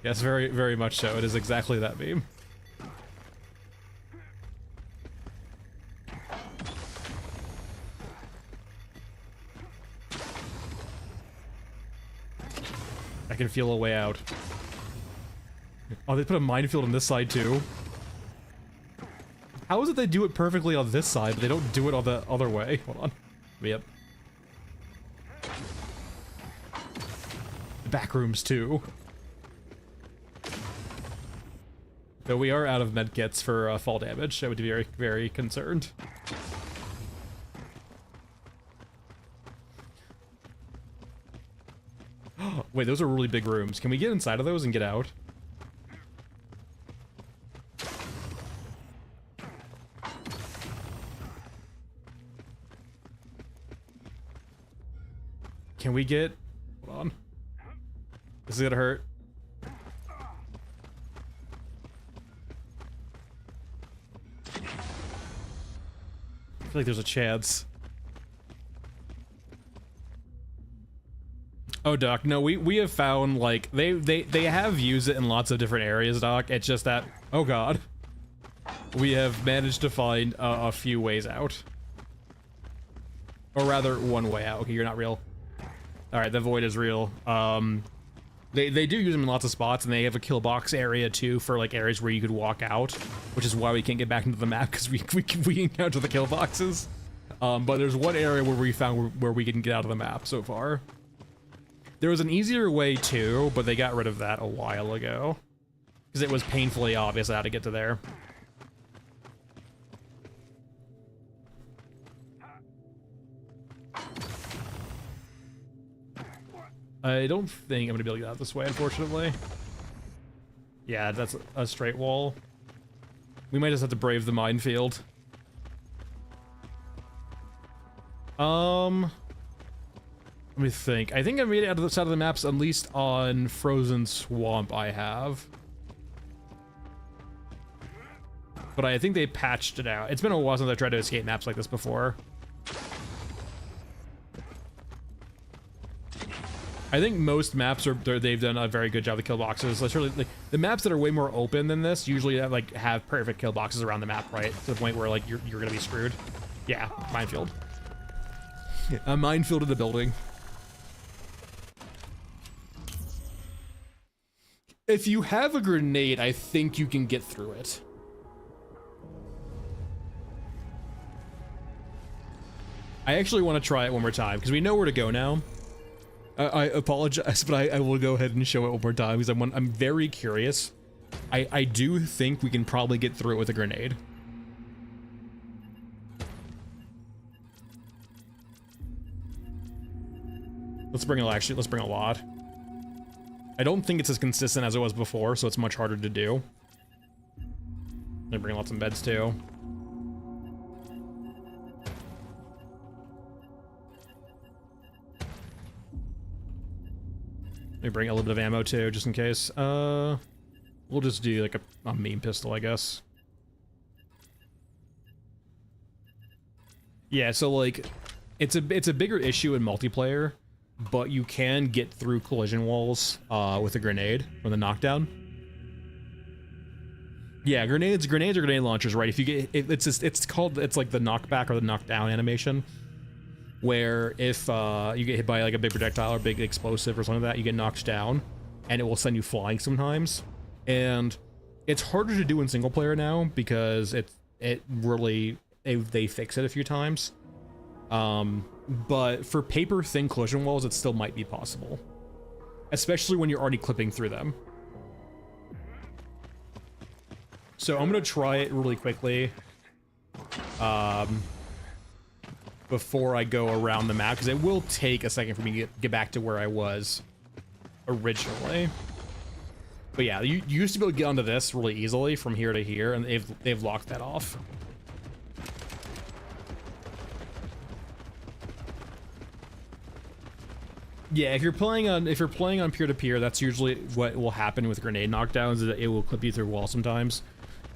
Yes, very, very much so. It is exactly that meme. I can feel a way out. Oh, they put a minefield on this side too. How is it they do it perfectly on this side, but they don't do it on the other way? Hold on. Yep. Backrooms too. Though we are out of medkits for fall damage, I would be very, very concerned. Wait, those are really big rooms. Can we get inside of those and get out? Can we get... Hold on. This is gonna hurt. I feel like there's a chance. Oh, Doc, no, we have found, like, they have used it in lots of different areas, Doc. It's just that, oh god. We have managed to find a few ways out. Or rather, one way out. Okay, you're not real. Alright, the void is real. They do use them in lots of spots, and they have a kill box area too for like areas where you could walk out, which is why we can't get back into the map because we encounter the kill boxes. But there's one area where we found where we can get out of the map so far. There was an easier way too, but they got rid of that a while ago because it was painfully obvious how to get to there. I don't think I'm gonna be able to get out this way, unfortunately. Yeah, that's a straight wall. We might just have to brave the minefield. Let me think. I think I made it out of the side of the maps, at least on Frozen Swamp I have. But I think they patched it out. It's been a while since I tried to escape maps like this before. I think most maps they've done a very good job with kill boxes. Like, the maps that are way more open than this usually have perfect kill boxes around the map, right? To the point where like you're gonna be screwed. Yeah, minefield. A minefield in the building. If you have a grenade, I think you can get through it. I actually want to try it one more time because we know where to go now. I apologize, but I will go ahead and show it one more time because I'm very curious. I do think we can probably get through it with a grenade. Let's bring a lot. I don't think it's as consistent as it was before, so it's much harder to do. They bring lots of beds too. Let me bring a little bit of ammo too, just in case. We'll just do like a meme pistol, I guess. Yeah, so like, it's a bigger issue in multiplayer, but you can get through collision walls with a grenade from the knockdown. Yeah, grenades or grenade launchers, right? If you get it's like the knockback or the knockdown animation, where if you get hit by like a big projectile or big explosive or something like that, you get knocked down, and it will send you flying sometimes. And it's harder to do in single player now because they fix it a few times. But for paper thin collision walls, it still might be possible, especially when you're already clipping through them. So I'm gonna try it really quickly before I go around the map, because it will take a second for me to get back to where I was originally. But yeah, you used to be able to get onto this really easily from here to here, and they've locked that off. Yeah, if you're playing on peer-to-peer, that's usually what will happen with grenade knockdowns, is that it will clip you through a wall sometimes,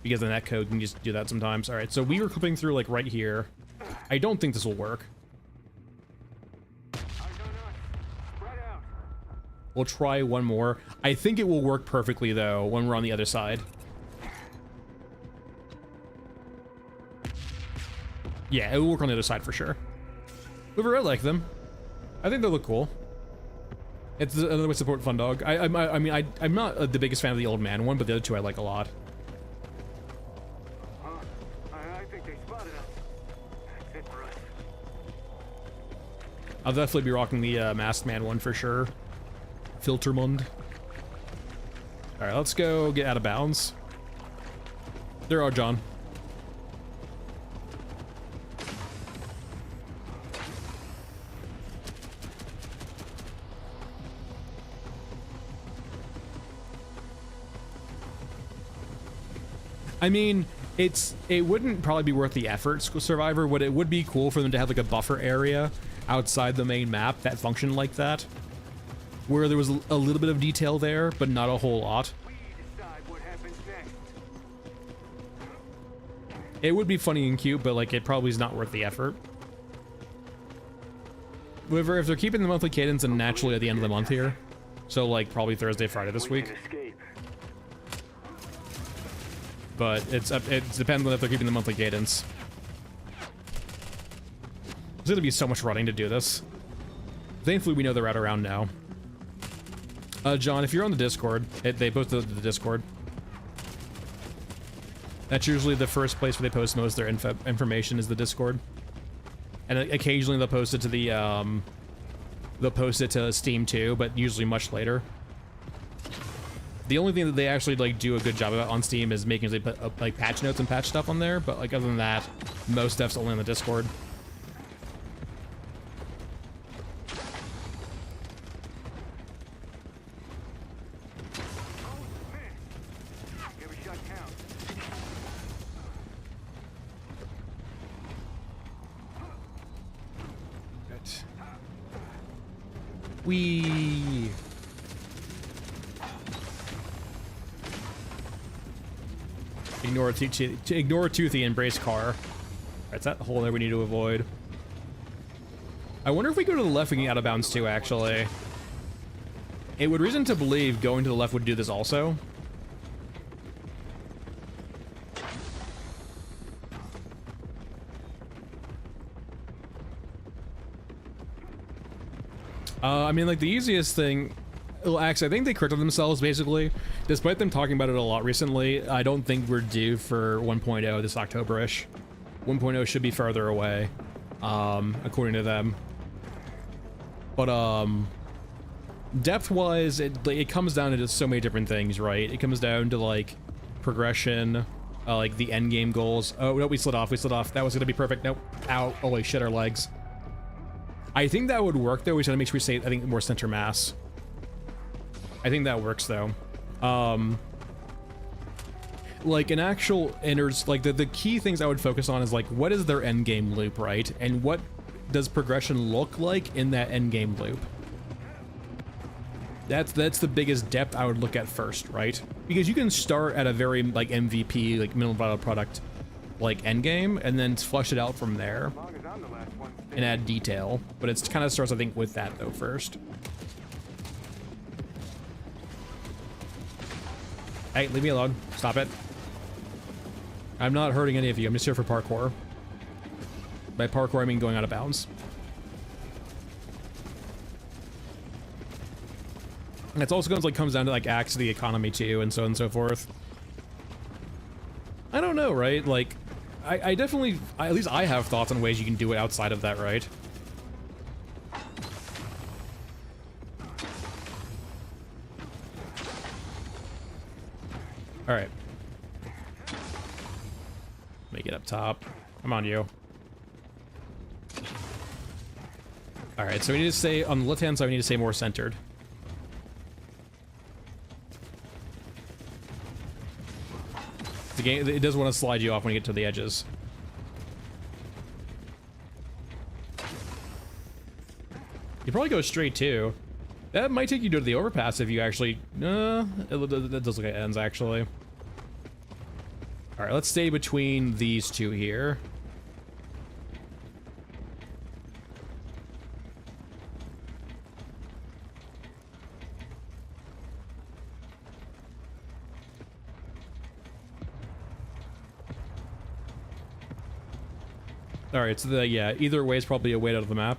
because the net code can just do that sometimes. All right, so we were clipping through like right here. I don't think this will work. We'll try one more. I think it will work perfectly though when we're on the other side. Yeah, it will work on the other side for sure. However, I like them. I think they look cool. It's another way to support Fun Dog. I mean, I'm not the biggest fan of the old man one, but the other two I like a lot. I think they spotted us. That's it for us. I'll definitely be rocking the Masked Man one for sure. Filtermund. All right, let's go get out of bounds. There are John. I mean, it wouldn't probably be worth the effort, Survivor. What it would be cool for them to have like a buffer area outside the main map that functioned like that, where there was a little bit of detail there, but not a whole lot. We decide what happens next. It would be funny and cute, but like it probably is not worth the effort. However, if they're keeping the monthly cadence, and naturally at the end of the month here, so like probably Thursday, Friday this week. Escape. But it depends on if they're keeping the monthly cadence. There's gonna be so much running to do this. Thankfully, we know the route around now. John, if you're on the Discord, they posted the Discord. That's usually the first place where they post most of their information is the Discord. And occasionally they'll post it to Steam too, but usually much later. The only thing that they actually like do a good job about on Steam is making they put up like patch notes and patch stuff on there, but like other than that, most stuff's only on the Discord. Whee! Ignore Toothy and brace car. That's that hole there we need to avoid. I wonder if we go to the left, we can get out of bounds too, actually. It would reason to believe going to the left would do this also. I mean, like, the easiest thing... Well, actually, I think they corrected themselves, basically. Despite them talking about it a lot recently, I don't think we're due for 1.0 this October-ish. 1.0 should be farther away, according to them. But, depth-wise, it comes down to just so many different things, right? It comes down to, like, progression, like, the endgame goals. Oh, no, we slid off, That was gonna be perfect. Nope. Ow. Holy shit, our legs. I think that would work, though. We just gotta make sure we stay, I think, more center mass. I think that works, though. Like, an actual like, the key things I would focus on is, like, what is their endgame loop, right? And what does progression look like in that endgame loop? That's the biggest depth I would look at first, right? Because you can start at a very, like, MVP, like, minimum viable product, like, endgame, and then flush it out from there. And add detail, but it kind of starts, I think, with that, though, first. Hey, leave me alone. Stop it. I'm not hurting any of you. I'm just here for parkour. By parkour, I mean going out of bounds. And it's also comes down to, like, acts of the economy, too, and so on and so forth. I don't know, right? Like, I definitely, at least I have thoughts on ways you can do it outside of that, right? All right. Make it up top. Come on, you. All right, so we need to stay on the left-hand side. We need to stay more centered. The game, it does want to slide you off when you get to the edges. You probably go straight too. That might take you to the overpass if you actually. That does look like it ends actually. All right, let's stay between these two here. All right, so yeah, either way is probably a way out of the map.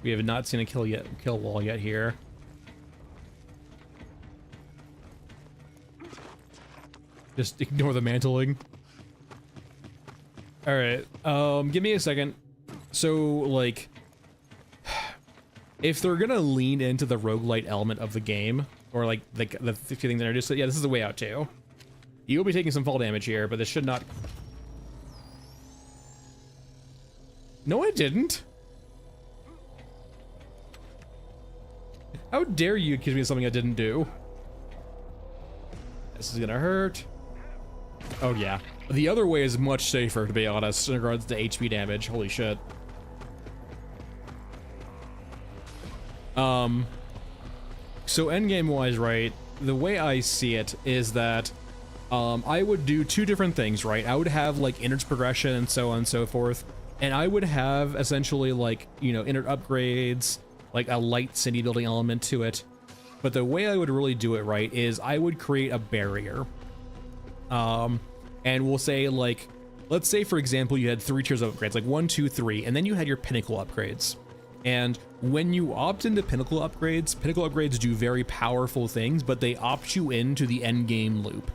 We have not seen a kill wall yet here. Just ignore the mantling. All right, give me a second. So, like, if they're gonna lean into the roguelite element of the game, or like the thing that I just said, yeah, this is the way out too. You'll be taking some fall damage here, but this should not. No, I didn't. How dare you accuse me of something I didn't do? This is gonna hurt. Oh yeah. The other way is much safer, to be honest, in regards to HP damage. Holy shit. So endgame wise, right, the way I see it is that I would do two different things, right? I would have like innards progression and so on and so forth, and I would have essentially like, you know, innard upgrades, like a light city building element to it. But the way I would really do it right is I would create a barrier. And we'll say, like, let's say for example you had 3 tiers of upgrades, like 1, 2, 3, and then you had your pinnacle upgrades. And when you opt into pinnacle upgrades do very powerful things, but they opt you into the end game loop.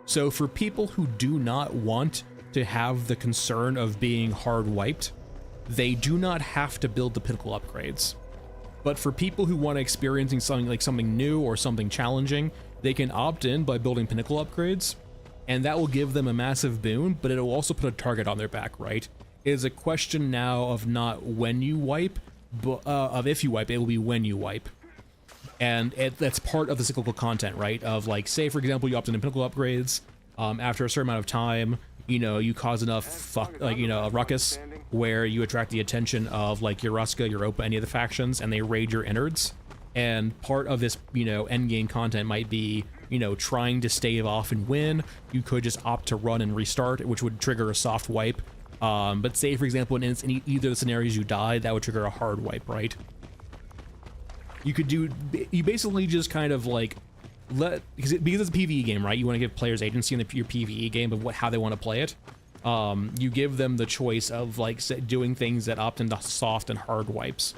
So for people who do not want to have the concern of being hard wiped, they do not have to build the pinnacle upgrades. But for people who want to experience something new or something challenging, they can opt in by building pinnacle upgrades, and that will give them a massive boon, but it will also put a target on their back, right? It is a question now of not when you wipe, but of if you wipe. It will be when you wipe. And that's part of the cyclical content, right? Of like, say for example, you opt into pinnacle upgrades, after a certain amount of time, you know, you cause enough a ruckus where you attract the attention of like your Ruska, your Opa, any of the factions, and they raid your innards. And part of this, you know, endgame content might be, you know, trying to stave off and win. You could just opt to run and restart, which would trigger a soft wipe. But say, for example, in either of the scenarios you die, that would trigger a hard wipe, right? You basically just kind of like because it's a PvE game, right? You want to give players agency in your PvE game of how they want to play it. You give them the choice of like doing things that opt into soft and hard wipes.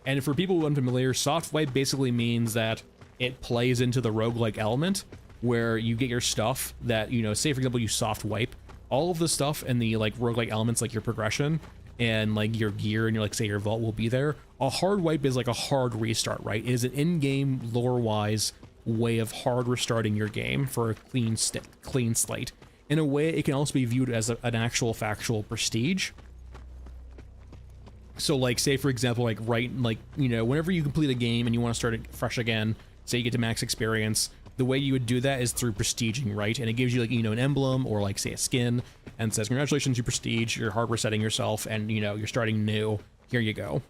And for people who are unfamiliar, soft wipe basically means that it plays into the roguelike element where you get your stuff that, you know, say for example, you soft wipe, all of the stuff and the like roguelike elements like your progression and like your gear and your like say your vault will be there. A hard wipe is like a hard restart, right? It is an in-game lore-wise way of hard restarting your game for a clean slate. In a way, it can also be viewed as an actual factual prestige. So like say for example, you know, whenever you complete a game and you want to start it fresh again, say you get to max experience, the way you would do that is through prestiging, right? And it gives you like, you know, an emblem or like say a skin and says, congratulations, you prestige, you're hard resetting yourself and you know, you're starting new, here you go.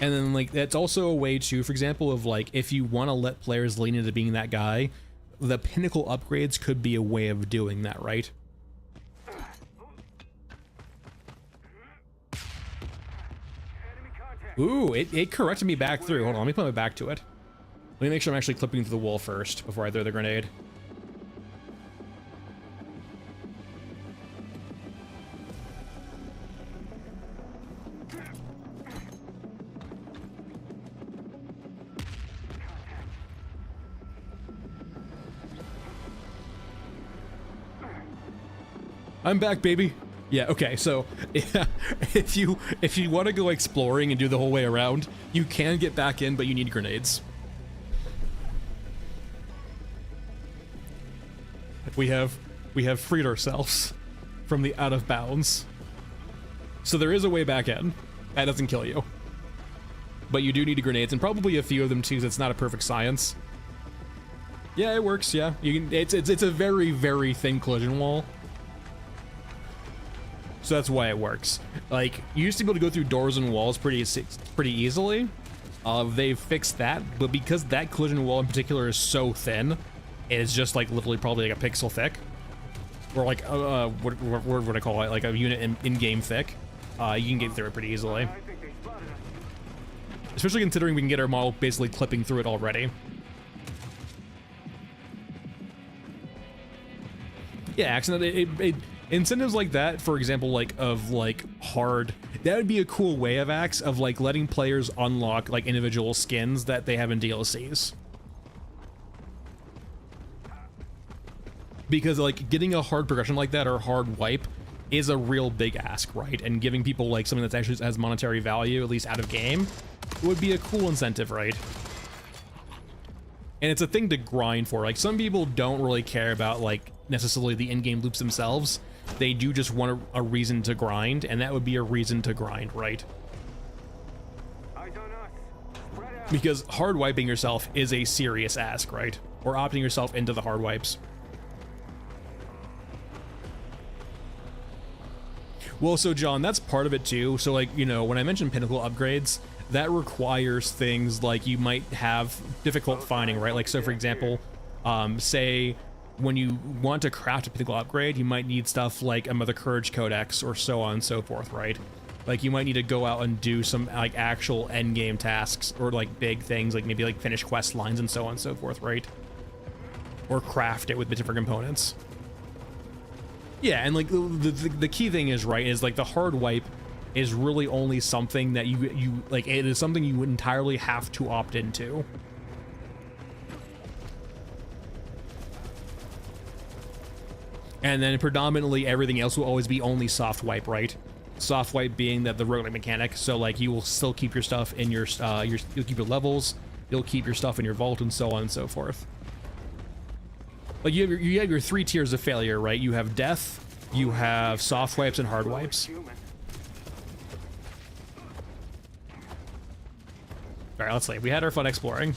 And then like, that's also a way to, for example, of like, if you want to let players lean into being that guy, the pinnacle upgrades could be a way of doing that, right? Ooh, it corrected me back through. Hold on, let me put my back to it. Let me make sure I'm actually clipping through the wall first before I throw the grenade. I'm back, baby. Yeah, okay, so yeah, if you want to go exploring and do the whole way around, you can get back in, but you need grenades. We have freed ourselves from the out of bounds. So there is a way back in. That doesn't kill you. But you do need grenades, and probably a few of them too, because it's not a perfect science. Yeah, it works, yeah. You can it's a very, very thin collision wall. So that's why it works. Like, you used to be able to go through doors and walls pretty easily. They've fixed that, but because that collision wall in particular is so thin, it's just like literally probably like a pixel thick. Or like, what would I call it? Like a unit in-game thick. You can get through it pretty easily. Especially considering we can get our model basically clipping through it already. Yeah, accident, incentives like that, for example, like of like hard, that would be a cool way of acts of like letting players unlock like individual skins that they have in DLCs. Because like getting a hard progression like that or hard wipe is a real big ask, right? And giving people like something that's actually has monetary value, at least out of game, would be a cool incentive, right? And it's a thing to grind for. Like some people don't really care about like necessarily the in-game loops themselves. They do just want a reason to grind, and that would be a reason to grind, right? Because hard wiping yourself is a serious ask, right? Or opting yourself into the hard wipes. Well, so John, that's part of it too. So like, you know, when I mentioned pinnacle upgrades, that requires things like you might have difficult finding, right? Like, so for example, say when you want to craft a pinnacle upgrade, you might need stuff like a Mother Courage Codex or so on and so forth, right? Like you might need to go out and do some like actual end game tasks or like big things, like maybe like finish quest lines and so on and so forth, right? Or craft it with the different components. Yeah, and like the key thing is, right, is like the hard wipe is really only something that you like, it is something you would entirely have to opt into. And then predominantly everything else will always be only soft wipe, right? Soft wipe being that the roguelike mechanic, so like you will still keep your stuff in your you'll keep your levels, you'll keep your stuff in your vault and so on and so forth. Like you have your 3 tiers of failure, right? You have death, you have soft wipes and hard wipes. Alright, let's see. We had our fun exploring.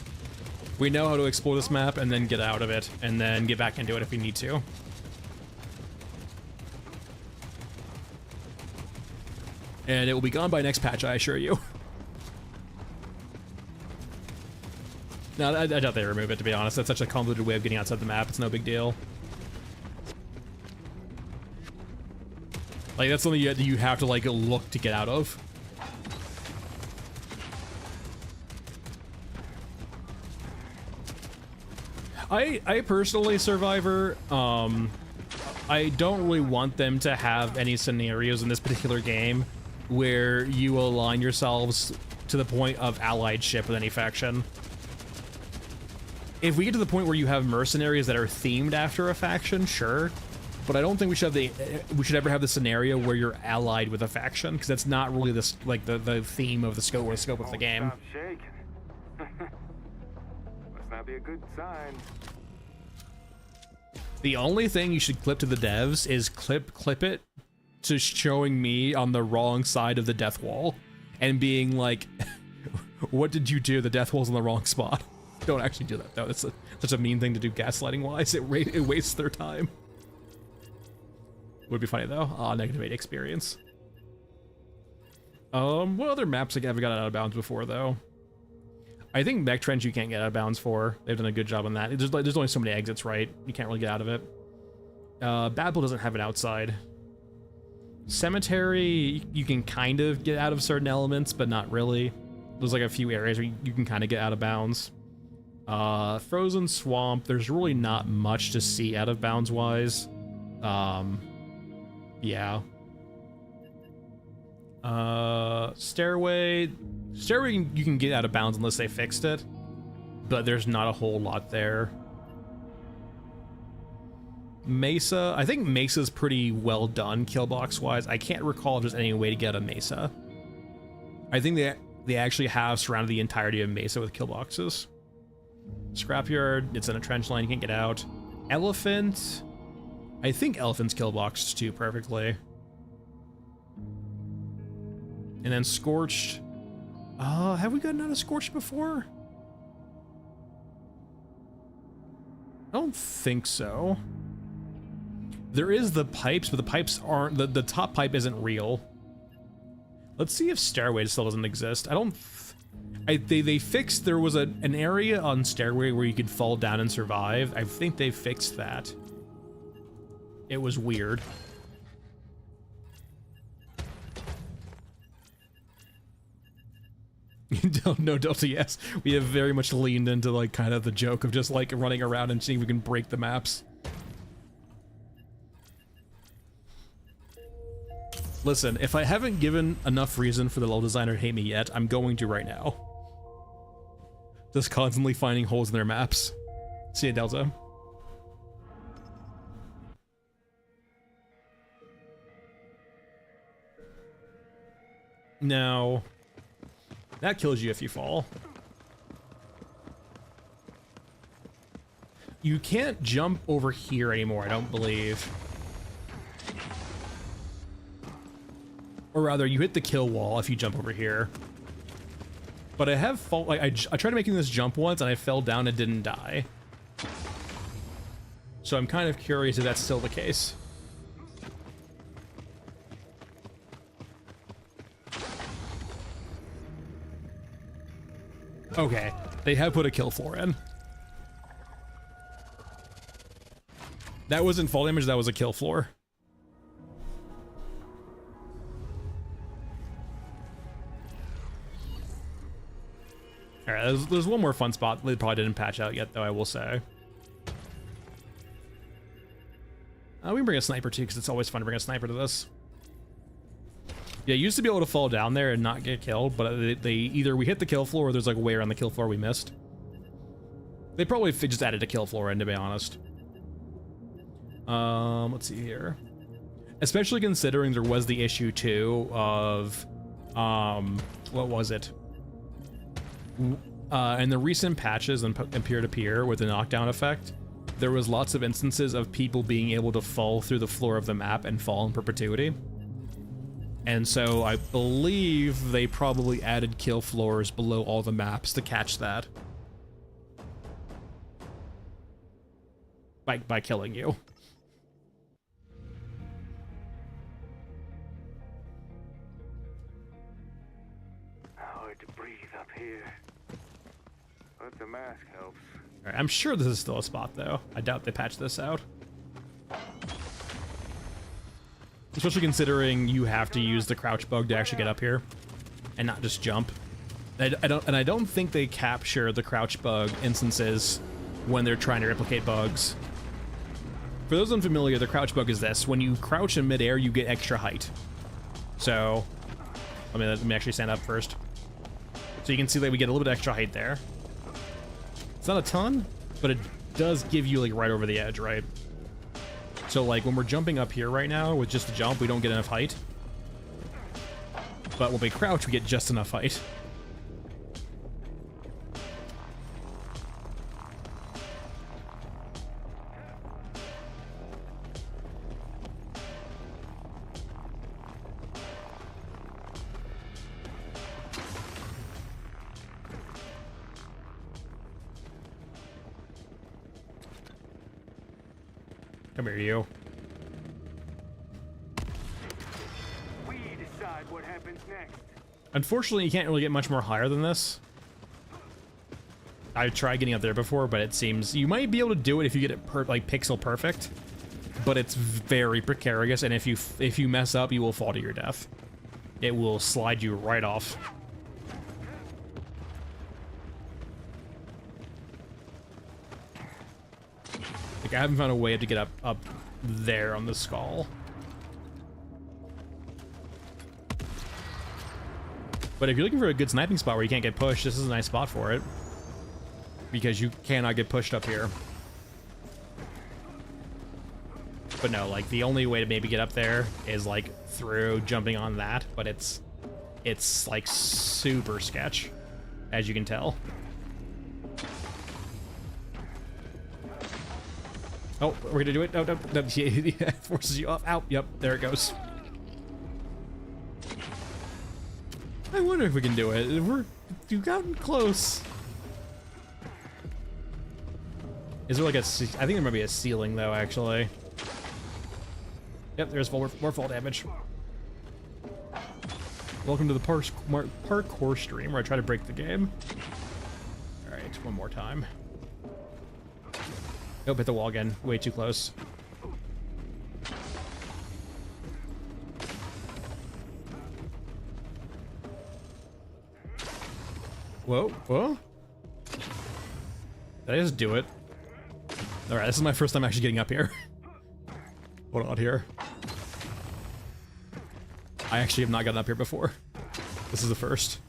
We know how to explore this map and then get out of it, and then get back into it if we need to. And it will be gone by next patch, I assure you. No, I doubt they remove it, to be honest. That's such a convoluted way of getting outside the map. It's no big deal. Like, that's something you have to, like, look to get out of. I personally, Survivor, I don't really want them to have any scenarios in this particular game where you align yourselves to the point of alliedship with any faction. If we get to the point where you have mercenaries that are themed after a faction, sure, but I don't think we should ever have the scenario where you're allied with a faction, because that's not really the theme of the scope or the scope of the game. Stop shaking. Must not be a good sign. The only thing you should clip to the devs is clip it to showing me on the wrong side of the death wall and being like, what did you do? The death wall's in the wrong spot. Don't actually do that though. It's such a mean thing to do gaslighting wise. It wastes their time. Would be funny though. Negative 8 experience. What other maps have got out of bounds before though? I think Mech Trench you can't get out of bounds for. They've done a good job on that. There's only so many exits, right? You can't really get out of it. Babel doesn't have an outside. Cemetery, you can kind of get out of certain elements, but not really. There's like a few areas where you can kind of get out of bounds. Frozen Swamp, there's really not much to see out of bounds wise. Yeah. Stairway you can get out of bounds unless they fixed it, but there's not a whole lot there. Mesa, I think Mesa's pretty well done kill box wise. I can't recall if there's any way to get a Mesa. I think they actually have surrounded the entirety of Mesa with kill boxes. Scrapyard, it's in a trench line, you can't get out. Elephant, I think Elephant's kill boxed too perfectly. And then Scorched. Have we gotten out of Scorched before? I don't think so. There is the pipes, but the pipes aren't, the top pipe isn't real. Let's see if Stairway still doesn't exist. They fixed, there was an area on Stairway where you could fall down and survive. I think they fixed that. It was weird. No Delta, yes. We have very much leaned into like kind of the joke of just like running around and seeing if we can break the maps. Listen, if I haven't given enough reason for the level designer to hate me yet, I'm going to right now. Just constantly finding holes in their maps. See ya, Delta. Now, that kills you if you fall. You can't jump over here anymore, I don't believe. Or rather, you hit the kill wall if you jump over here. But I have fall, like I tried making this jump once and I fell down and didn't die. So I'm kind of curious if that's still the case. Okay, they have put a kill floor in. That wasn't fall damage, that was a kill floor. Alright, there's one more fun spot they probably didn't patch out yet, though, I will say. We can bring a sniper too, because it's always fun to bring a sniper to this. Yeah, you used to be able to fall down there and not get killed, but they either we hit the kill floor or there's like a way around the kill floor we missed. They probably just added a kill floor in, to be honest. Let's see here. Especially considering there was the issue too of, what was it? In the recent patches and peer-to-peer with the knockdown effect, there was lots of instances of people being able to fall through the floor of the map and fall in perpetuity. And so I believe they probably added kill floors below all the maps to catch that. By killing you. up here. But the mask helps. All right, I'm sure this is still a spot, though. I doubt they patched this out. Especially considering you have to use the crouch bug to actually get up here, and not just jump. I don't think they capture the crouch bug instances when they're trying to replicate bugs. For those unfamiliar, the crouch bug is this: when you crouch in midair, you get extra height. So, let me actually stand up first, so you can see that we get a little bit extra height there. It's not a ton, but it does give you like right over the edge, right? So like when we're jumping up here right now with just a jump, we don't get enough height. But when we crouch, we get just enough height. Come here, you. We decide what happens next. Unfortunately, you can't really get much more higher than this. I tried getting up there before, but it seems you might be able to do it if you get it like pixel perfect, but it's very precarious, and if you mess up, you will fall to your death. It will slide you right off. Like, I haven't found a way to get up there on the skull. But if you're looking for a good sniping spot where you can't get pushed, this is a nice spot for it. Because you cannot get pushed up here. But no, like, the only way to maybe get up there is, like, through jumping on that, but it's like, super sketch, as you can tell. Oh, we're gonna do it. No, no, no. It forces you off. Out. Yep, there it goes. I wonder if we can do it. You've gotten close. Is there like a? I think there might be a ceiling though, actually. Yep, there's more fall damage. Welcome to the parkour stream where I try to break the game. All right, one more time. Nope, hit the wall again. Way too close. Whoa, whoa. Did I just do it? Alright, this is my first time actually getting up here. Hold on here. I actually have not gotten up here before. This is the first.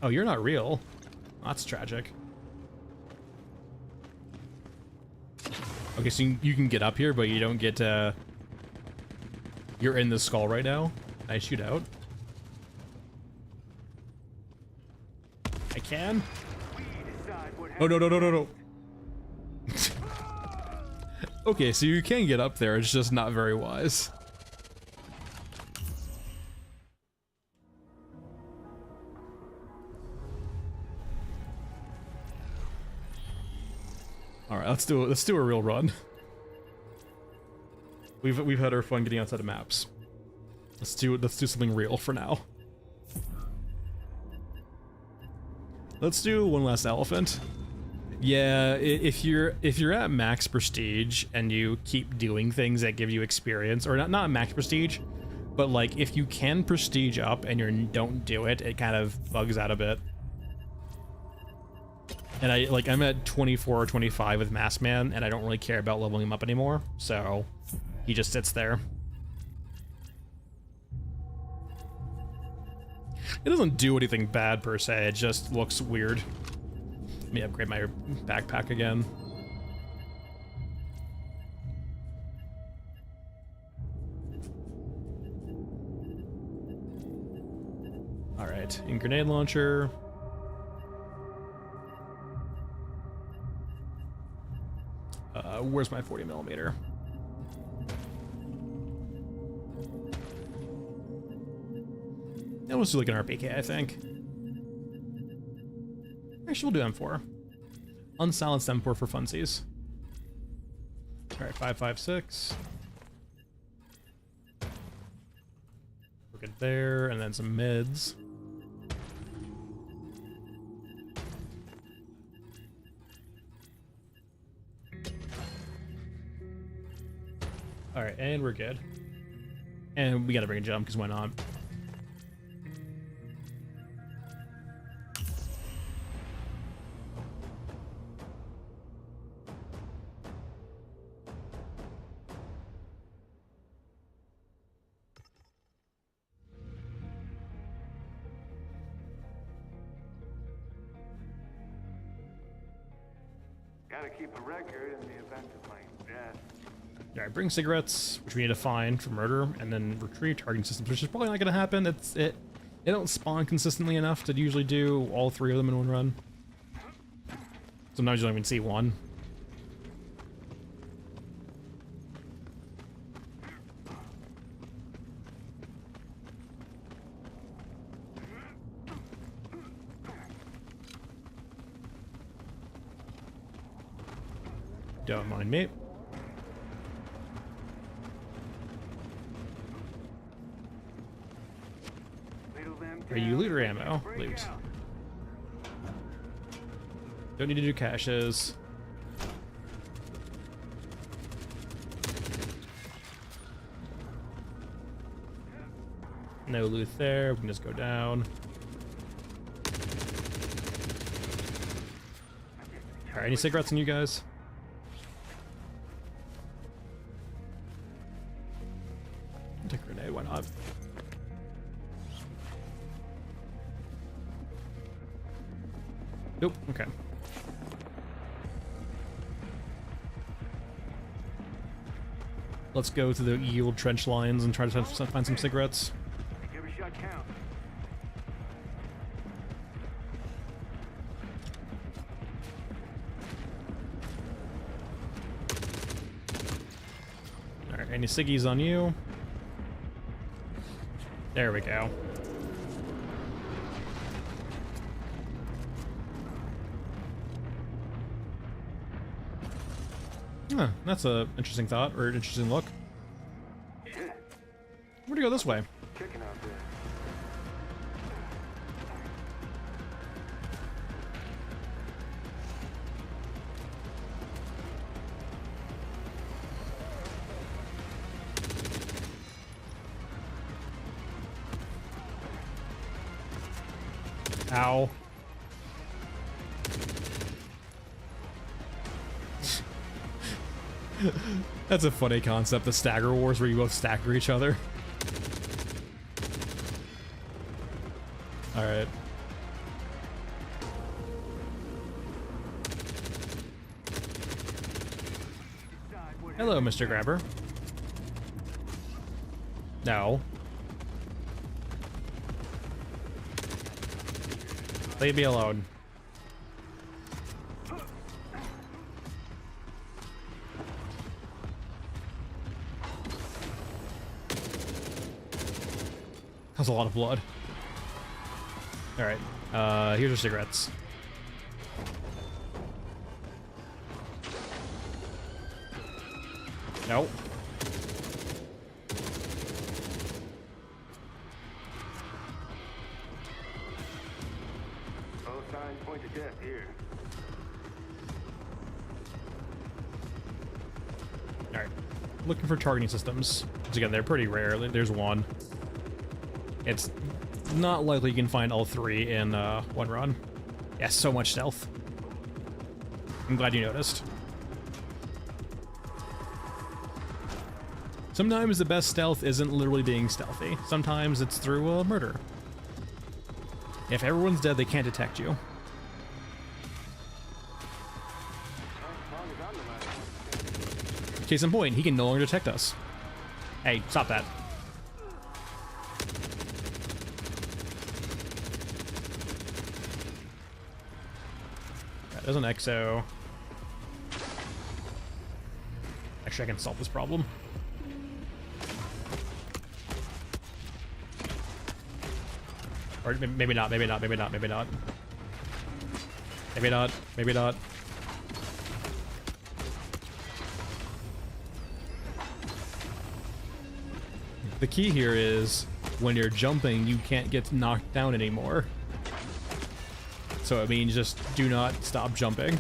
Oh, you're not real. That's tragic. Okay, so you can get up here, but you don't get, you're in the skull right now. I shoot out. I can. Oh, no, no, no, no, no. Okay, so you can get up there, it's just not very wise. All right, let's do a real run. We've had our fun getting outside of maps. Let's do something real for now. Let's do one last elephant. Yeah, if you're at max prestige and you keep doing things that give you experience, or not max prestige, but like if you can prestige up and you don't do it, it kind of bugs out a bit. And I'm at 24 or 25 with Masked Man, and I don't really care about leveling him up anymore, so he just sits there. It doesn't do anything bad per se, it just looks weird. Let me upgrade my backpack again. Alright, in grenade launcher. Where's my 40mm? Yeah, let's do like an RPK, I think. Actually, we'll do M4. Unsilenced M4 for funsies. Alright, 5.56. We're good there, and then some mids. Alright, and we're good. And we gotta bring a jump, because why not? Gotta keep a record in the event of my death. Alright, bring cigarettes, which we need to find for murder, and then retrieve targeting systems, which is probably not gonna happen. They don't spawn consistently enough to usually do all three of them in one run. Sometimes you don't even see one. Don't mind me. Are you loot or ammo? Loot. Don't need to do caches. No loot there. We can just go down. Alright, any cigarettes on you guys? Take a grenade, why not? Nope, okay. Let's go to the yield trench lines and try to find some cigarettes. Every shot counts. Alright, any ciggies on you? There we go. Huh, that's a interesting thought, or interesting look. Where'd you go this way? Chicken out there. Ow. That's a funny concept, the stagger wars where you both stagger each other. Alright. Hello, Mr. Grabber. No. Leave me alone. That's a lot of blood. Alright, here's your cigarettes. Nope. All signs point to death here. Alright, looking for targeting systems. Once again, they're pretty rare. There's one. It's not likely you can find all three in one run. Yeah, so much stealth. I'm glad you noticed. Sometimes the best stealth isn't literally being stealthy. Sometimes it's through a murder. If everyone's dead, they can't detect you. Case in point, he can no longer detect us. Hey, stop that. There's an exo. Actually, I can solve this problem. Or maybe not, maybe not, maybe not, maybe not. Maybe not, maybe not. The key here is when you're jumping, you can't get knocked down anymore. So it means just do not stop jumping.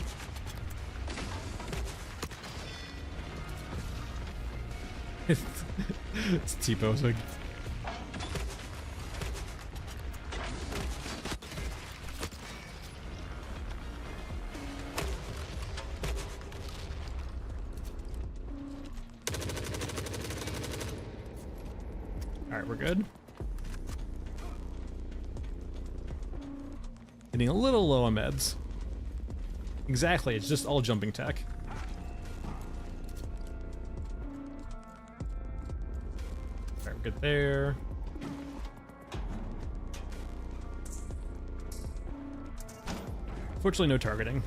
It's T-posing. Alright, we're good. Getting a little low on meds. Exactly, it's just all jumping tech. Alright, we're good there. Fortunately, no targeting.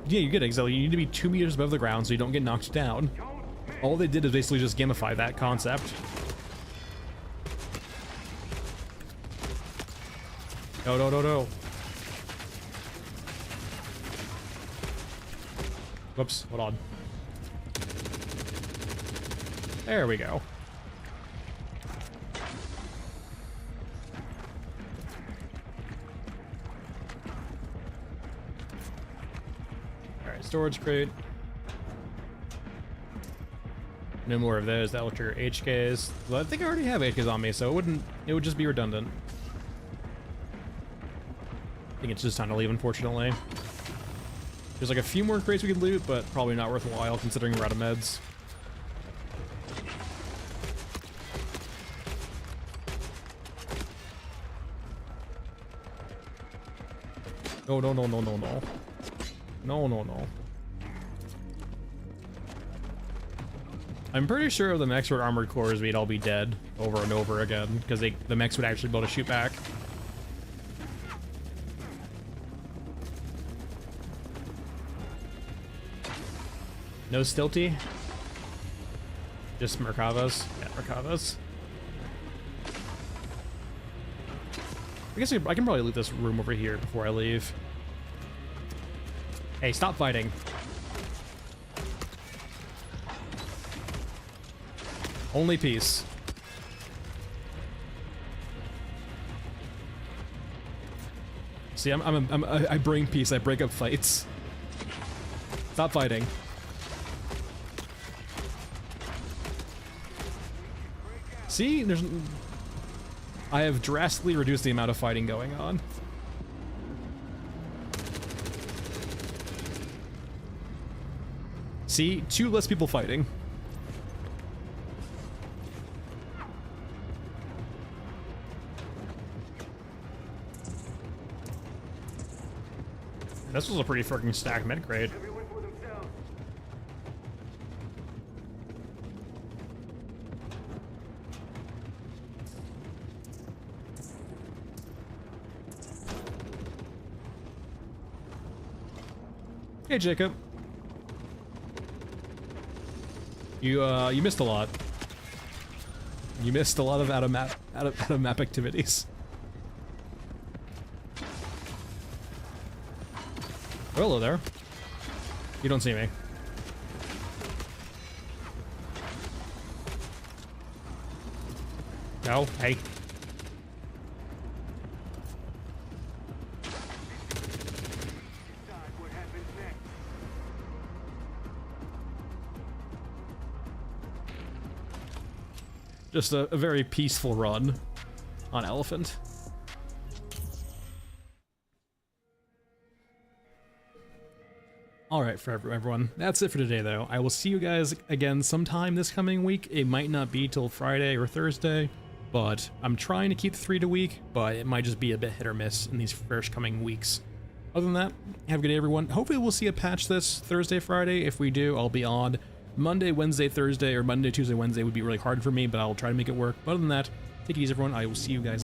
Yeah, you're good, exactly. You need to be 2 meters above the ground so you don't get knocked down. All they did is basically just gamify that concept. No, no, no, no. Whoops, hold on. There we go. Alright, storage crate. No more of those. That'll trigger HKs. Well, I think I already have HKs on me, so it would just be redundant. I think it's just time to leave, unfortunately. There's like a few more crates we could loot, but probably not worthwhile considering we're out of meds. No, no, no, no, no, no. No, no, no. I'm pretty sure the mechs were armored cores, we'd all be dead over and over again, because the mechs would actually be able to shoot back. No stilty? Just Merkavas? Yeah, Merkavas. I guess I can probably loot this room over here before I leave. Hey, stop fighting. Only peace. See, I bring peace. I break up fights. Stop fighting. See, I have drastically reduced the amount of fighting going on. See, 2 less people fighting. This was a pretty freaking stacked med crate. Everyone for themselves. Hey, Jacob. You missed a lot. You missed a lot of out of map activities. Oh, hello there. You don't see me. No, hey. Decide what happens next. Just a very peaceful run on Elephant. Alright, for everyone, that's it for today though. I will see you guys again sometime this coming week. It might not be till Friday or Thursday, but I'm trying to keep 3 a week, but it might just be a bit hit or miss in these first coming weeks. Other than that, have a good day everyone. Hopefully we'll see a patch this Thursday, Friday. If we do, I'll be on. Monday, Wednesday, Thursday, or Monday, Tuesday, Wednesday would be really hard for me, but I'll try to make it work. But other than that, take it easy everyone. I will see you guys